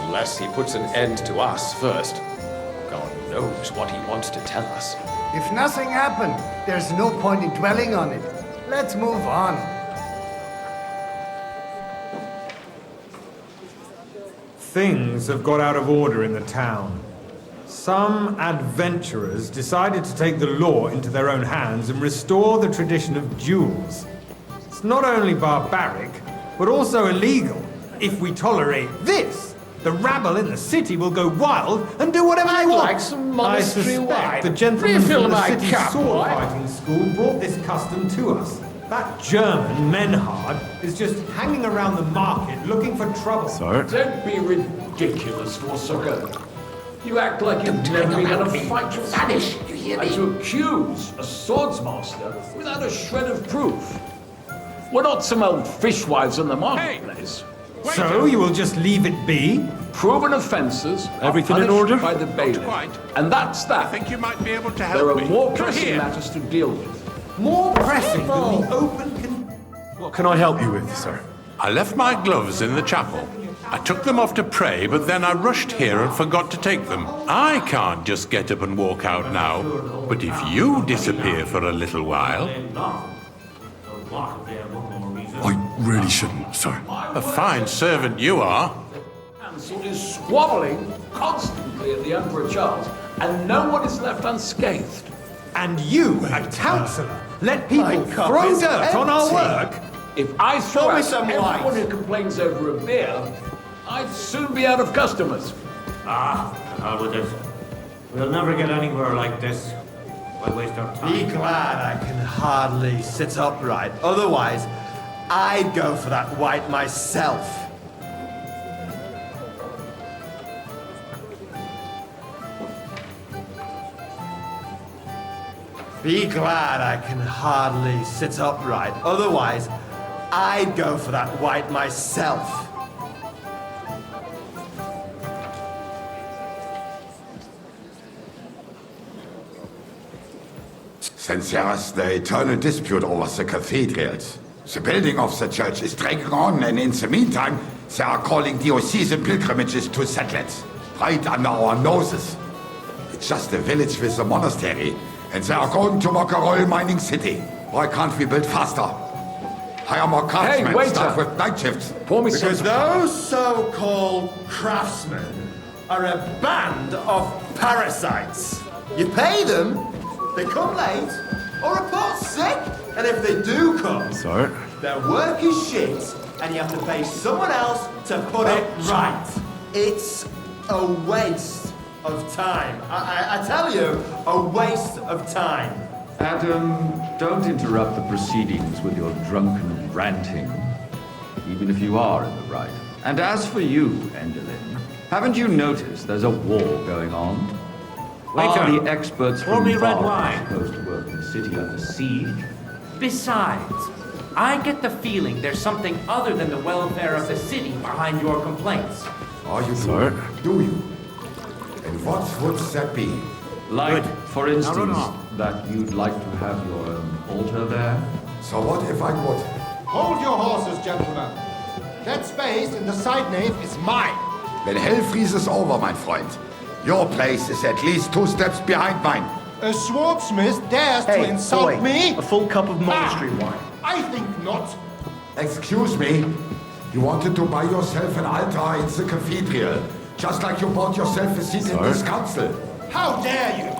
Speaker 4: Unless he puts an end to us first. God knows what he wants to tell us.
Speaker 2: If nothing happened, there's no point in dwelling on it. Let's move on.
Speaker 10: Things have got out of order in the town. Some adventurers decided to take the law into their own hands and restore the tradition of duels. It's not only barbaric, but also illegal. If we tolerate this, the rabble in the city will go wild and do whatever they want.
Speaker 4: Like some monastery
Speaker 10: I suspect
Speaker 4: wine.
Speaker 10: the gentleman
Speaker 4: Refill
Speaker 10: from the
Speaker 4: my
Speaker 10: city's
Speaker 4: cup,
Speaker 10: sword
Speaker 4: boy.
Speaker 10: fighting school brought this custom to us. That German, Menhard, is just hanging around the market looking for trouble.
Speaker 3: Sorry?
Speaker 16: Don't be ridiculous, Forsucker. You act like you've never been in a fight before.
Speaker 1: Vanish, you hear
Speaker 16: And
Speaker 1: me?
Speaker 16: to accuse a swordsmaster without a shred of proof. We're not some old fishwives on the marketplace.
Speaker 10: So you will just leave it be?
Speaker 16: Proven offences
Speaker 3: Everything
Speaker 16: are
Speaker 3: in
Speaker 16: punished
Speaker 3: order?
Speaker 16: by the bailiff.
Speaker 8: quite.
Speaker 16: And that's that.
Speaker 8: I think you might be able to
Speaker 16: There
Speaker 8: help
Speaker 16: are
Speaker 8: me.
Speaker 16: more
Speaker 8: Come
Speaker 16: pressing
Speaker 8: here.
Speaker 16: matters to deal with.
Speaker 10: More pressing than the open
Speaker 3: What can I help you with, sir?
Speaker 8: I left my gloves in the chapel. I took them off to pray, but then I rushed here and forgot to take them. I can't just get up and walk out now. But if you disappear for a little while...
Speaker 3: I really shouldn't, sir.
Speaker 8: A fine servant you are.
Speaker 16: Hansel is squabbling constantly at the Emperor Charles, and no one is left unscathed.
Speaker 10: And you, a councillor, let people
Speaker 1: My cup
Speaker 10: throw
Speaker 1: is
Speaker 10: dirt on our
Speaker 1: empty.
Speaker 10: work?
Speaker 16: If I
Speaker 1: Show
Speaker 16: throw
Speaker 1: me
Speaker 16: out
Speaker 1: some
Speaker 16: everyone
Speaker 1: light.
Speaker 16: who complains over a beer, I'd soon be out of customers.
Speaker 22: Ah, the hell with it. We'll never get anywhere like this. Why waste our
Speaker 23: Be
Speaker 22: time?
Speaker 23: glad I can hardly sit upright. Otherwise, I'd go for that white myself. Be glad I can hardly sit upright. Otherwise, I'd go for that white myself.
Speaker 15: Since there is the eternal dispute over the cathedrals, the building of the church is dragging on, and in the meantime, they are calling diocesan pilgrimages to settle it, right under our noses. It's just a village with a monastery, and they are going to make a royal mining city. Why can't we build faster? Hire more craftsmen,
Speaker 16: waiter.
Speaker 15: staff with night shifts.
Speaker 16: Pour me
Speaker 23: Because
Speaker 16: some.
Speaker 23: those so-called craftsmen are a band of parasites. You pay them, they come late, or report sick, and if they do come,
Speaker 3: Sir?
Speaker 23: their work is shit, and you have to pay someone else to put it right. It's a waste of time. I tell you, a waste of time.
Speaker 14: Adam, don't interrupt the proceedings with your drunken ranting, even if you are in the right. And as for you, Endelin, haven't you noticed there's a war going on?
Speaker 22: Waiter,
Speaker 14: Are the experts
Speaker 22: pour
Speaker 14: from
Speaker 22: me red
Speaker 14: Bath
Speaker 22: wine.
Speaker 14: supposed to work in the city under siege?
Speaker 17: Besides, I get the feeling there's something other than the welfare of the city behind your complaints.
Speaker 15: Are you
Speaker 3: Sir?
Speaker 15: do you? And what would that be?
Speaker 14: Like, for instance, that you'd like to have your own altar there?
Speaker 15: So what if I would?
Speaker 7: Hold your horses, gentlemen. That space in the side nave is mine.
Speaker 15: Then hell freezes over, my friend. Your place is at least 2 steps behind mine.
Speaker 7: A swordsmith dares to insult me?
Speaker 23: A full cup of monastery wine.
Speaker 7: I think not.
Speaker 15: Excuse me? You wanted to buy yourself an altar in the cathedral, just like you bought yourself a seat in this council.
Speaker 7: How dare you!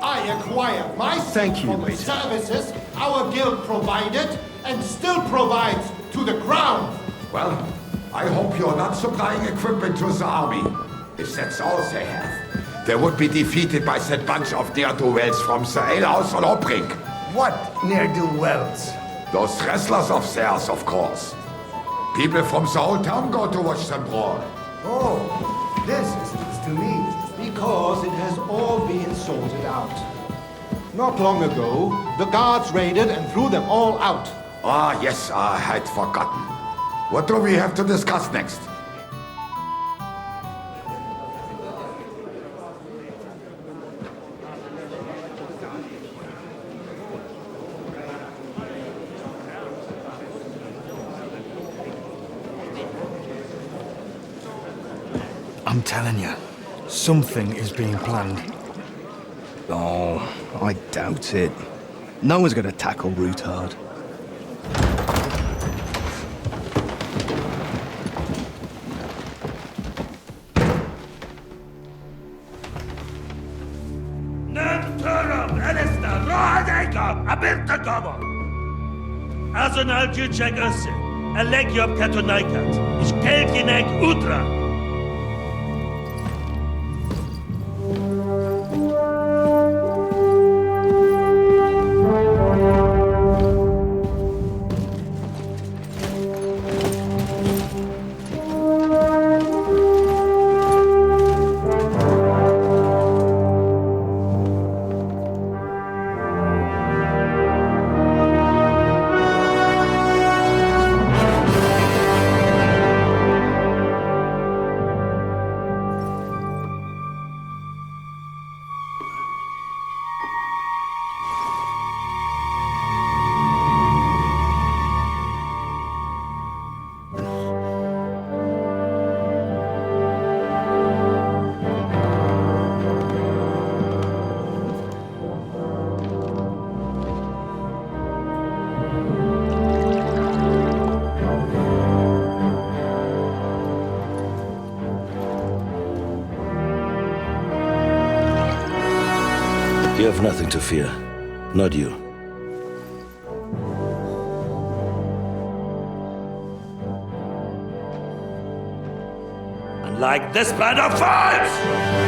Speaker 7: I acquired my seat from the services our guild provided and still provides to the crown.
Speaker 15: Well, I hope you're not supplying equipment to the army. If that's all they have, they would be defeated by that bunch of ne'er-do-wells from the alehouse on Obrink.
Speaker 2: What ne'er-do-wells?
Speaker 15: Those wrestlers of theirs, of course. People from the whole town go to watch them brawl.
Speaker 2: Oh, this is news to me.
Speaker 7: Because it has all been sorted out. Not long ago, the guards raided and threw them all out.
Speaker 15: Ah, yes, I had forgotten. What do we have to discuss next?
Speaker 19: I'm telling you, something is being planned.
Speaker 13: Oh, I doubt it. No one's gonna tackle Rootard.
Speaker 18: Azonal Juchek Össe, Elegiop Katonaikat, Ich Kelkinek Udra.
Speaker 21: You have nothing to fear. Not you.
Speaker 18: And like this brand of fights!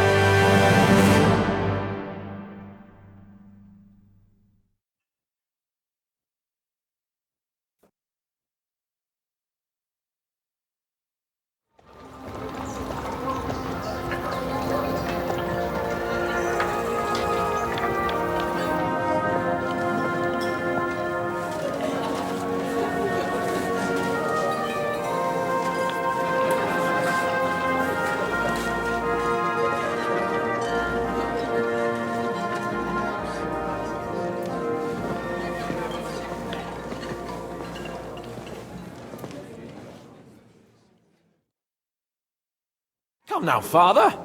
Speaker 4: Come now, Father.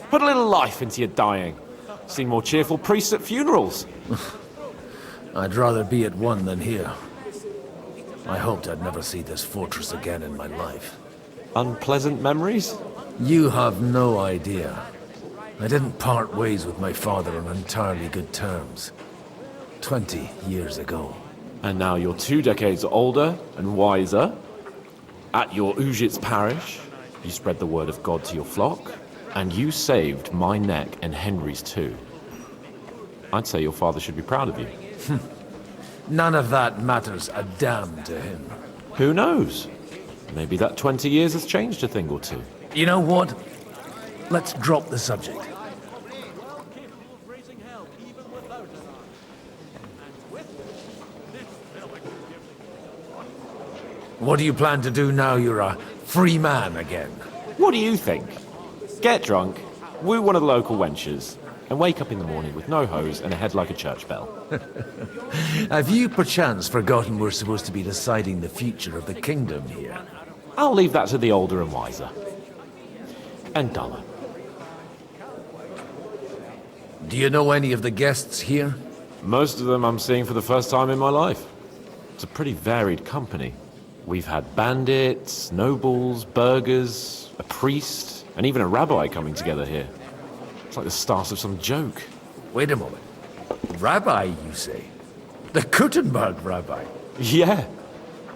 Speaker 4: Put a little life into your dying. Seen more cheerful priests at funerals.
Speaker 24: I'd rather be at one than here. I hoped I'd never see this fortress again in my life.
Speaker 4: Unpleasant memories?
Speaker 24: You have no idea. I didn't part ways with my father on entirely good terms. 20 years ago.
Speaker 4: And now you're 2 decades older and wiser. At your Ujit's parish, you spread the word of God to your flock, and you saved my neck and Henry's too. I'd say your father should be proud of you.
Speaker 24: None of that matters a damn to him.
Speaker 4: Who knows? Maybe that 20 years has changed a thing or two.
Speaker 24: You know what? Let's drop the subject. What do you plan to do now you're a free man again?
Speaker 4: What do you think? Get drunk, woo one of the local wenches, and wake up in the morning with no hose and a head like a church bell.
Speaker 24: Have you perchance forgotten we're supposed to be deciding the future of the kingdom here?
Speaker 4: I'll leave that to the older and wiser. And duller.
Speaker 24: Do you know any of the guests here?
Speaker 4: Most of them I'm seeing for the first time in my life. It's a pretty varied company.
Speaker 9: We've had bandits, nobles, burghers, a priest, and even a rabbi coming together here. It's like the start of some joke.
Speaker 24: Wait a moment. Rabbi, you say? The Kuttenberg rabbi?
Speaker 9: Yeah.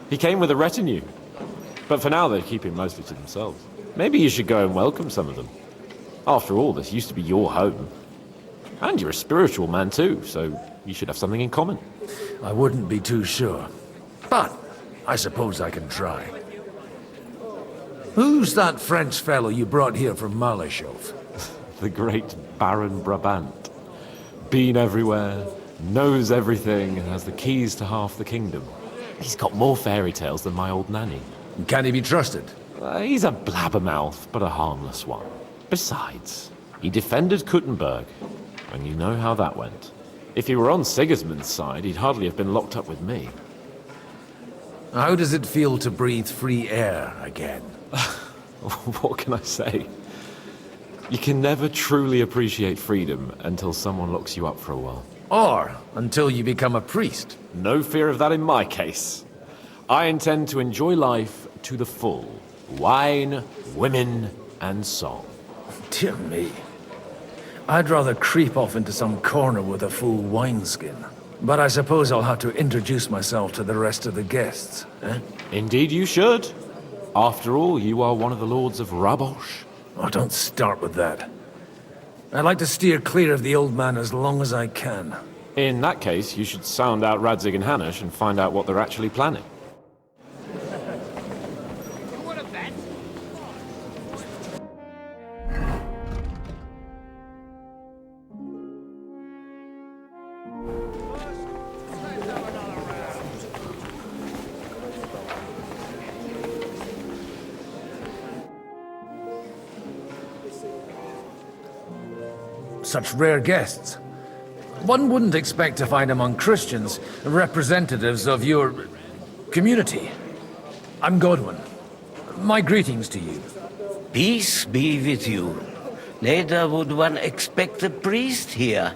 Speaker 9: He came with a retinue. But for now, they're keeping mostly to themselves. Maybe you should go and welcome some of them. After all, this used to be your home. And you're a spiritual man too, so you should have something in common.
Speaker 24: I wouldn't be too sure. But I suppose I can try. Who's that French fellow you brought here from Malachov?
Speaker 9: The great Baron Brabant. Been everywhere, knows everything, and has the keys to half the kingdom. He's got more fairy tales than my old nanny.
Speaker 24: Can he be trusted?
Speaker 9: He's a blabbermouth, but a harmless one. Besides, he defended Kuttenberg, and you know how that went. If he were on Sigismund's side, he'd hardly have been locked up with me.
Speaker 24: How does it feel to breathe free air again?
Speaker 9: What can I say? You can never truly appreciate freedom until someone locks you up for a while.
Speaker 24: Or until you become a priest.
Speaker 9: No fear of that in my case. I intend to enjoy life to the full. Wine, women, and song.
Speaker 24: Dear me. I'd rather creep off into some corner with a full wineskin. But I suppose I'll have to introduce myself to the rest of the guests, eh?
Speaker 9: Indeed you should. After all, you are one of the lords of Rabosh.
Speaker 24: Oh, don't start with that. I'd like to steer clear of the old man as long as I can.
Speaker 9: In that case, you should sound out Radzig and Hanush and find out what they're actually planning.
Speaker 24: Such rare guests. One wouldn't expect to find among Christians representatives of your community. I'm Godwin. My greetings to you.
Speaker 11: Peace be with you. Neither would one expect a priest here.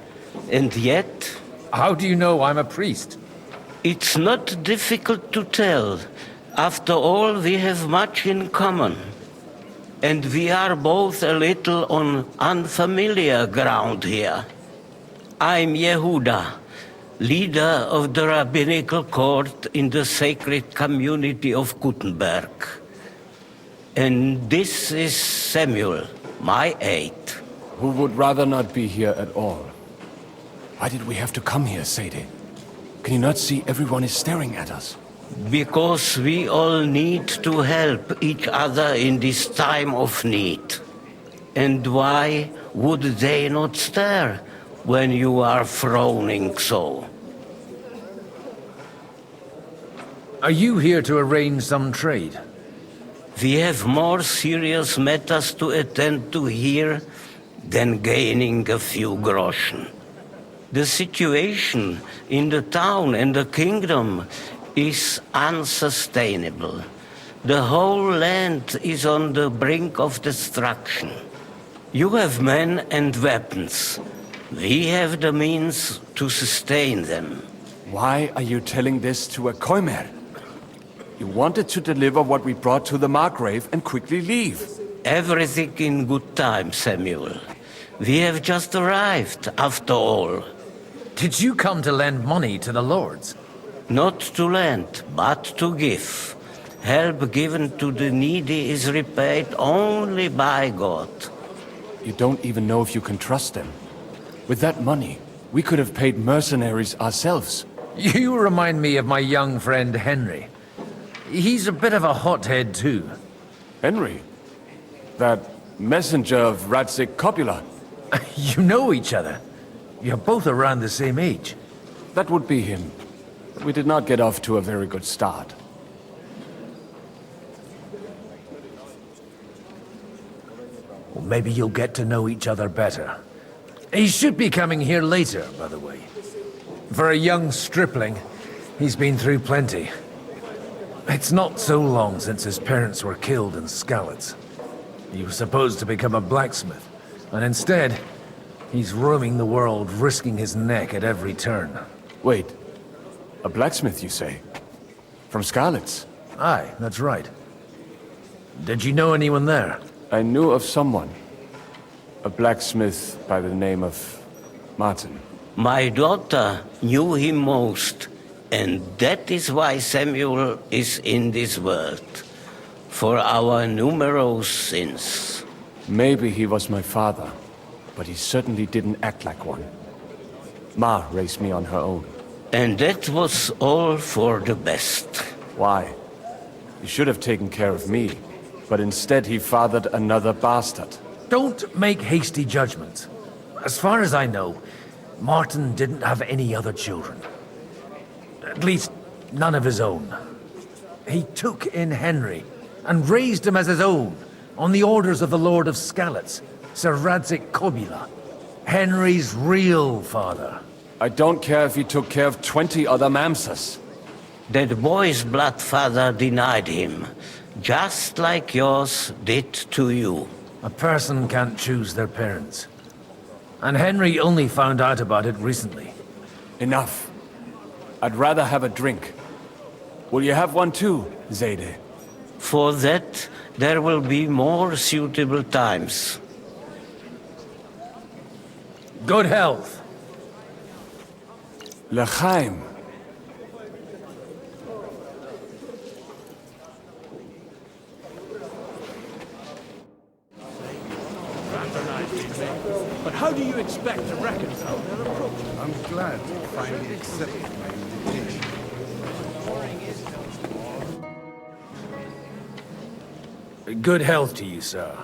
Speaker 11: And yet...
Speaker 24: How do you know I'm a priest?
Speaker 11: It's not difficult to tell. After all, we have much in common. And we are both a little on unfamiliar ground here. I'm Yehuda, leader of the rabbinical court in the sacred community of Kuttenberg. And this is Samuel, my aide.
Speaker 12: Who would rather not be here at all. Why did we have to come here, Sadie? Can you not see everyone is staring at us?
Speaker 11: Because we all need to help each other in this time of need. And why would they not stare when you are frowning so?
Speaker 24: Are you here to arrange some trade?
Speaker 11: We have more serious matters to attend to here than gaining a few groschen. The situation in the town and the kingdom is unsustainable. The whole land is on the brink of destruction. You have men and weapons. We have the means to sustain them.
Speaker 12: Why are you telling this to a Koimer? You wanted to deliver what we brought to the Margrave and quickly leave.
Speaker 11: Everything in good time, Samuel. We have just arrived, after all.
Speaker 24: Did you come to lend money to the lords?
Speaker 11: Not to lend, but to give. Help given to the needy is repaid only by God.
Speaker 12: You don't even know if you can trust them. With that money, we could have paid mercenaries ourselves.
Speaker 24: You remind me of my young friend Henry. He's a bit of a hothead too.
Speaker 12: Henry? That messenger of Radzig Copula?
Speaker 24: You know each other. You're both around the same age.
Speaker 12: That would be him. We did not get off to a very good start.
Speaker 24: Well, maybe you'll get to know each other better. He should be coming here later, by the way. For a young stripling, he's been through plenty. It's not so long since his parents were killed in Skalitz. He was supposed to become a blacksmith, and instead, he's roaming the world, risking his neck at every turn.
Speaker 12: Wait, a blacksmith, you say? From Skalitz?
Speaker 24: Aye, that's right. Did you know anyone there?
Speaker 12: I knew of someone. A blacksmith by the name of Martin.
Speaker 11: My daughter knew him most, and that is why Samuel is in this world. For our numerous sins.
Speaker 12: Maybe he was my father, but he certainly didn't act like one. Ma raised me on her own.
Speaker 11: And that was all for the best.
Speaker 12: Why? He should have taken care of me, but instead he fathered another bastard.
Speaker 24: Don't make hasty judgments. As far as I know, Martin didn't have any other children. At least, none of his own. He took in Henry and raised him as his own, on the orders of the Lord of Skalitz, Sir Radzik Kobila, Henry's real father.
Speaker 12: I don't care if he took care of 20 other mamsas.
Speaker 11: That boy's blood father denied him, just like yours did to you.
Speaker 24: A person can't choose their parents. And Henry only found out about it recently.
Speaker 12: Enough. I'd rather have a drink. Will you have one too, Zayde?
Speaker 11: For that, there will be more suitable times.
Speaker 24: Good health.
Speaker 12: L'chaim.
Speaker 22: But how do you expect to reconcile their approach?
Speaker 2: I'm glad you finally accepted my invitation.
Speaker 24: Good health to you, sir.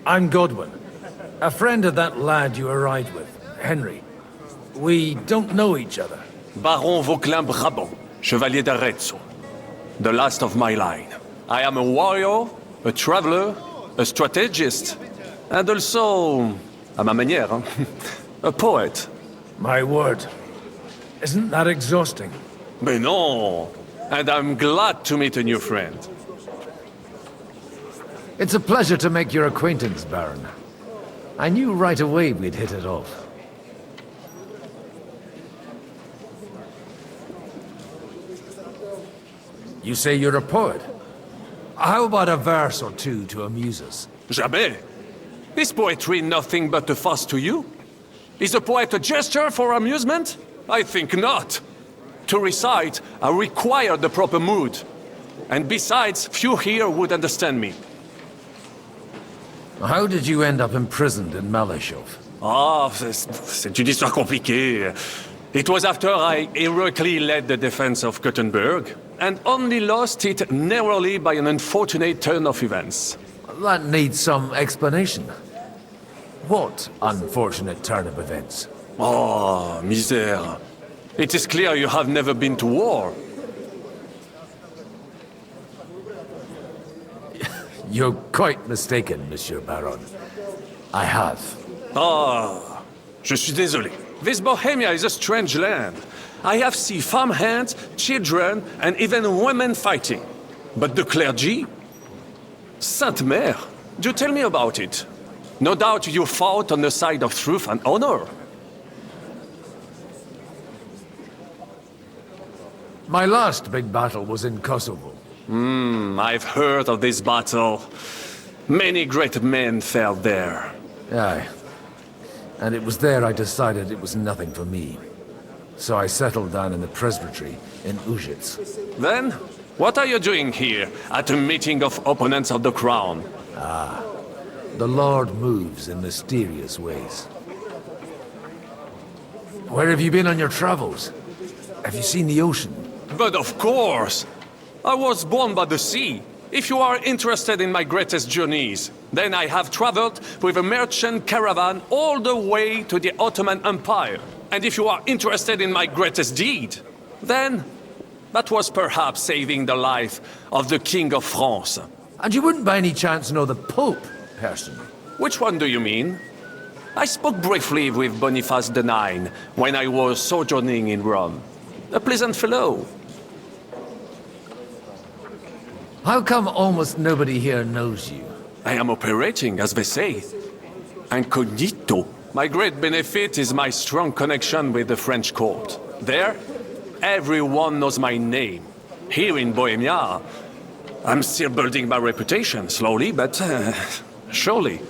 Speaker 24: I'm Godwin, a friend of that lad you arrived with, Henry. We don't know each other.
Speaker 5: Baron Vauquelin Brabant, Chevalier d'Arezzo. The last of my line. I am a warrior, a traveler, a strategist, and also, à ma manière, a poet.
Speaker 24: My word. Isn't that exhausting?
Speaker 5: Mais non! And I'm glad to meet a new friend.
Speaker 24: It's a pleasure to make your acquaintance, Baron. I knew right away we'd hit it off. You say you're a poet? How about a verse or two to amuse us?
Speaker 5: Jamais! Is poetry nothing but a fuss to you? Is a poet a gesture for amusement? I think not. To recite, I require the proper mood. And besides, few here would understand me.
Speaker 24: How did you end up imprisoned in Malashov?
Speaker 5: Ah, c'est une histoire compliquée. It was after I heroically led the defense of Gothenburg, and only lost it narrowly by an unfortunate turn of events.
Speaker 24: That needs some explanation. What unfortunate turn of events?
Speaker 5: Oh, misère. It is clear you have never been to war.
Speaker 24: You're quite mistaken, Monsieur Baron. I have.
Speaker 5: Ah, je suis désolé. This Bohemia is a strange land. I have seen farmhands, children, and even women fighting. But the clergy? Sainte Mère, do tell me about it. No doubt you fought on the side of truth and honor.
Speaker 24: My last big battle was in Kosovo.
Speaker 5: I've heard of this battle. Many great men fell there.
Speaker 24: Aye. And it was there I decided it was nothing for me. So I settled down in the presbytery in Ujits.
Speaker 5: Then, what are you doing here, at a meeting of opponents of the crown?
Speaker 24: Ah, the Lord moves in mysterious ways. Where have you been on your travels? Have you seen the ocean?
Speaker 5: But of course! I was born by the sea. If you are interested in my greatest journeys, then I have traveled with a merchant caravan all the way to the Ottoman Empire. And if you are interested in my greatest deed, then that was perhaps saving the life of the King of France.
Speaker 24: And you wouldn't by any chance know the Pope, personally?
Speaker 5: Which one do you mean? I spoke briefly with Boniface IX when I was sojourning in Rome. A pleasant fellow.
Speaker 24: How come almost nobody here knows you?
Speaker 5: I am operating, as they say. Incognito. My great benefit is my strong connection with the French court. There, everyone knows my name. Here in Bohemia, I'm still building my reputation, slowly, but surely.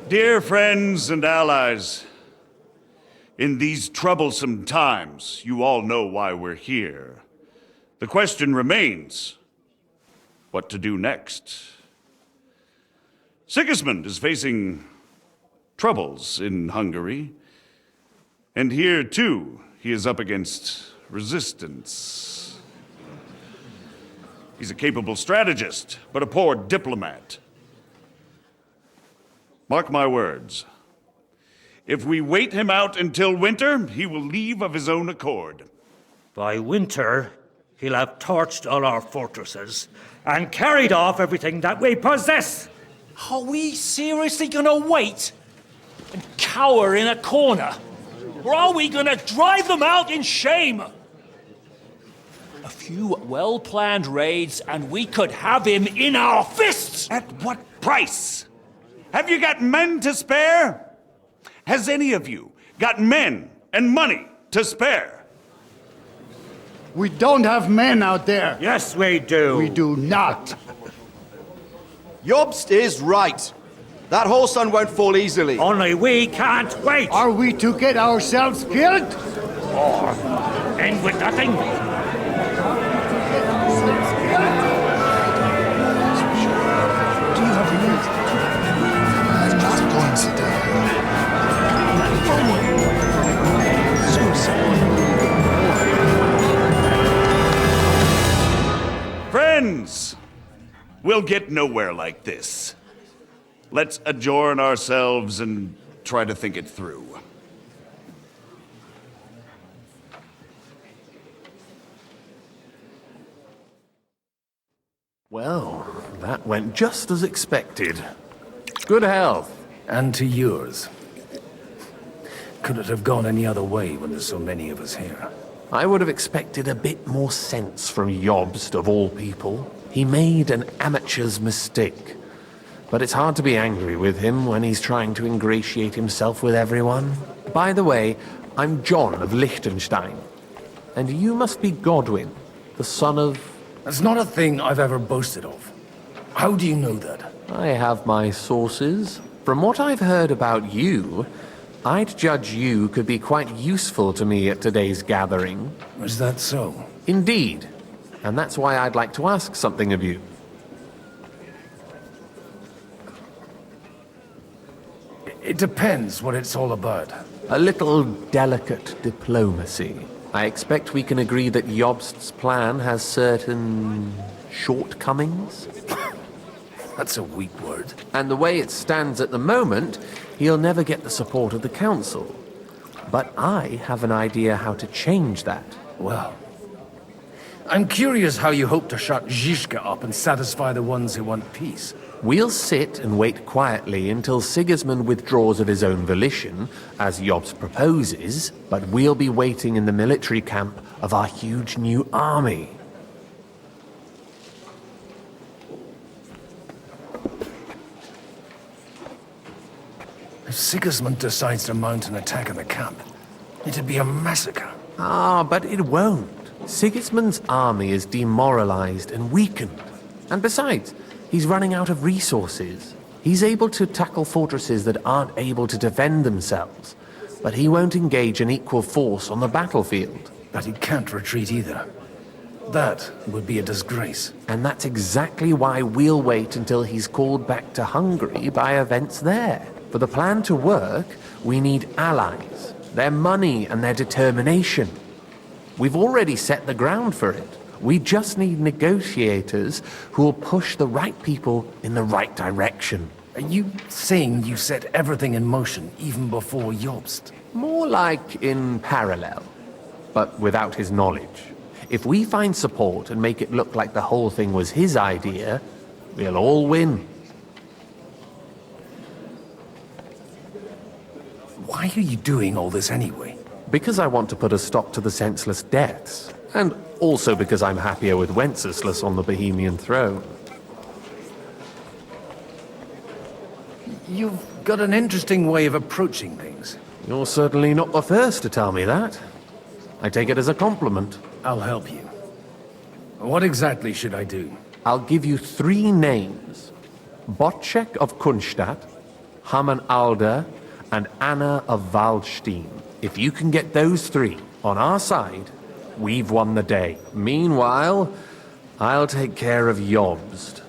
Speaker 6: Dear friends and allies, in these troublesome times, you all know why we're here. The question remains, what to do next? Sigismund is facing troubles in Hungary, and here too, he is up against resistance. He's a capable strategist, but a poor diplomat. Mark my words. If we wait him out until winter, he will leave of his own accord.
Speaker 22: By winter, he'll have torched all our fortresses and carried off everything that we possess.
Speaker 16: Are we seriously gonna wait and cower in a corner? Or are we gonna drive them out in shame? A few well-planned raids and we could have him in our fists!
Speaker 6: At what price? Have you got men to spare? Has any of you got men and money to spare?
Speaker 2: We don't have men out there.
Speaker 22: Yes, we do.
Speaker 2: We do not.
Speaker 23: Jobst is right. That whole sun won't fall easily.
Speaker 22: Only we can't wait.
Speaker 2: Are we to get ourselves killed?
Speaker 22: Or end with nothing?
Speaker 6: Friends, we'll get nowhere like this. Let's adjourn ourselves and try to think it through.
Speaker 12: Well, that went just as expected. Good health. And to yours. Could it have gone any other way when there's so many of us here? I would have expected a bit more sense from Jobst, of all people. He made an amateur's mistake. But it's hard to be angry with him when he's trying to ingratiate himself with everyone. By the way, I'm John of Liechtenstein. And you must be Godwin, the son of...
Speaker 24: That's not a thing I've ever boasted of. How do you know that?
Speaker 12: I have my sources. From what I've heard about you, I'd judge you could be quite useful to me at today's gathering.
Speaker 24: Is that so?
Speaker 12: Indeed. And that's why I'd like to ask something of you.
Speaker 24: It depends what it's all about.
Speaker 12: A little delicate diplomacy. I expect we can agree that Jobst's plan has certain shortcomings?
Speaker 24: That's a weak word.
Speaker 12: And the way it stands at the moment, he'll never get the support of the council. But I have an idea how to change that.
Speaker 24: Well, I'm curious how you hope to shut Zizka up and satisfy the ones who want peace.
Speaker 12: We'll sit and wait quietly until Sigismund withdraws of his own volition, as Jobst proposes, but we'll be waiting in the military camp of our huge new army.
Speaker 24: If Sigismund decides to mount an attack on the camp, it'd be a massacre.
Speaker 12: Ah, but it won't. Sigismund's army is demoralized and weakened. And besides, he's running out of resources. He's able to tackle fortresses that aren't able to defend themselves, but he won't engage an equal force on the battlefield.
Speaker 24: But he can't retreat either. That would be a disgrace.
Speaker 12: And that's exactly why we'll wait until he's called back to Hungary by events there. For the plan to work, we need allies, their money and their determination. We've already set the ground for it. We just need negotiators who will push the right people in the right direction.
Speaker 24: Are you saying you set everything in motion even before Jobst?
Speaker 12: More like in parallel, but without his knowledge. If we find support and make it look like the whole thing was his idea, we'll all win.
Speaker 24: Why are you doing all this anyway?
Speaker 12: Because I want to put a stop to the senseless deaths. And also because I'm happier with Wenceslas on the Bohemian throne.
Speaker 24: You've got an interesting way of approaching things.
Speaker 12: You're certainly not the first to tell me that. I take it as a compliment.
Speaker 24: I'll help you. What exactly should I do?
Speaker 12: I'll give you 3 names. Botchek of Kunstadt, Hamann Alder, and Anna of Waldstein. If you can get those 3 on our side, we've won the day. Meanwhile, I'll take care of Jobst.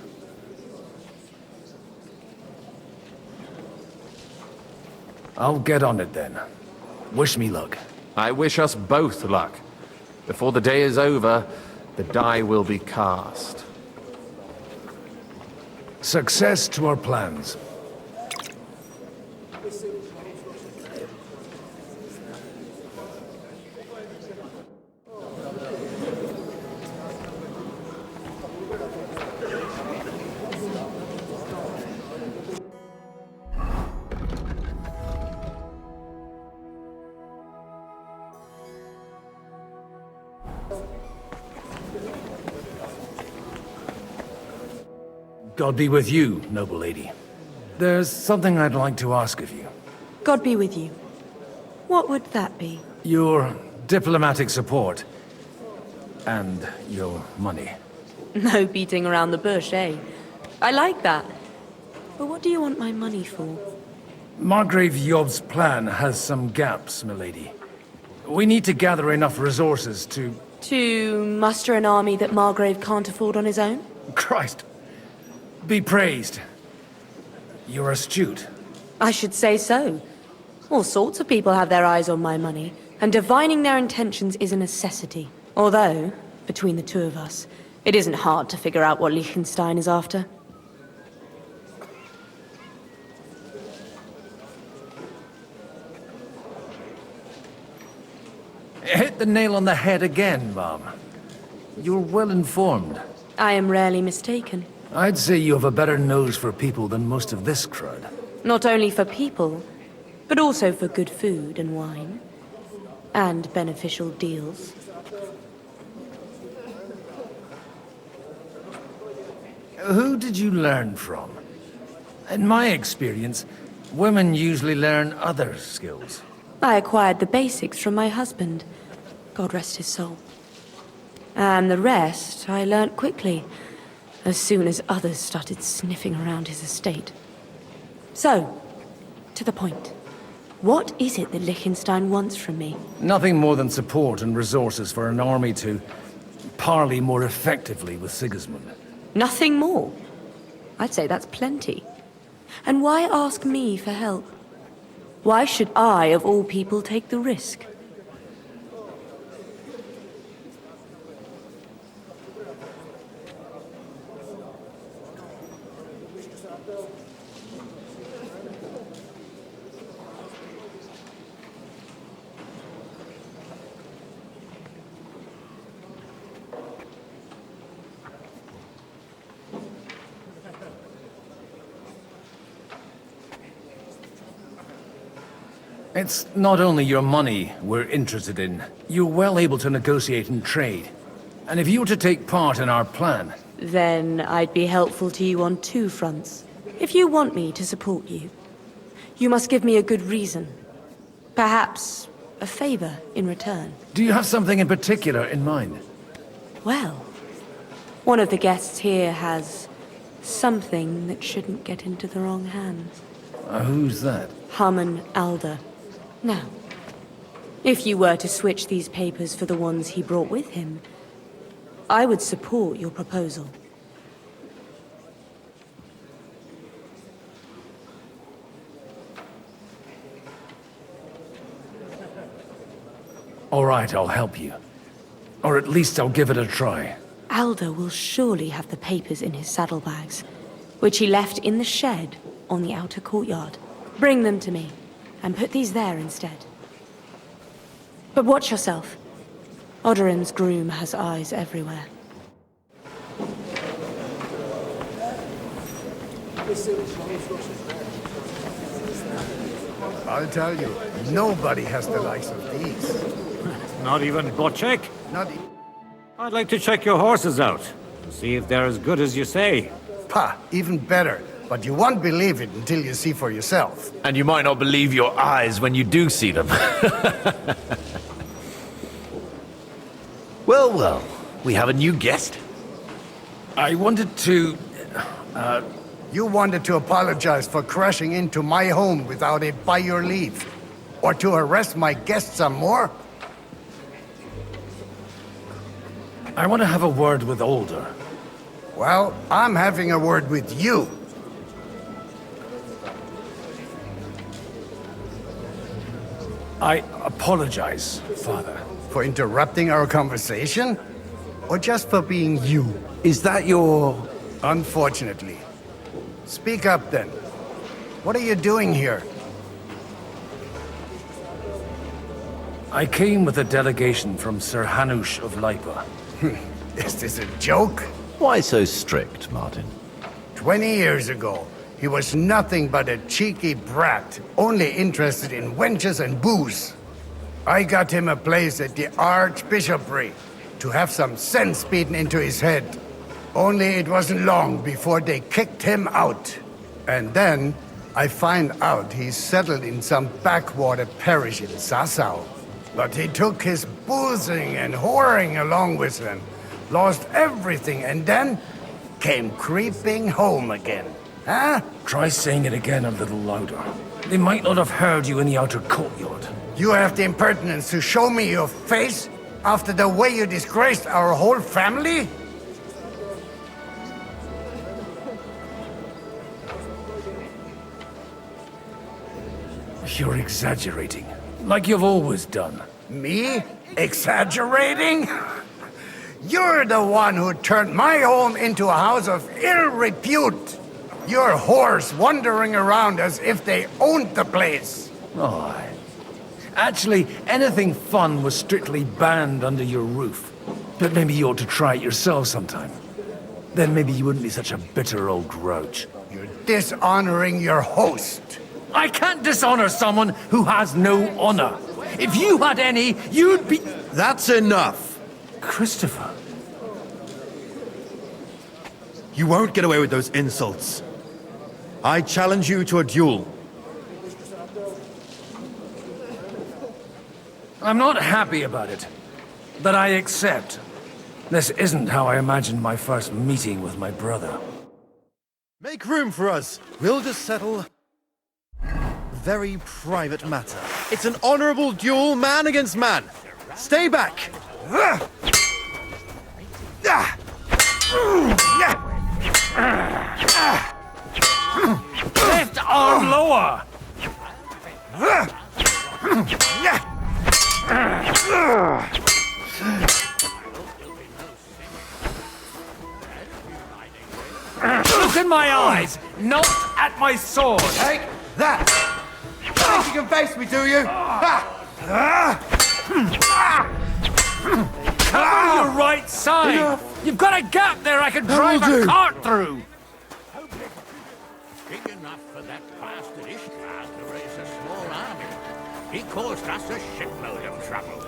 Speaker 24: I'll get on it then. Wish me luck.
Speaker 12: I wish us both luck. Before the day is over, the die will be cast.
Speaker 24: Success to our plans. God be with you, noble lady. There's something I'd like to ask of you.
Speaker 1: God be with you. What would that be?
Speaker 24: Your diplomatic support. And your money.
Speaker 1: No beating around the bush, eh? I like that. But what do you want my money for?
Speaker 24: Margrave Job's plan has some gaps, milady. We need to gather enough resources to...
Speaker 1: To muster an army that Margrave can't afford on his own?
Speaker 24: Christ! Be praised. You're astute.
Speaker 1: I should say so. All sorts of people have their eyes on my money, and divining their intentions is a necessity. Although, between the two of us, it isn't hard to figure out what Liechtenstein is after.
Speaker 24: Hit the nail on the head again, Mom. You're well informed.
Speaker 1: I am rarely mistaken.
Speaker 24: I'd say you have a better nose for people than most of this crowd.
Speaker 1: Not only for people, but also for good food and wine. And beneficial deals.
Speaker 24: Who did you learn from? In my experience, women usually learn other skills.
Speaker 1: I acquired the basics from my husband. God rest his soul. And the rest I learnt quickly, as soon as others started sniffing around his estate. So, to the point. What is it that Liechtenstein wants from me?
Speaker 24: Nothing more than support and resources for an army to parley more effectively with Sigismund.
Speaker 1: Nothing more? I'd say that's plenty. And why ask me for help? Why should I, of all people, take the risk?
Speaker 24: It's not only your money we're interested in. You're well able to negotiate and trade. And if you were to take part in our plan...
Speaker 1: Then I'd be helpful to you on 2 fronts. If you want me to support you, you must give me a good reason. Perhaps a favor in return.
Speaker 24: Do you have something in particular in mind?
Speaker 1: Well, one of the guests here has something that shouldn't get into the wrong hands.
Speaker 24: Who's that?
Speaker 1: Hamann Alder. Now, if you were to switch these papers for the ones he brought with him, I would support your proposal.
Speaker 24: All right, I'll help you. Or at least I'll give it a try.
Speaker 1: Alder will surely have the papers in his saddlebags, which he left in the shed on the outer courtyard. Bring them to me, and put these there instead. But watch yourself. Odoran's groom has eyes everywhere.
Speaker 2: I'll tell you, nobody has the likes of these.
Speaker 22: Not even Botchek?
Speaker 2: Not
Speaker 22: I'd like to check your horses out, and see if they're as good as you say.
Speaker 2: Pah, even better. But you won't believe it until you see for yourself.
Speaker 12: And you might not believe your eyes when you do see them. Well, well, we have a new guest. I wanted to...
Speaker 2: You wanted to apologize for crashing into my home without it by your leave. Or to arrest my guests some more?
Speaker 24: I want to have a word with Older.
Speaker 2: Well, I'm having a word with you.
Speaker 24: I apologize, Father.
Speaker 2: For interrupting our conversation? Or just for being you?
Speaker 24: Is that your...
Speaker 2: Unfortunately. Speak up then. What are you doing here?
Speaker 24: I came with a delegation from Sir Hanush of Lipa.
Speaker 2: Is this a joke?
Speaker 21: Why so strict, Martin?
Speaker 2: 20 years ago, he was nothing but a cheeky brat, only interested in wenches and booze. I got him a place at the Archbishopry to have some sense beaten into his head. Only it wasn't long before they kicked him out. And then I find out he's settled in some backwater parish in Sassau. But he took his boozing and whoring along with him, lost everything, and then came creeping home again. Huh?
Speaker 24: Try saying it again a little louder. They might not have heard you in the outer courtyard.
Speaker 2: You have the impertinence to show me your face after the way you disgraced our whole family?
Speaker 24: You're exaggerating, like you've always done.
Speaker 2: Me? Exaggerating? You're the one who turned my home into a house of ill repute. Your whores wandering around as if they owned the place.
Speaker 24: Oh, actually, anything fun was strictly banned under your roof. But maybe you ought to try it yourself sometime. Then maybe you wouldn't be such a bitter old grouch.
Speaker 2: You're dishonoring your host.
Speaker 24: I can't dishonor someone who has no honor. If you had any, you'd be...
Speaker 23: That's enough.
Speaker 24: Christopher.
Speaker 23: You won't get away with those insults. I challenge you to a duel.
Speaker 24: I'm not happy about it, but I accept. This isn't how I imagined my first meeting with my brother.
Speaker 23: Make room for us. We'll just settle a very private matter. It's an honorable duel, man against man. Stay back.
Speaker 24: Left arm lower! Look in my eyes, not at my sword!
Speaker 23: Take that! Think you can face me, do you?
Speaker 24: Cover your right side! You've got a gap there I can drive a cart through!
Speaker 8: Big enough for that bastard Ishtar to raise a small army. He caused us a shitload of trouble.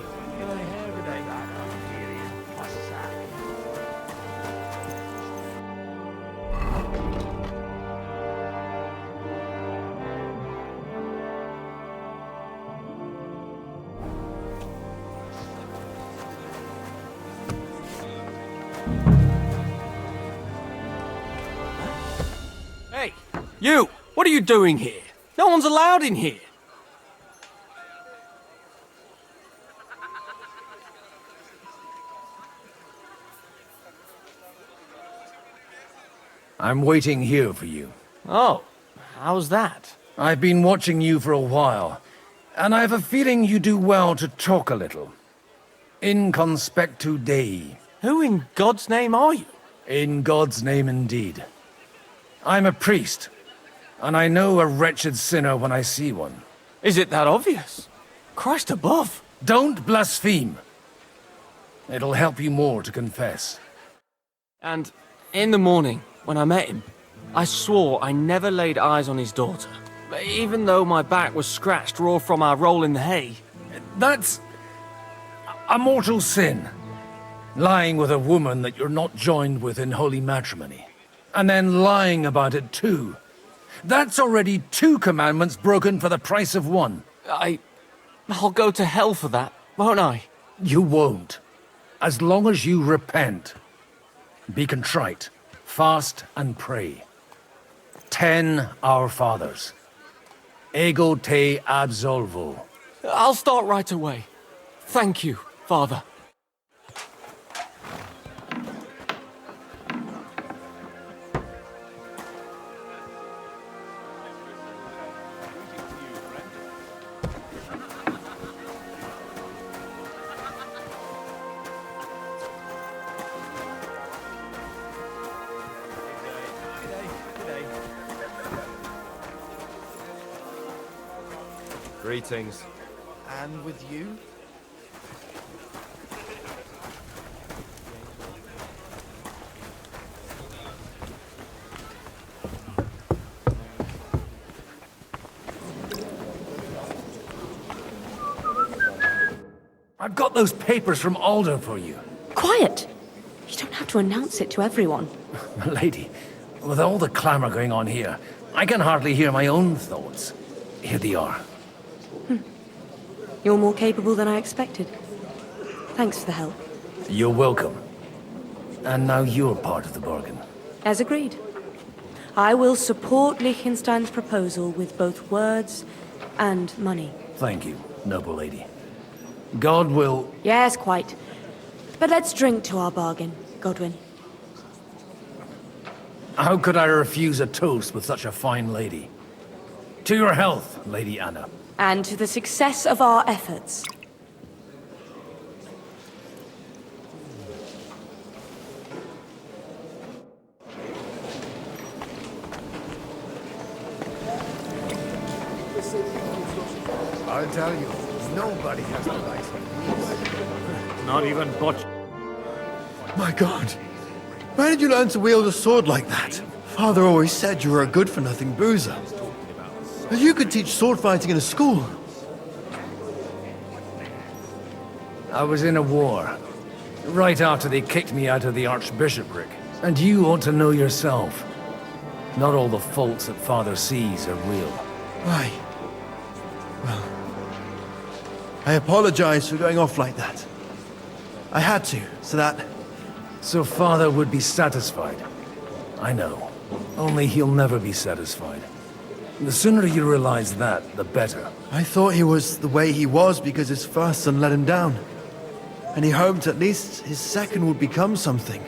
Speaker 5: Hey, you! What are you doing here? No one's allowed in here.
Speaker 24: I'm waiting here for you.
Speaker 5: Oh, how's that?
Speaker 24: I've been watching you for a while, and I have a feeling you do well to talk a little. In conspectu Dei.
Speaker 5: Who in God's name are you?
Speaker 24: In God's name indeed. I'm a priest, and I know a wretched sinner when I see one.
Speaker 5: Is it that obvious? Christ above.
Speaker 24: Don't blaspheme. It'll help you more to confess.
Speaker 5: And in the morning, when I met him, I swore I never laid eyes on his daughter, even though my back was scratched raw from our roll in the hay.
Speaker 24: That's a mortal sin. Lying with a woman that you're not joined with in holy matrimony. And then lying about it too. That's already 2 commandments broken for the price of 1.
Speaker 3: I'll go to hell for that, won't I?
Speaker 24: You won't. As long as you repent. Be contrite, fast and pray. 10 Our Fathers. Ego te absolvo.
Speaker 3: I'll start right away. Thank you, Father.
Speaker 10: Greetings.
Speaker 19: And with you?
Speaker 24: I've got those papers from Alder for you.
Speaker 1: Quiet! You don't have to announce it to everyone.
Speaker 24: Lady, with all the clamor going on here, I can hardly hear my own thoughts. Here they are.
Speaker 1: You're more capable than I expected. Thanks for the help.
Speaker 24: You're welcome. And now you're part of the bargain.
Speaker 1: As agreed. I will support Liechtenstein's proposal with both words and money.
Speaker 24: Thank you, noble lady. God will...
Speaker 1: Yes, quite. But let's drink to our bargain, Godwin.
Speaker 24: How could I refuse a toast with such a fine lady? To your health, Lady Anna.
Speaker 1: And to the success of our efforts.
Speaker 2: I'll tell you, nobody has the likes of
Speaker 22: Not even Butch.
Speaker 23: My God. Where did you learn to wield a sword like that? Father always said you were a good-for-nothing boozer. But you could teach sword fighting in a school.
Speaker 24: I was in a war. Right after they kicked me out of the archbishopric. And you ought to know yourself. Not all the faults that Father sees are real.
Speaker 23: Why? Well, I apologize for going off like that. I had to, so that...
Speaker 24: So Father would be satisfied. I know. Only he'll never be satisfied. The sooner you realize that, the better.
Speaker 23: I thought he was the way he was because his first son let him down. And he hoped at least his second would become something.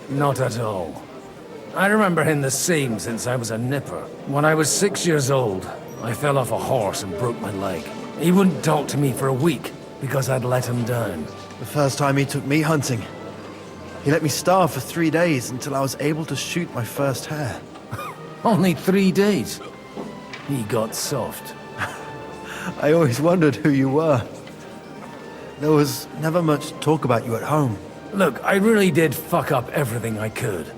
Speaker 24: Not at all. I remember him the same since I was a nipper. When I was 6 years old, I fell off a horse and broke my leg. He wouldn't talk to me for a week because I'd let him down.
Speaker 23: The first time he took me hunting, he let me starve for 3 days until I was able to shoot my first hare.
Speaker 24: Only 3 days? He got soft.
Speaker 23: I always wondered who you were. There was never much talk about you at home.
Speaker 24: Look, I really did fuck up everything I could.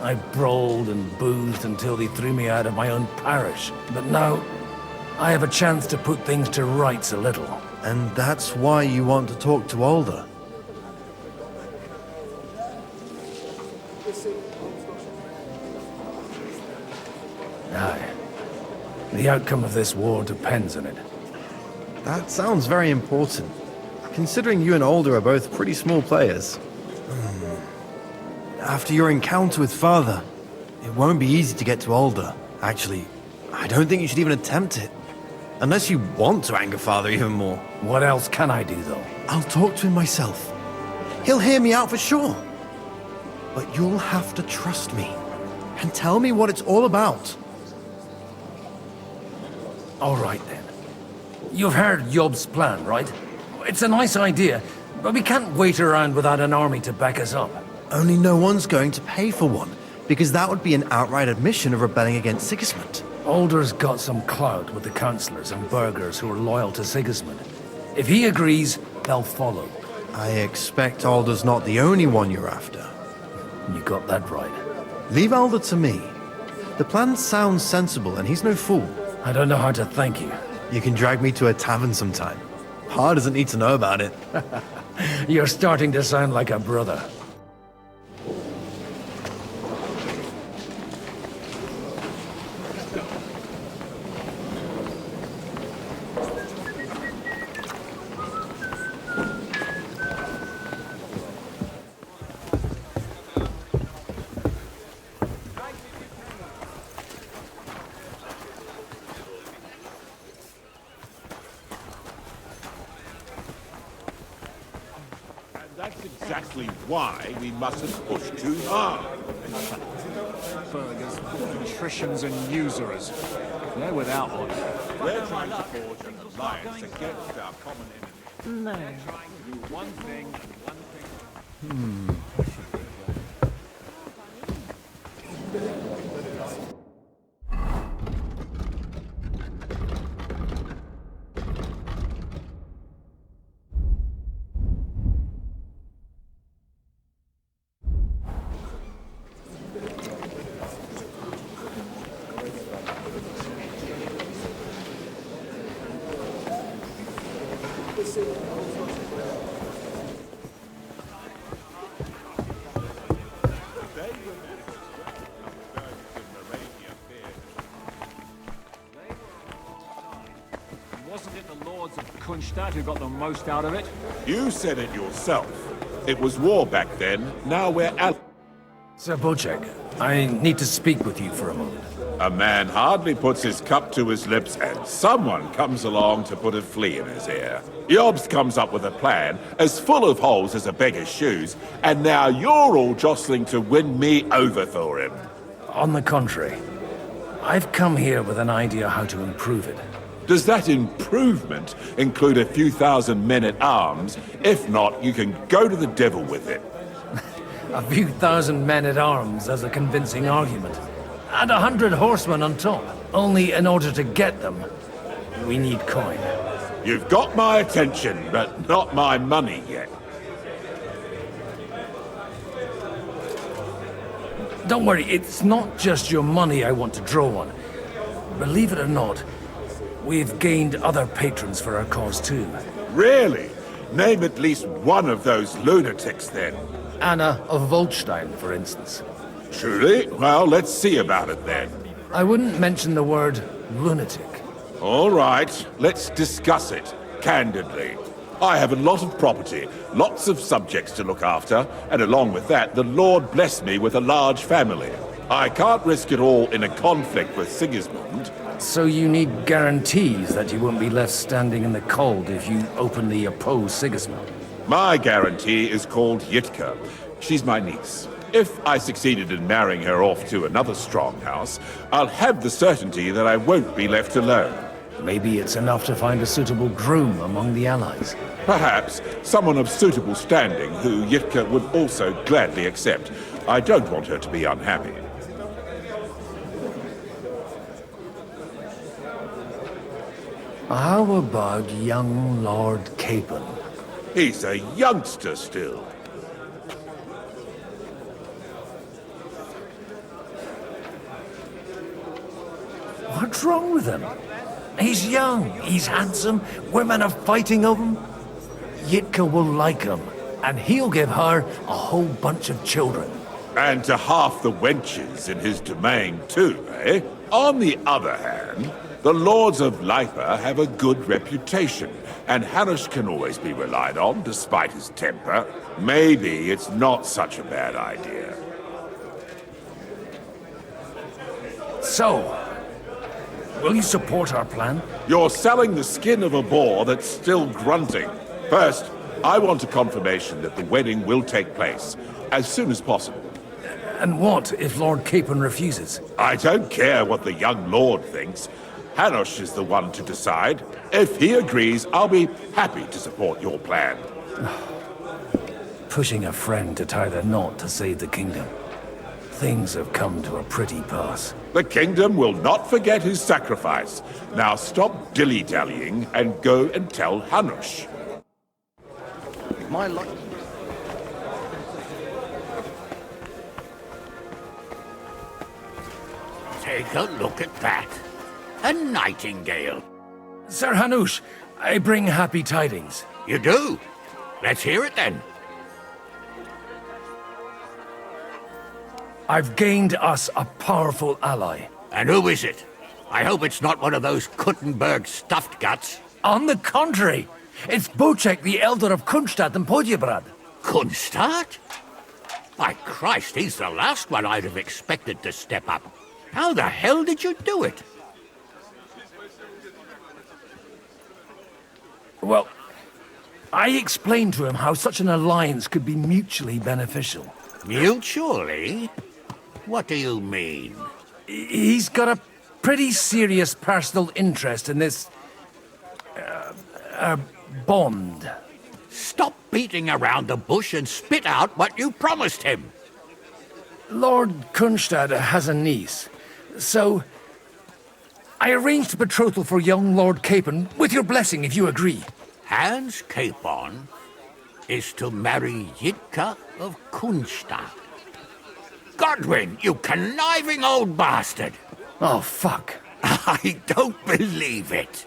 Speaker 24: I brawled and boozed until they threw me out of my own parish. But now, I have a chance to put things to rights a little.
Speaker 23: And that's why you want to talk to Alder.
Speaker 24: Aye. The outcome of this war depends on it.
Speaker 23: That sounds very important, considering you and Alder are both pretty small players. After your encounter with Father, it won't be easy to get to Alder. Actually, I don't think you should even attempt it. Unless you want to anger Father even more.
Speaker 24: What else can I do, though?
Speaker 23: I'll talk to him myself. He'll hear me out for sure. But you'll have to trust me and tell me what it's all about.
Speaker 24: All right, then. You've heard Yob's plan, right? It's a nice idea, but we can't wait around without an army to back us up.
Speaker 23: Only no one's going to pay for one, because that would be an outright admission of rebelling against Sigismund.
Speaker 24: Alder's got some clout with the councillors and burghers who are loyal to Sigismund. If he agrees, they'll follow.
Speaker 23: I expect Alder's not the only one you're after.
Speaker 24: You got that right.
Speaker 23: Leave Alder to me. The plan sounds sensible, and he's no fool.
Speaker 24: I don't know how to thank you.
Speaker 23: You can drag me to a tavern sometime. Pa doesn't need to know about it.
Speaker 24: You're starting to sound like a brother.
Speaker 10: That's exactly why we mustn't push too hard.
Speaker 24: Burgers, patricians and usurers. They're without one.
Speaker 10: We're trying to forge an alliance against our common enemy.
Speaker 24: No.
Speaker 10: They're trying to do one thing and one thing.
Speaker 24: Wasn't it the lords of Kunstadt who got the most out of it?
Speaker 10: You said it yourself. It was war back then. Now we're allies.
Speaker 24: Sir Bocek, I need to speak with you for a moment.
Speaker 10: A man hardly puts his cup to his lips and someone comes along to put a flea in his ear. Jobst comes up with a plan as full of holes as a beggar's shoes, and now you're all jostling to win me over for him.
Speaker 24: On the contrary, I've come here with an idea how to improve it.
Speaker 10: Does that improvement include a few thousand men-at-arms? If not, you can go to the devil with it.
Speaker 24: A few thousand men-at-arms as a convincing argument. And 100 horsemen on top. Only in order to get them, we need coin.
Speaker 10: You've got my attention, but not my money yet.
Speaker 24: Don't worry, it's not just your money I want to draw on. Believe it or not, we've gained other patrons for our cause too.
Speaker 10: Really? Name at least one of those lunatics then.
Speaker 24: Anna of Volstein, for instance.
Speaker 10: Truly? Well, let's see about it then.
Speaker 24: I wouldn't mention the word lunatic.
Speaker 10: All right, let's discuss it, candidly. I have a lot of property, lots of subjects to look after, and along with that, the Lord blessed me with a large family. I can't risk it all in a conflict with Sigismund.
Speaker 24: So you need guarantees that you won't be left standing in the cold if you openly oppose Sigismund?
Speaker 10: My guarantee is called Yitka. She's my niece. If I succeeded in marrying her off to another strong house, I'll have the certainty that I won't be left alone.
Speaker 24: Maybe it's enough to find a suitable groom among the allies.
Speaker 10: Perhaps someone of suitable standing who Yitka would also gladly accept. I don't want her to be unhappy.
Speaker 24: How about young Lord Capon?
Speaker 10: He's a youngster still.
Speaker 24: What's wrong with him? He's young, he's handsome, women are fighting over him. Yitka will like him, and he'll give her a whole bunch of children.
Speaker 10: And to half the wenches in his domain too, eh? On the other hand, the lords of Lipa have a good reputation, and Hanush can always be relied on, despite his temper. Maybe it's not such a bad idea.
Speaker 24: So, will you support our plan?
Speaker 10: You're selling the skin of a boar that's still grunting. First, I want a confirmation that the wedding will take place, as soon as possible.
Speaker 24: And what if Lord Capon refuses?
Speaker 10: I don't care what the young lord thinks. Hanush is the one to decide. If he agrees, I'll be happy to support your plan.
Speaker 24: Pushing a friend to tie the knot to save the kingdom. Things have come to a pretty pass.
Speaker 10: The kingdom will not forget his sacrifice. Now stop dilly-dallying and go and tell Hanush.
Speaker 13: My luck.
Speaker 8: Take a look at that. A nightingale.
Speaker 24: Sir Hanush, I bring happy tidings.
Speaker 8: You do? Let's hear it then.
Speaker 24: I've gained us a powerful ally.
Speaker 8: And who is it? I hope it's not one of those Kuttenberg stuffed guts.
Speaker 24: On the contrary, it's Bocek, the Elder of Kunstadt and Podjebrad.
Speaker 8: Kunstadt? By Christ, he's the last one I'd have expected to step up. How the hell did you do it?
Speaker 24: Well, I explained to him how such an alliance could be mutually beneficial.
Speaker 8: Mutually? What do you mean?
Speaker 24: He's got a pretty serious personal interest in this... bond.
Speaker 8: Stop beating around the bush and spit out what you promised him.
Speaker 24: Lord Kunstad has a niece, so... I arranged a betrothal for young Lord Capon, with your blessing if you agree.
Speaker 8: Hans Capon is to marry Yitka of Kunstad. Godwin, you conniving old bastard!
Speaker 24: Oh, fuck.
Speaker 8: I don't believe it.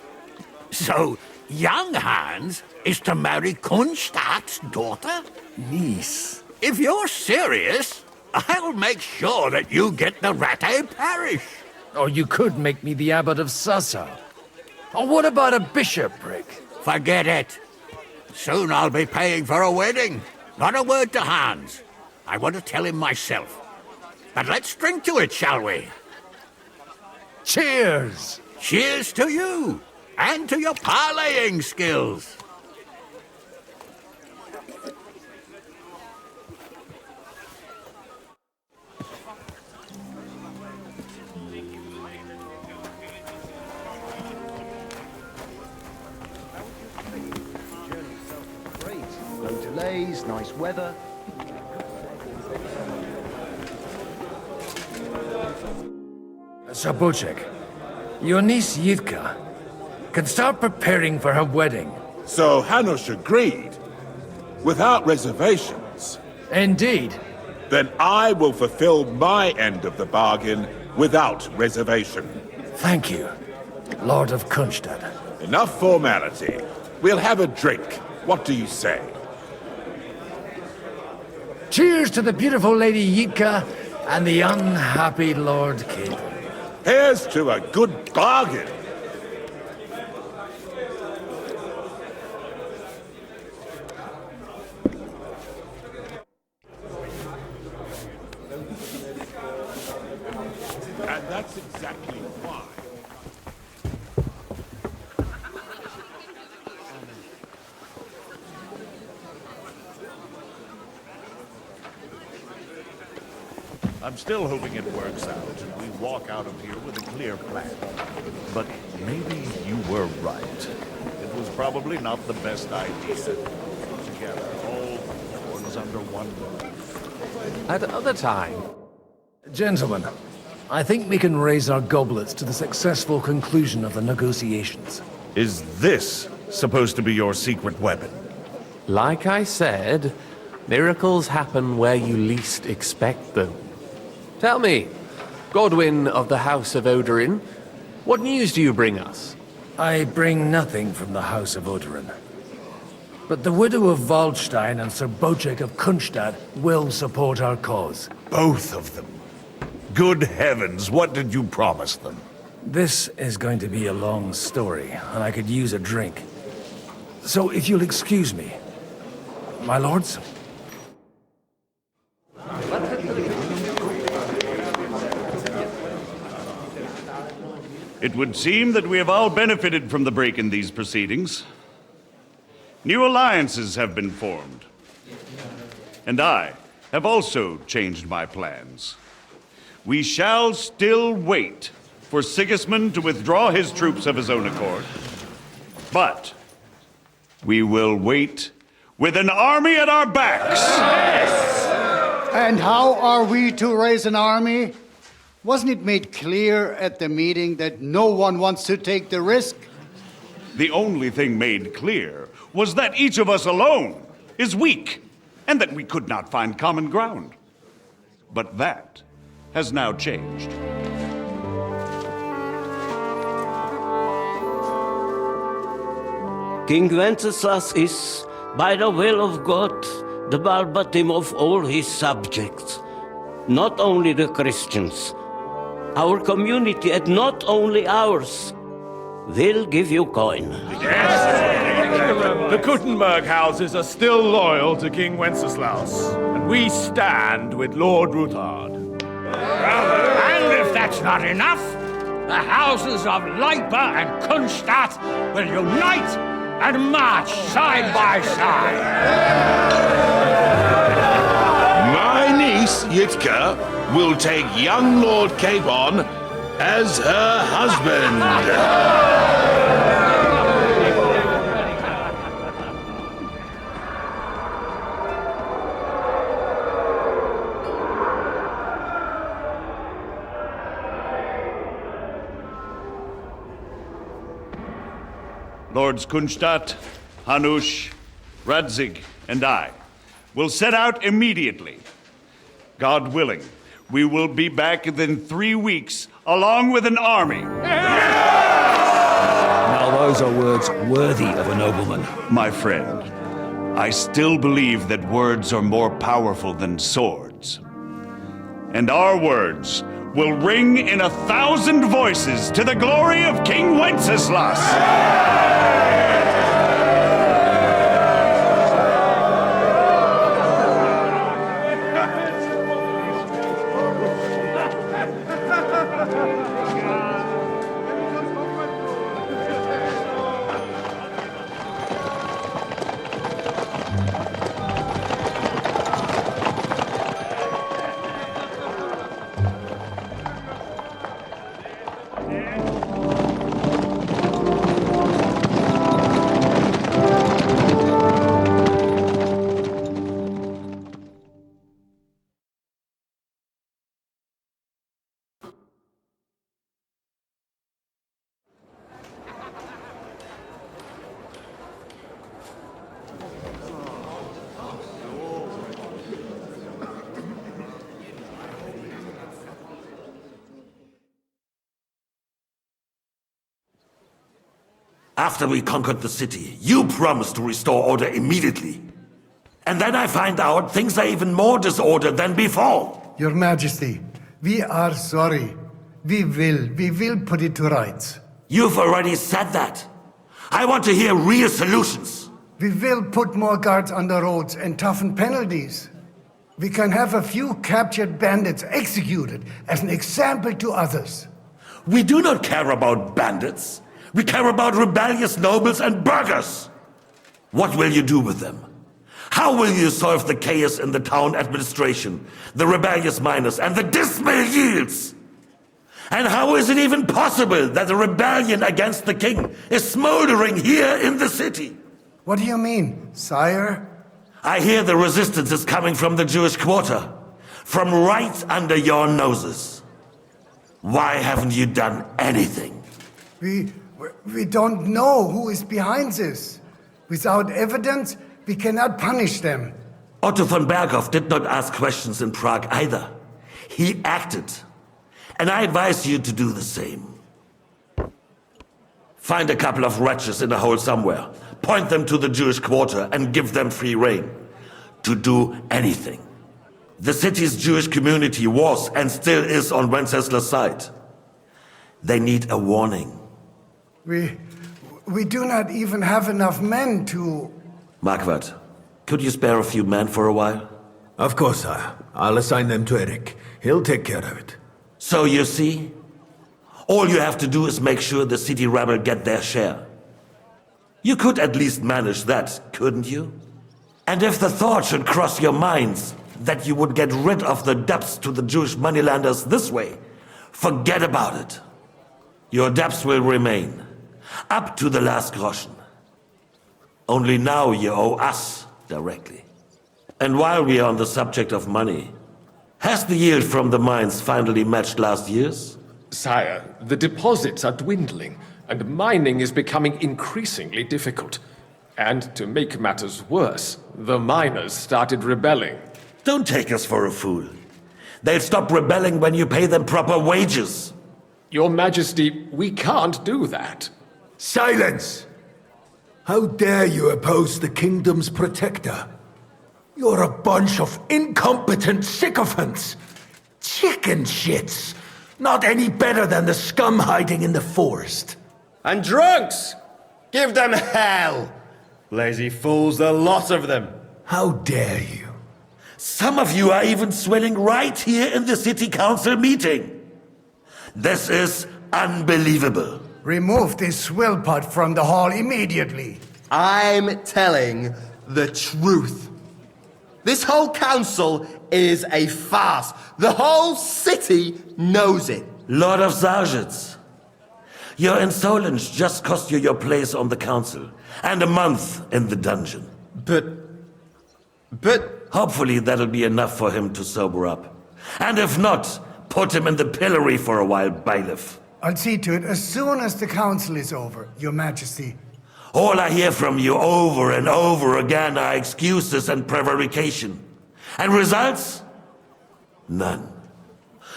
Speaker 8: So, young Hans is to marry Kunstad's daughter?
Speaker 24: Niece.
Speaker 8: If you're serious, I'll make sure that you get the Rattay parish.
Speaker 24: Or you could make me the abbot of Sassa. Or what about a bishopric?
Speaker 8: Forget it. Soon I'll be paying for a wedding. Not a word to Hans. I want to tell him myself. But let's drink to it, shall we?
Speaker 24: Cheers!
Speaker 8: Cheers to you, and to your parleying skills.
Speaker 13: No delays, nice weather.
Speaker 24: Zabocek, your niece Yitka can start preparing for her wedding.
Speaker 10: So Hanush agreed? Without reservations?
Speaker 24: Indeed.
Speaker 10: Then I will fulfill my end of the bargain without reservation.
Speaker 24: Thank you, Lord of Kunstad.
Speaker 10: Enough formality. We'll have a drink. What do you say?
Speaker 24: Cheers to the beautiful Lady Yitka and the unhappy Lord Capon.
Speaker 10: Here's to a good bargain. And that's exactly why.
Speaker 6: I'm still hoping it works out and we walk out of here with a clear plan. But maybe you were right. It was probably not the best idea. Together, all thorns under one roof.
Speaker 24: At other time... Gentlemen, I think we can raise our goblets to the successful conclusion of the negotiations.
Speaker 6: Is this supposed to be your secret weapon?
Speaker 9: Like I said, miracles happen where you least expect them. Tell me, Godwin of the House of Odorin, what news do you bring us?
Speaker 24: I bring nothing from the House of Odorin. But the widow of Waldstein and Sir Bocek of Kunstad will support our cause.
Speaker 6: Both of them? Good heavens, what did you promise them?
Speaker 24: This is going to be a long story, and I could use a drink. So if you'll excuse me, my lords?
Speaker 6: It would seem that we have all benefited from the break in these proceedings. New alliances have been formed. And I have also changed my plans. We shall still wait for Sigismund to withdraw his troops of his own accord. But we will wait with an army at our backs.
Speaker 2: And how are we to raise an army? Wasn't it made clear at the meeting that no one wants to take the risk?
Speaker 6: The only thing made clear was that each of us alone is weak, and that we could not find common ground. But that has now changed.
Speaker 11: King Wenceslas is, by the will of God, the balbatim of all his subjects. Not only the Christians, our community, and not only ours, will give you coin.
Speaker 7: The Kuttenberg houses are still loyal to King Wenceslaus, and we stand with Lord Ruthard.
Speaker 22: And if that's not enough, the houses of Leipa and Kunstadt will unite and march side by side.
Speaker 10: My niece, Yitka, will take young Lord Capon as her husband.
Speaker 6: Lords Kunstadt, Hanush, Radzig, and I will set out immediately. God willing, we will be back within 3 weeks, along with an army.
Speaker 22: Now those are words worthy of a nobleman.
Speaker 6: My friend, I still believe that words are more powerful than swords. And our words will ring in 1,000 voices to the glory of King Wenceslas!
Speaker 21: After we conquered the city, you promised to restore order immediately. And then I find out things are even more disordered than before.
Speaker 2: Your Majesty, we are sorry. We will put it to rights.
Speaker 21: You've already said that. I want to hear real solutions.
Speaker 2: We will put more guards on the roads and toughen penalties. We can have a few captured bandits executed as an example to others.
Speaker 21: We do not care about bandits. We care about rebellious nobles and burghers. What will you do with them? How will you solve the chaos in the town administration, the rebellious miners, and the dismal yields? And how is it even possible that a rebellion against the king is smoldering here in the city?
Speaker 2: What do you mean, sire?
Speaker 21: I hear the resistance is coming from the Jewish quarter, from right under your noses. Why haven't you done anything?
Speaker 2: We don't know who is behind this. Without evidence, we cannot punish them.
Speaker 21: Otto von Berghoff did not ask questions in Prague either. He acted. And I advise you to do the same. Find a couple of wretches in a hole somewhere, point them to the Jewish quarter, and give them free rein to do anything. The city's Jewish community was and still is on Wenceslas' side. They need a warning.
Speaker 2: We do not even have enough men to...
Speaker 21: Marquardt, could you spare a few men for a while?
Speaker 14: Of course, sire. I'll assign them to Eric. He'll take care of it.
Speaker 21: So you see, all you have to do is make sure the city rebel get their share. You could at least manage that, couldn't you? And if the thought should cross your minds that you would get rid of the debts to the Jewish moneylenders this way, forget about it. Your debts will remain, up to the last groschen. Only now you owe us directly. And while we are on the subject of money, has the yield from the mines finally matched last year's?
Speaker 4: Sire, the deposits are dwindling, and mining is becoming increasingly difficult. And to make matters worse, the miners started rebelling.
Speaker 21: Don't take us for a fool. They'll stop rebelling when you pay them proper wages.
Speaker 4: Your Majesty, we can't do that.
Speaker 14: Silence! How dare you oppose the kingdom's protector? You're a bunch of incompetent sycophants! Chicken shits! Not any better than the scum hiding in the forest.
Speaker 23: And drunks! Give them hell! Lazy fools, the lot of them.
Speaker 14: How dare you?
Speaker 21: Some of you are even swelling right here in the city council meeting. This is unbelievable.
Speaker 2: Remove this swill pot from the hall immediately.
Speaker 23: I'm telling the truth. This whole council is a farce. The whole city knows it.
Speaker 21: Lord of Zarjits, your insolence just cost you your place on the council, and a month in the dungeon.
Speaker 23: But...
Speaker 21: Hopefully that'll be enough for him to sober up. And if not, put him in the pillory for a while, bailiff.
Speaker 2: I'll see to it as soon as the council is over, Your Majesty.
Speaker 21: All I hear from you over and over again are excuses and prevarication. And results? None.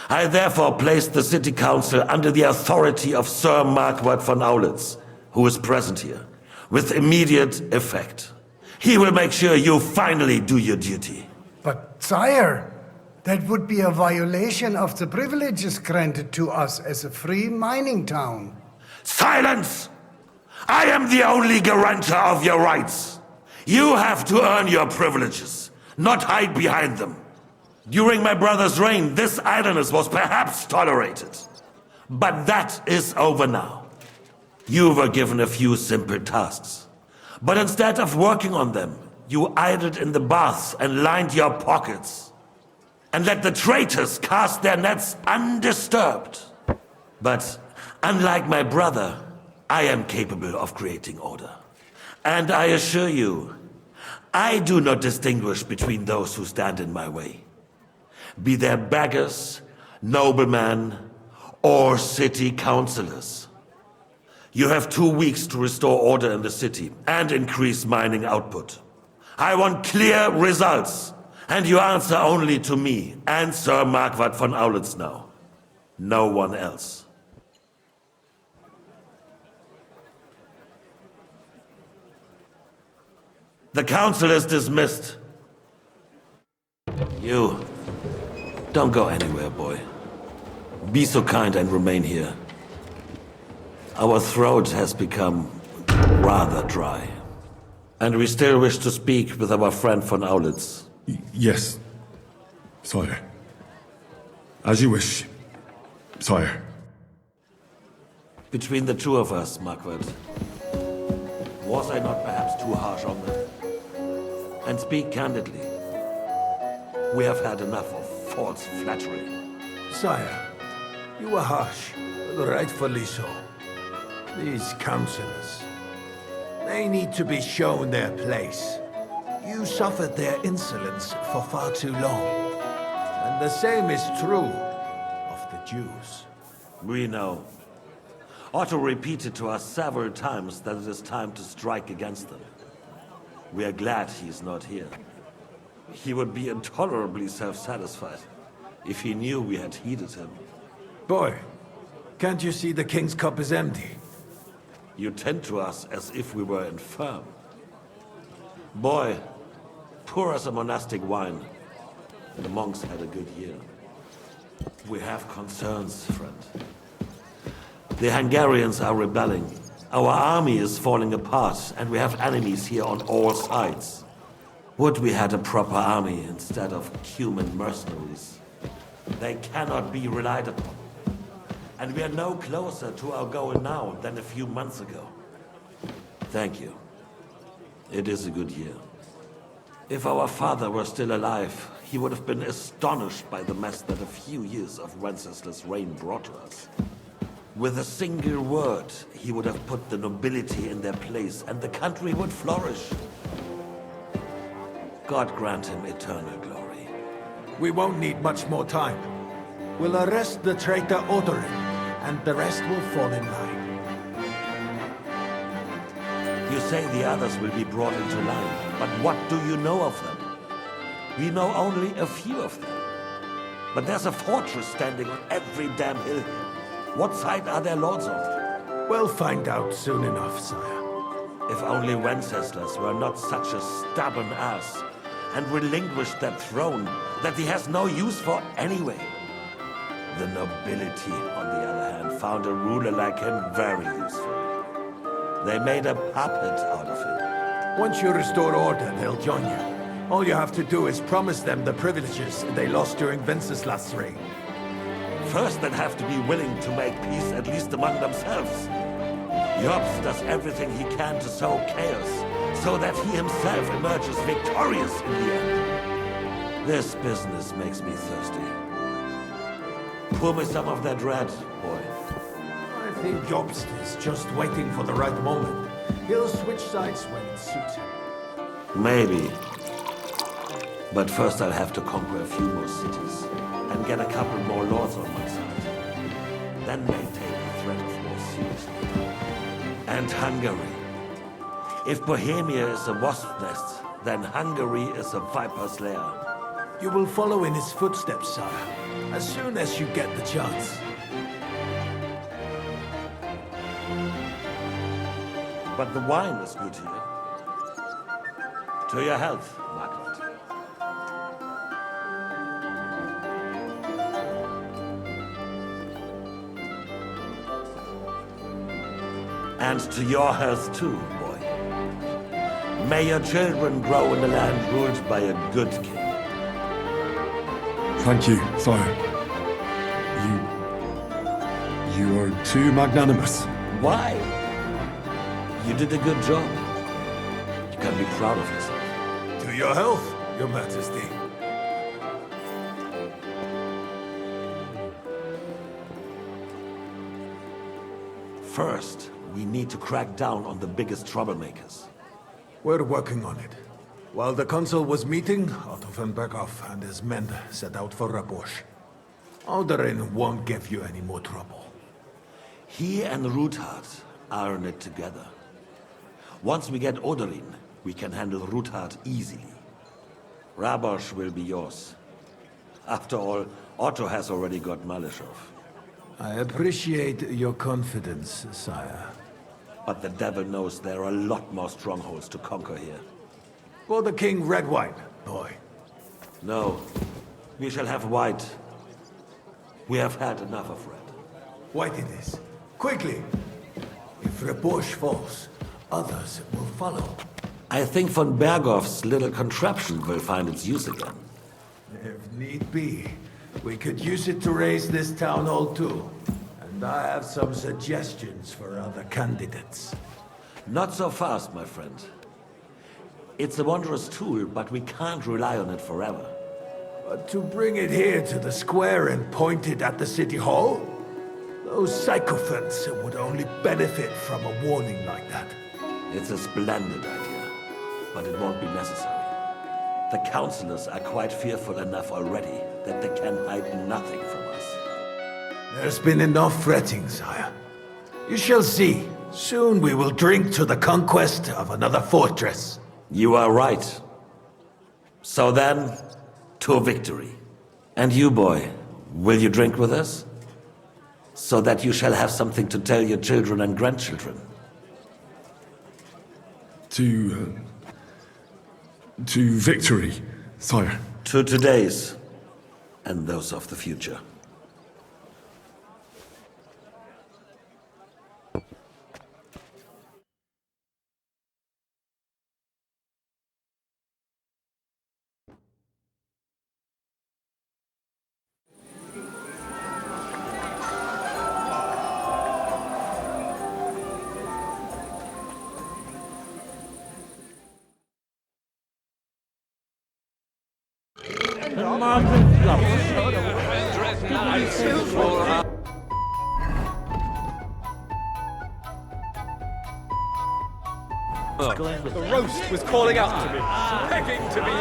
Speaker 21: I therefore place the city council under the authority of Sir Marquardt von Aulitz, who is present here, with immediate effect. He will make sure you finally do your duty.
Speaker 2: But, sire, that would be a violation of the privileges granted to us as a free mining town.
Speaker 21: Silence! I am the only guarantor of your rights. You have to earn your privileges, not hide behind them. During my brother's reign, this idleness was perhaps tolerated. But that is over now. You were given a few simple tasks. But instead of working on them, you idled in the baths and lined your pockets. And let the traitors cast their nets undisturbed. But unlike my brother, I am capable of creating order. And I assure you, I do not distinguish between those who stand in my way. Be they beggars, noblemen, or city councillors. You have 2 weeks to restore order in the city and increase mining output. I want clear results, and you answer only to me and Sir Marquardt von Aulitz now. No one else. The council is dismissed. You, don't go anywhere, boy. Be so kind and remain here. Our throat has become rather dry. And we still wish to speak with our friend von Aulitz.
Speaker 15: Yes, sire. As you wish, sire.
Speaker 21: Between the two of us, Marquardt, was I not perhaps too harsh on them? And speak candidly. We have had enough of false flattery.
Speaker 14: Sire, you were harsh, but rightfully so. These councillors, they need to be shown their place. You suffered their insolence for far too long. And the same is true of the Jews.
Speaker 21: We know. Otto repeated to us several times that it is time to strike against them. We are glad he's not here. He would be intolerably self-satisfied if he knew we had heeded him.
Speaker 14: Boy, can't you see the king's cup is empty?
Speaker 21: You tend to us as if we were infirm. Boy, pour us a monastic wine. The monks had a good year. We have concerns, friend. The Hungarians are rebelling. Our army is falling apart, and we have enemies here on all sides. Would we had a proper army instead of human mercenaries? They cannot be relied upon. And we are no closer to our goal now than a few months ago. Thank you. It is a good year. If our father were still alive, he would have been astonished by the mess that a few years of Wenceslaus' reign brought to us. With a single word, he would have put the nobility in their place, and the country would flourish. God grant him eternal glory.
Speaker 14: We won't need much more time. We'll arrest the traitor Odorin, and the rest will fall in line.
Speaker 21: You say the others will be brought into line, but what do you know of them? We know only a few of them. But there's a fortress standing on every damn hill here. What side are their lords on?
Speaker 14: We'll find out soon enough, sire.
Speaker 21: If only Wenceslas were not such a stubborn ass, and relinquished that throne that he has no use for anyway. The nobility, on the other hand, found a ruler like him very useful. They made a puppet out of him.
Speaker 14: Once you restore order, they'll join you. All you have to do is promise them the privileges they lost during Wenceslas' reign.
Speaker 21: First, they'd have to be willing to make peace, at least among themselves. Jobst does everything he can to sow chaos, so that he himself emerges victorious in the end. This business makes me thirsty. Pour me some of that red, boy.
Speaker 14: I think Jobst is just waiting for the right moment. He'll switch sides when it suits him.
Speaker 21: Maybe. But first I'll have to conquer a few more cities, and get a couple more lords on my side. Then maintain the threat of war seriously. And Hungary. If Bohemia is a wasp nest, then Hungary is a viper's lair.
Speaker 14: You will follow in his footsteps, sire, as soon as you get the chance.
Speaker 21: But the wine is good here. To your health, Margaret. And to your health too, boy. May your children grow in a land ruled by a good king.
Speaker 15: Thank you, sire. You are too magnanimous.
Speaker 21: Why? You did a good job. You can be proud of yourself.
Speaker 14: To your health, Your Majesty.
Speaker 21: First, we need to crack down on the biggest troublemakers.
Speaker 14: We're working on it. While the council was meeting, Otto von Berghoff and his men set out for Rabosch. Alderin won't give you any more trouble.
Speaker 21: He and Ruthard are in it together. Once we get Oderin, we can handle Ruthard easily. Rabosch will be yours. After all, Otto has already got Malishov.
Speaker 14: I appreciate your confidence, sire.
Speaker 21: But the devil knows there are a lot more strongholds to conquer here.
Speaker 14: For the king red wine, boy.
Speaker 21: No. We shall have white. We have had enough of red.
Speaker 14: White it is. Quickly! If Rabosch falls, others will follow.
Speaker 21: I think von Berghoff's little contraption will find its use again.
Speaker 14: If need be, we could use it to raise this town hall too. And I have some suggestions for other candidates.
Speaker 21: Not so fast, my friend. It's a wondrous tool, but we can't rely on it forever.
Speaker 14: But to bring it here to the square and point it at the city hall? Those sycophants would only benefit from a warning like that.
Speaker 21: It's a splendid idea, but it won't be necessary. The councillors are quite fearful enough already that they can hide nothing from us.
Speaker 14: There's been enough fretting, sire. You shall see. Soon we will drink to the conquest of another fortress.
Speaker 21: You are right. So then, to victory. And you, boy, will you drink with us? So that you shall have something to tell your children and grandchildren.
Speaker 15: To victory, sire.
Speaker 21: To today's, and those of the future.
Speaker 16: The roast was calling out to me, begging to be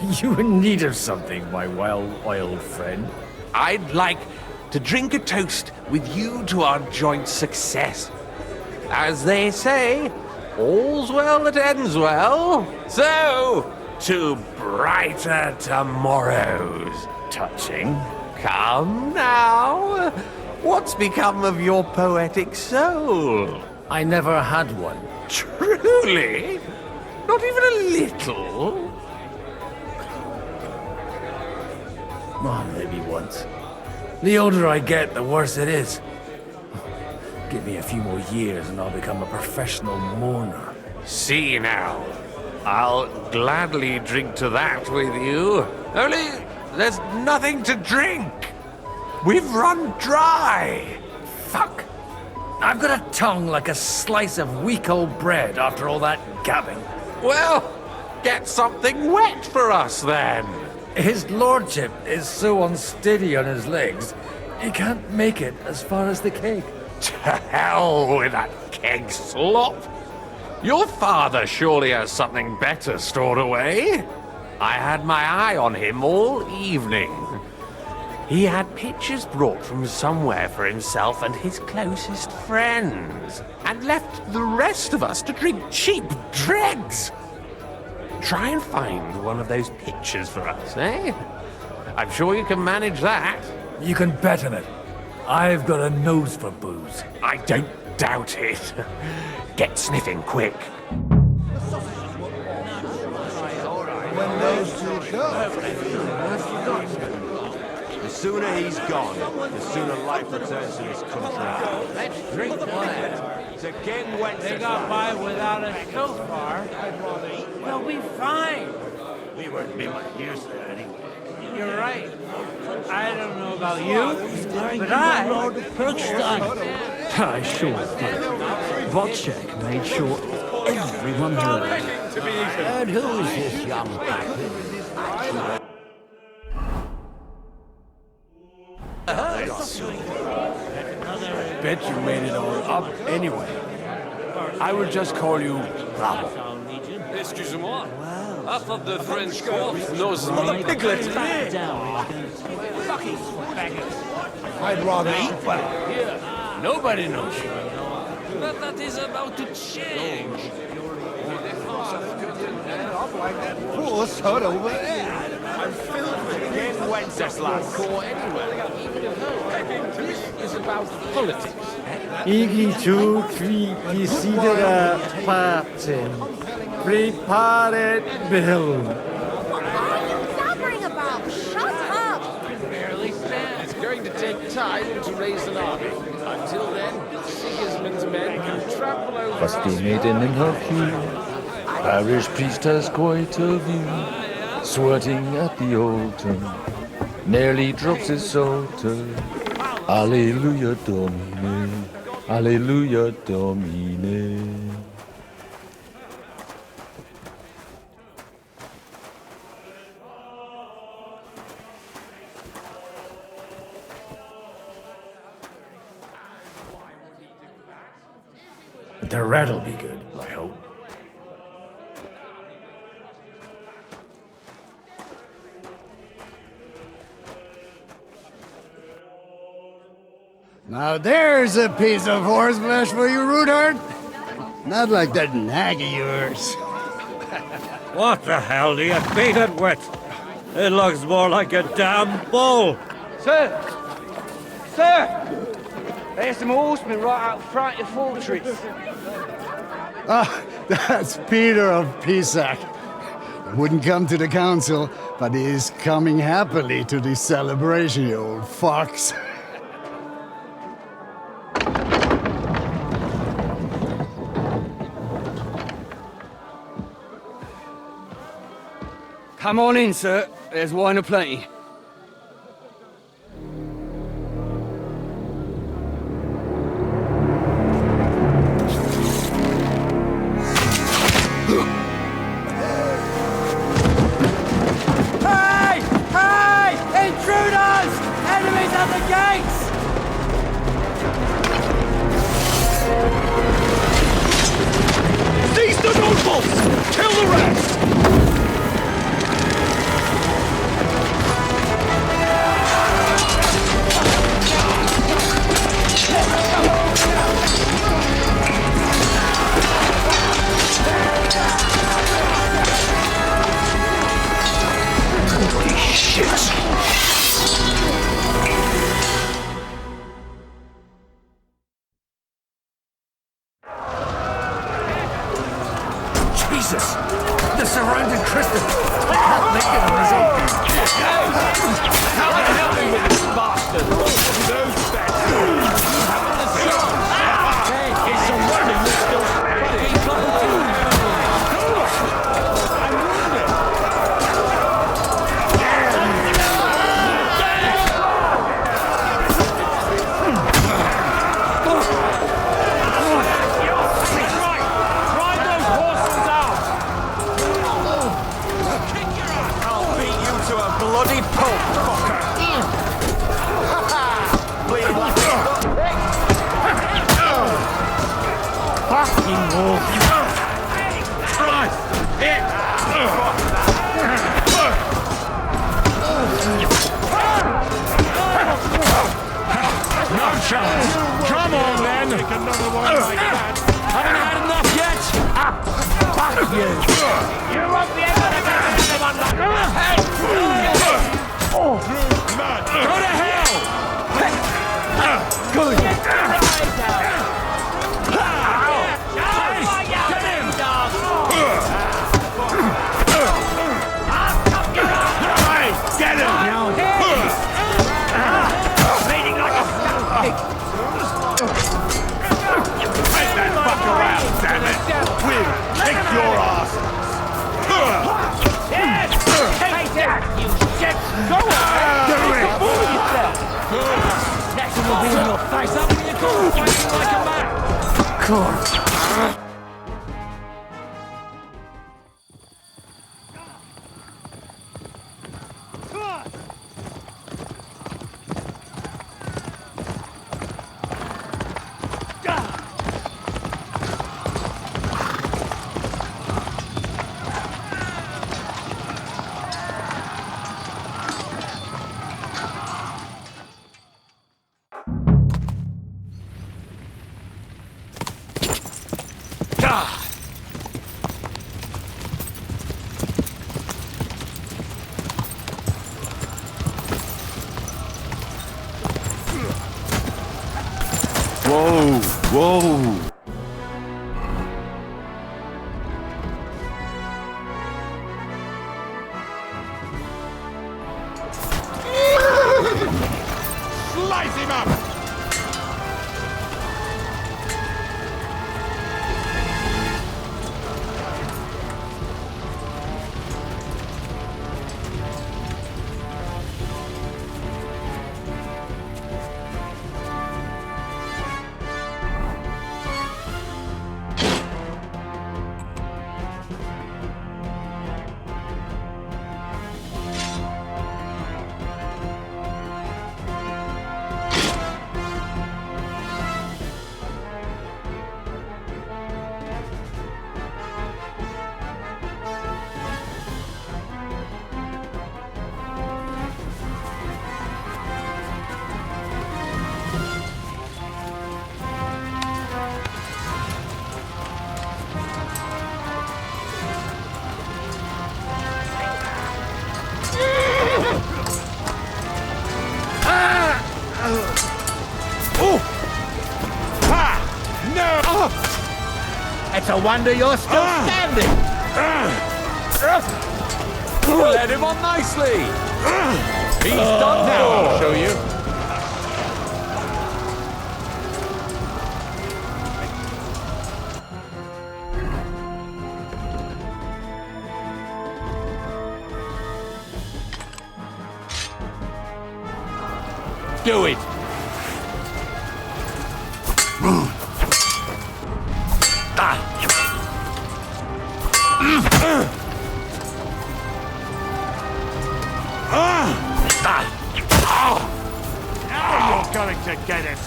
Speaker 16: eaten.
Speaker 24: You in need of something, my well-oiled friend?
Speaker 17: I'd like to drink a toast with you to our joint success. As they say, all's well that ends well. So, to brighter tomorrows.
Speaker 24: Touching.
Speaker 17: Come now. What's become of your poetic soul?
Speaker 24: I never had one.
Speaker 17: Truly? Not even a little?
Speaker 24: Oh, maybe once. The older I get, the worse it is. Give me a few more years and I'll become a professional mourner.
Speaker 17: See now. I'll gladly drink to that with you. Only There's nothing to drink. We've run dry.
Speaker 24: Fuck. I've got a tongue like a slice of weak old bread after all that gabbing.
Speaker 17: Well, get something wet for us then.
Speaker 24: His lordship is so unsteady on his legs, he can't make it as far as the keg.
Speaker 17: To hell with that keg slop. Your father surely has something better stored away. I had my eye on him all evening. He had pictures brought from somewhere for himself and his closest friends, and left the rest of us to drink cheap dregs. Try and find one of those pictures for us, eh? I'm sure you can manage that.
Speaker 24: You can bet on it. I've got a nose for booze.
Speaker 17: I don't doubt it. Get sniffing quick.
Speaker 23: When those two go. The sooner he's gone, the sooner life returns to this country.
Speaker 5: Let's drink to that.
Speaker 23: To King Wenceslas.
Speaker 5: They got by without us so far. They'll be fine.
Speaker 21: We weren't be much use there anyway.
Speaker 5: You're right. I don't know about you, but I...
Speaker 12: I sure did. Wojciech made sure everyone heard.
Speaker 8: And who is this young pappy?
Speaker 24: Bet you made it all up anyway. I would just call you Bravo.
Speaker 3: Excuse-moi. I thought the French court knows me.
Speaker 24: Piglet. I'd rather eat well. Nobody knows you.
Speaker 3: But that is about to change.
Speaker 23: Poor son over there. I'm filled with King Wenceslas.
Speaker 3: This is about politics.
Speaker 19: Igi tu qui desidera pacem. Prepare bellum.
Speaker 18: Blabbering about. Shut up.
Speaker 3: Barely stand. It's going to take time to raise an army. Until then, Sigismund's men can trample over
Speaker 20: Was die Maiden help you? Parish priest has quite a view, sweating at the altar, nearly drops his psalter. Alleluia Domine, Alleluia Domine.
Speaker 24: The rat'll be good, I hope.
Speaker 2: Now there's a piece of horseflesh for you, Rudart. Not like that nag of yours.
Speaker 22: What the hell do you beat it with? It looks more like a damn bull.
Speaker 19: Sir! There's some horsemen right out front of the fortress.
Speaker 2: Ah, that's Peter of Pisac. Wouldn't come to the council, but he is coming happily to the celebration, you old fox.
Speaker 19: Come on in, sir. There's wine aplenty.
Speaker 5: Hey! Hey! Intruders! Enemies at the gates!
Speaker 6: Seize the nobles! Kill the rest!
Speaker 8: Holy shit!
Speaker 24: Jesus! The surrounding Christian! I can't make it on his own!
Speaker 5: How the hell me with this bastard? Those bastards! Hey, it's a wonder you're still fucking trouble. I'm wounded!
Speaker 7: No chance! Come on, then! Take another one like that! Haven't had enough yet? Fuck you! You won't be able to get anyone like that! Hey! Go to hell! Good! Get him! Hey, get him! Bleeding like a stuck pig! Take that fucker out, damn it! We'll kick your ass!
Speaker 5: Yes! Take that, you shit! Go on! Do it! Fool yourself! Next one will be in your face. Up in your corner, fighting like a man! Corpse!
Speaker 10: Whoa, whoa.
Speaker 7: Slice him up!
Speaker 8: It's a wonder you're still standing.
Speaker 17: Led him on nicely. He's done now. I'll show you. Do it.
Speaker 7: Now you're going to get it.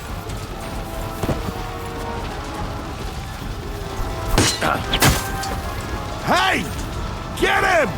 Speaker 7: Hey! Get him!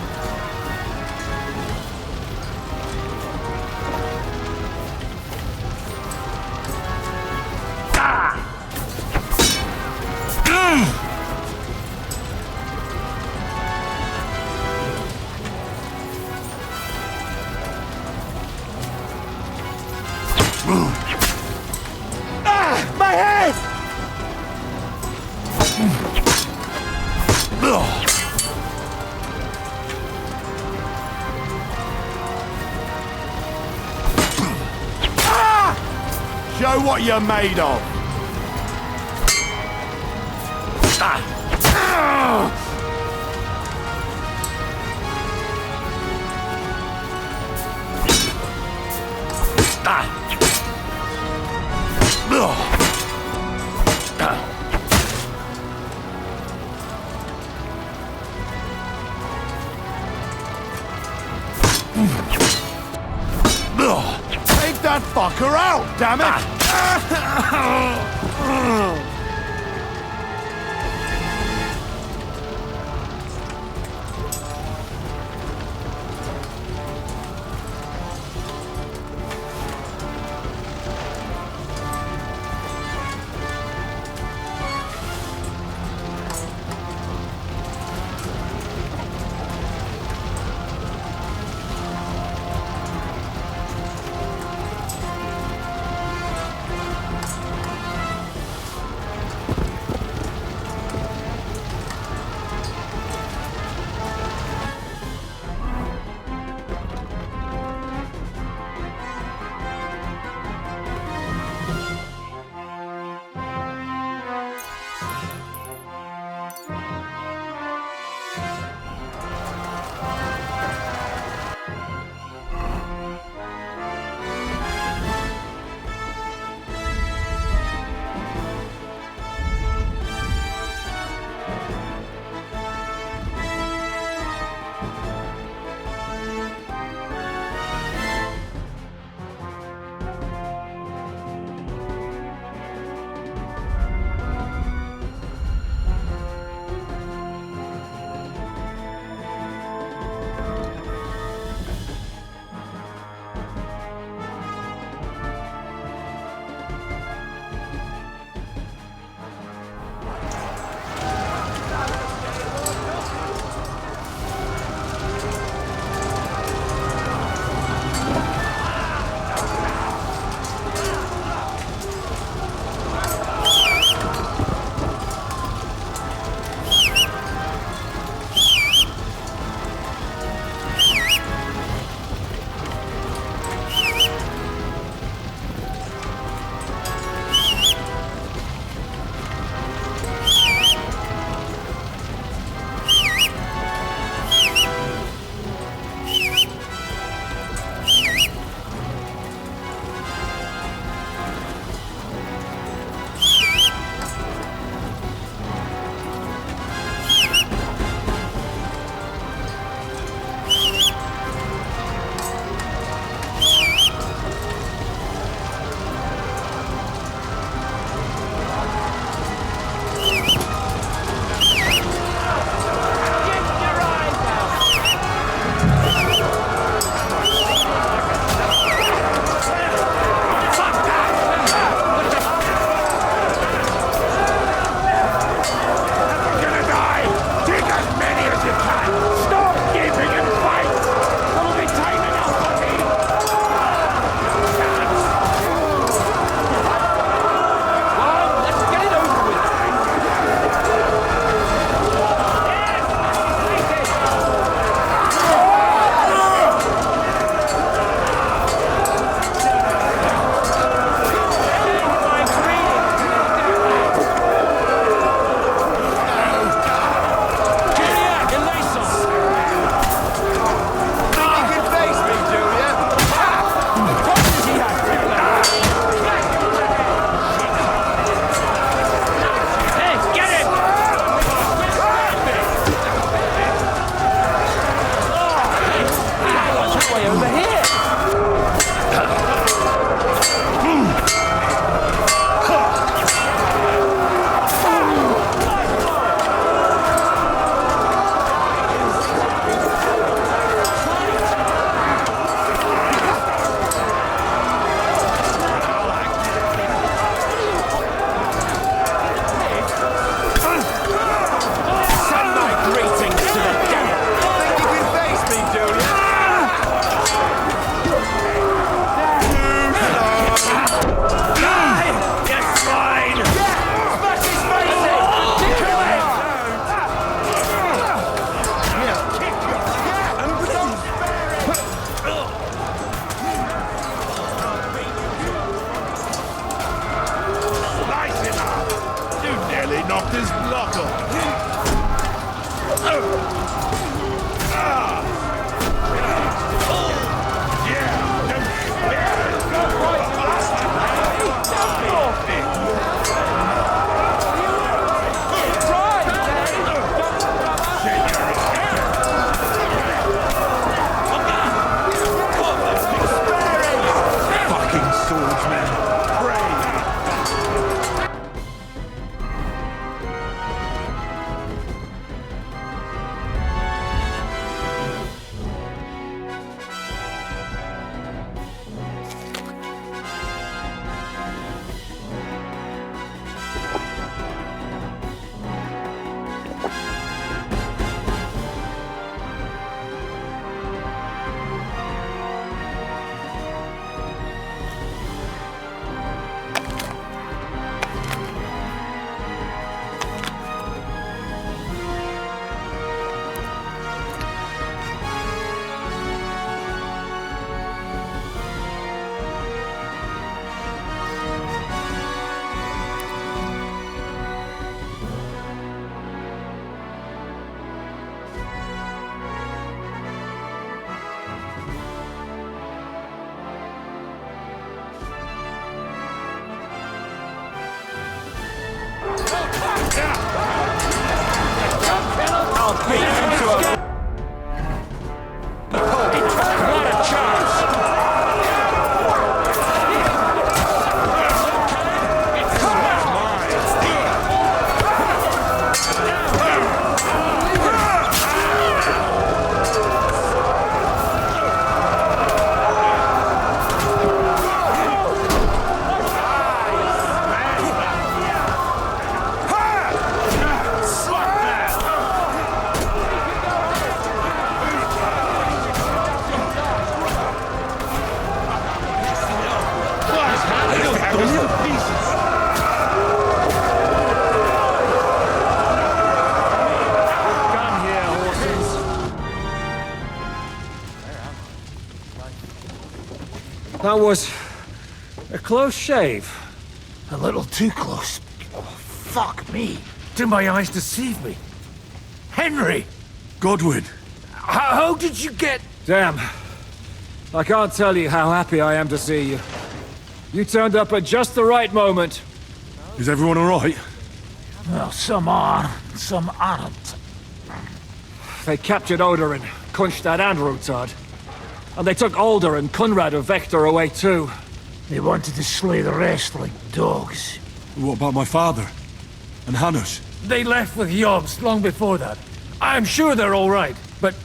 Speaker 8: My head!
Speaker 7: Show what you're made of. Take that fucker out, damn it!
Speaker 12: That was a close shave.
Speaker 8: A little too close. Oh, fuck me.
Speaker 12: Do my eyes deceive me? Henry!
Speaker 15: Godwin!
Speaker 12: How did you get... Damn. I can't tell you how happy I am to see you. You turned up at just the right moment.
Speaker 15: Is everyone alright?
Speaker 8: Well, some are, some aren't.
Speaker 12: They captured Odorin, Kunstad and Rotard. And they took Alder and Conrad of Vector away too.
Speaker 8: They wanted to slay the rest like dogs.
Speaker 15: What about my father? And Hanush?
Speaker 12: They left with Yobst long before that. I'm sure they're all right, but...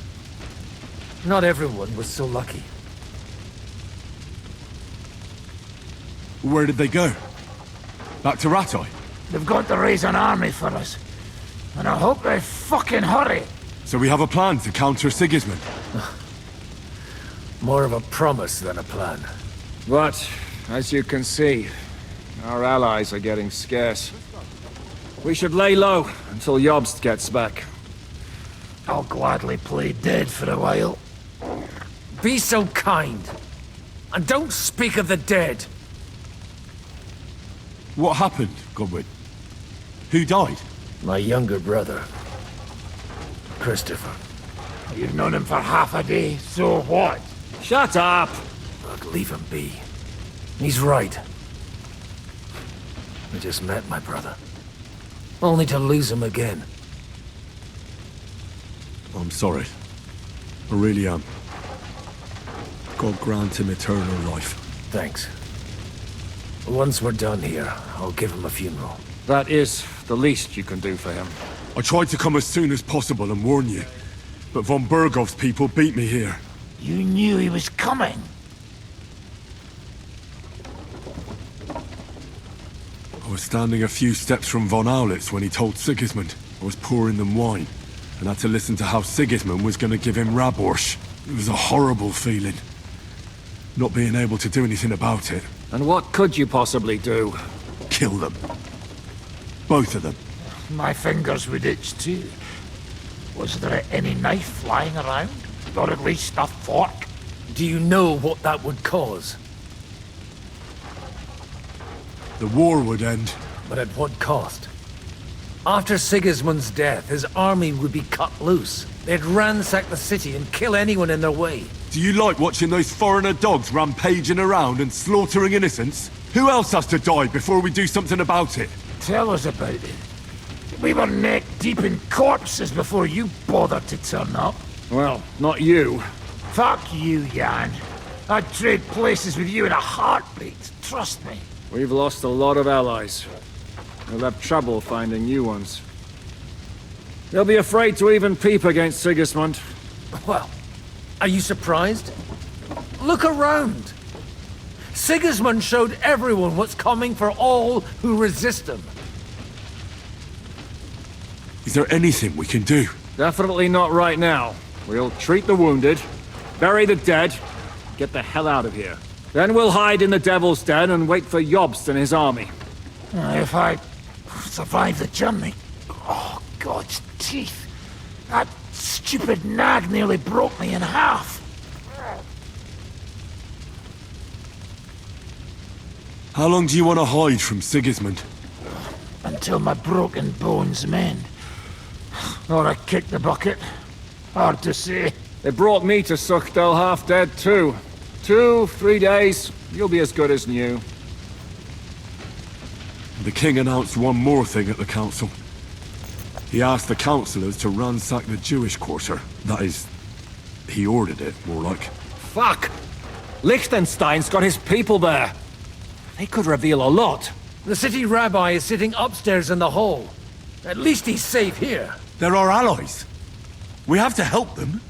Speaker 12: not everyone was so lucky.
Speaker 15: Where did they go? Back to Rattay?
Speaker 8: They've got to raise an army for us. And I hope they fucking hurry.
Speaker 15: So we have a plan to counter Sigismund?
Speaker 12: More of a promise than a plan. But, as you can see, our allies are getting scarce. We should lay low until Yobst gets back.
Speaker 8: I'll gladly play dead for a while.
Speaker 12: Be so kind. And don't speak of the dead.
Speaker 15: What happened, Godwin? Who died?
Speaker 12: My younger brother. Christopher.
Speaker 8: You've known him for half a day, so what?
Speaker 12: Shut up! Look, leave him be. He's right. I just met my brother. Only to lose him again.
Speaker 15: I'm sorry. I really am. God grant him eternal life.
Speaker 12: Thanks. Once we're done here, I'll give him a funeral. That is the least you can do for him.
Speaker 15: I tried to come as soon as possible and warn you, but von Bergov's people beat me here.
Speaker 8: You knew he was coming.
Speaker 15: I was standing a few steps from von Aulitz when he told Sigismund I was pouring them wine, and had to listen to how Sigismund was going to give him Raborsch. It was a horrible feeling, not being able to do anything about it.
Speaker 12: And what could you possibly do?
Speaker 15: Kill them. Both of them.
Speaker 8: My fingers would itch too. Was there any knife lying around? Or at least a fork?
Speaker 12: Do you know what that would cause?
Speaker 15: The war would end.
Speaker 12: But at what cost? After Sigismund's death, his army would be cut loose. They'd ransack the city and kill anyone in their way.
Speaker 15: Do you like watching those foreigner dogs rampaging around and slaughtering innocents? Who else has to die before we do something about it?
Speaker 8: Tell us about it. We were neck deep in corpses before you bothered to turn up.
Speaker 12: Well, not you.
Speaker 8: Fuck you, Jan. I'd trade places with you in a heartbeat, trust me.
Speaker 12: We've lost a lot of allies. We'll have trouble finding new ones. They'll be afraid to even peep against Sigismund. Well, are you surprised? Look around! Sigismund showed everyone what's coming for all who resist him.
Speaker 15: Is there anything we can do?
Speaker 12: Definitely not right now. We'll treat the wounded, bury the dead, get the hell out of here. Then we'll hide in the Devil's Den and wait for Yobst and his army.
Speaker 8: If I survive the journey... Oh, God's teeth. That stupid nag nearly broke me in half.
Speaker 15: How long do you want to hide from Sigismund?
Speaker 8: Until my broken bones mend. Or I kick the bucket. Hard to say.
Speaker 12: They brought me to Suchdal half dead too. 2-3 days, you'll be as good as new.
Speaker 15: The king announced one more thing at the council. He asked the councillors to ransack the Jewish quarter. That is, he ordered it, more like.
Speaker 12: Fuck! Liechtenstein's got his people there. They could reveal a lot. The city rabbi is sitting upstairs in the hall. At least he's safe here.
Speaker 15: They're our allies. We have to help them.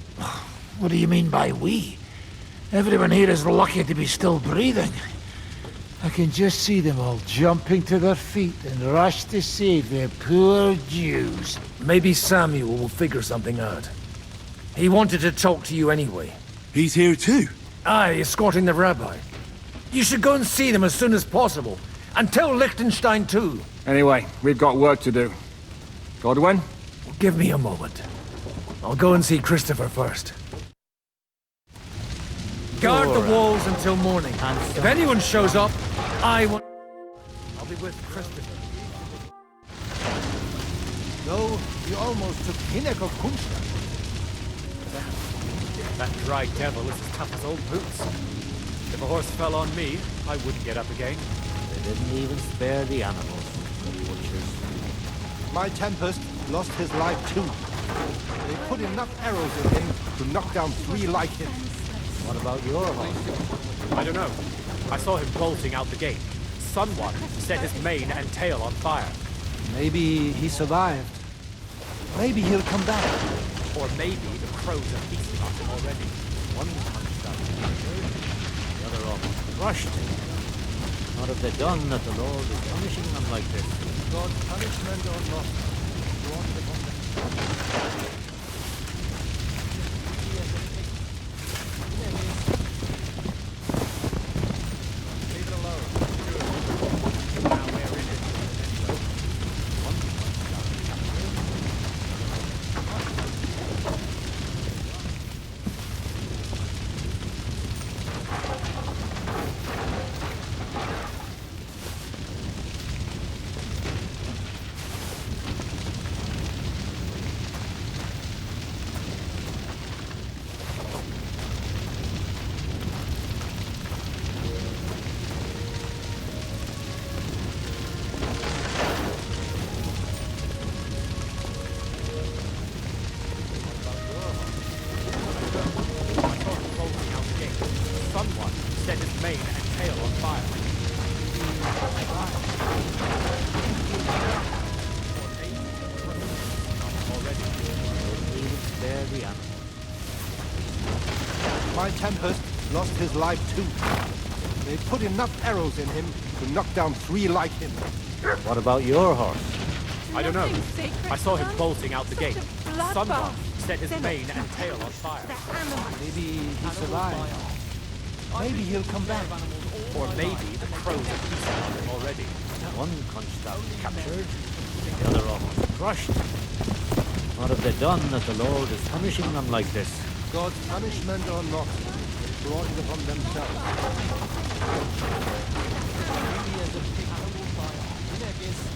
Speaker 8: What do you mean by we? Everyone here is lucky to be still breathing. I can just see them all jumping to their feet and rush to save their poor Jews.
Speaker 12: Maybe Samuel will figure something out. He wanted to talk to you anyway.
Speaker 15: He's here too?
Speaker 12: Aye, escorting the rabbi. You should go and see them as soon as possible. And tell Liechtenstein too. Anyway, we've got work to do. Godwin? Give me a moment. I'll go and see Christopher first. Guard the walls until morning. If anyone shows up, I want... I'll be with Christopher.
Speaker 8: No, you almost took Pinnacle Kunst.
Speaker 16: That dry devil is as tough as old boots. If a horse fell on me, I wouldn't get up again.
Speaker 1: They didn't even spare the animals, the butchers.
Speaker 8: My Tempest lost his life too. They put enough arrows in him to knock down 3 like him.
Speaker 1: What about your horse?
Speaker 16: I don't know. I saw him bolting out the gate. Someone set his mane and tail on fire.
Speaker 8: Maybe he survived. Maybe he'll come back.
Speaker 16: Or maybe the crows are feasting on him already.
Speaker 1: One punched out, the other off.
Speaker 8: Crushed.
Speaker 1: What have they done that the Lord is punishing them like this?
Speaker 8: God's punishment or not?
Speaker 16: Someone set his mane and tail on fire. Already.
Speaker 1: Even spare the animals.
Speaker 8: My Tempest lost his life too. They put enough arrows in him to knock down 3 like him.
Speaker 1: What about your horse?
Speaker 16: I don't know. I saw him bolting out the gate.
Speaker 18: bloodbath.
Speaker 16: Someone set his mane and tail on fire.
Speaker 8: Maybe he survived. Maybe he'll come back.
Speaker 16: Or maybe the crows are feasting on him already.
Speaker 1: One punched out, captured, the other off.
Speaker 8: Crushed.
Speaker 1: What have they done that the Lord is punishing them like this?
Speaker 8: God's punishment or not, they brought it upon themselves.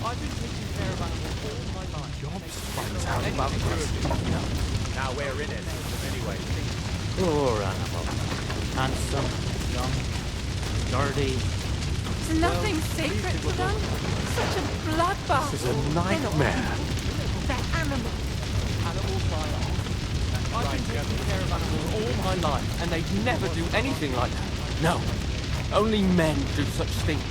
Speaker 16: I've been taking care of animals all my life. Now we're in it, anyway.
Speaker 1: Poor animal. Handsome, young, sturdy.
Speaker 18: Is nothing sacred to them? Such a bloodbath.
Speaker 4: This is a nightmare.
Speaker 18: They're animals.
Speaker 16: I've been taking care of animals all my life, and they'd never do anything like that. No. Only men do such things.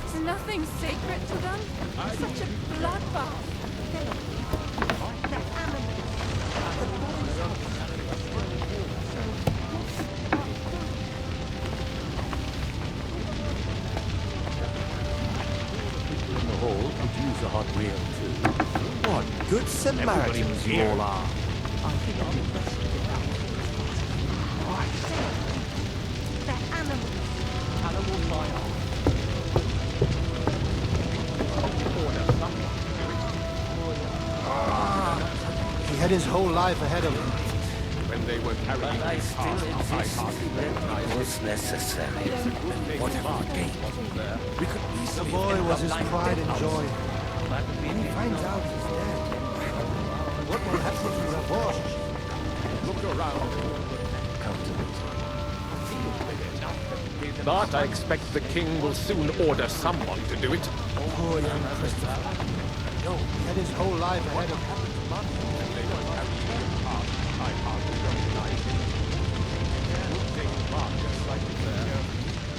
Speaker 18: Is nothing sacred to them? Such a bloodbath. They're animals.
Speaker 1: In the hall could use a hot wheel too.
Speaker 3: What good Samaritans you all are.
Speaker 18: I think I'll be best to get out. They're animals.
Speaker 16: Animal fire.
Speaker 8: He had his whole life ahead of him.
Speaker 4: When they were carrying
Speaker 1: I
Speaker 4: his
Speaker 1: still
Speaker 4: past the high
Speaker 1: insist
Speaker 4: castle,
Speaker 1: that it was necessary.
Speaker 4: whatever gain we could
Speaker 8: The
Speaker 4: easily
Speaker 8: boy was his pride and joy.
Speaker 1: But
Speaker 8: When he finds out he's dead, what will happen to Ravosh?
Speaker 4: look around.
Speaker 1: come to me.
Speaker 4: But I expect the king will soon order someone to do it.
Speaker 8: Poor young Christopher. No, he had his whole life ahead of him.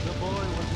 Speaker 8: The boy was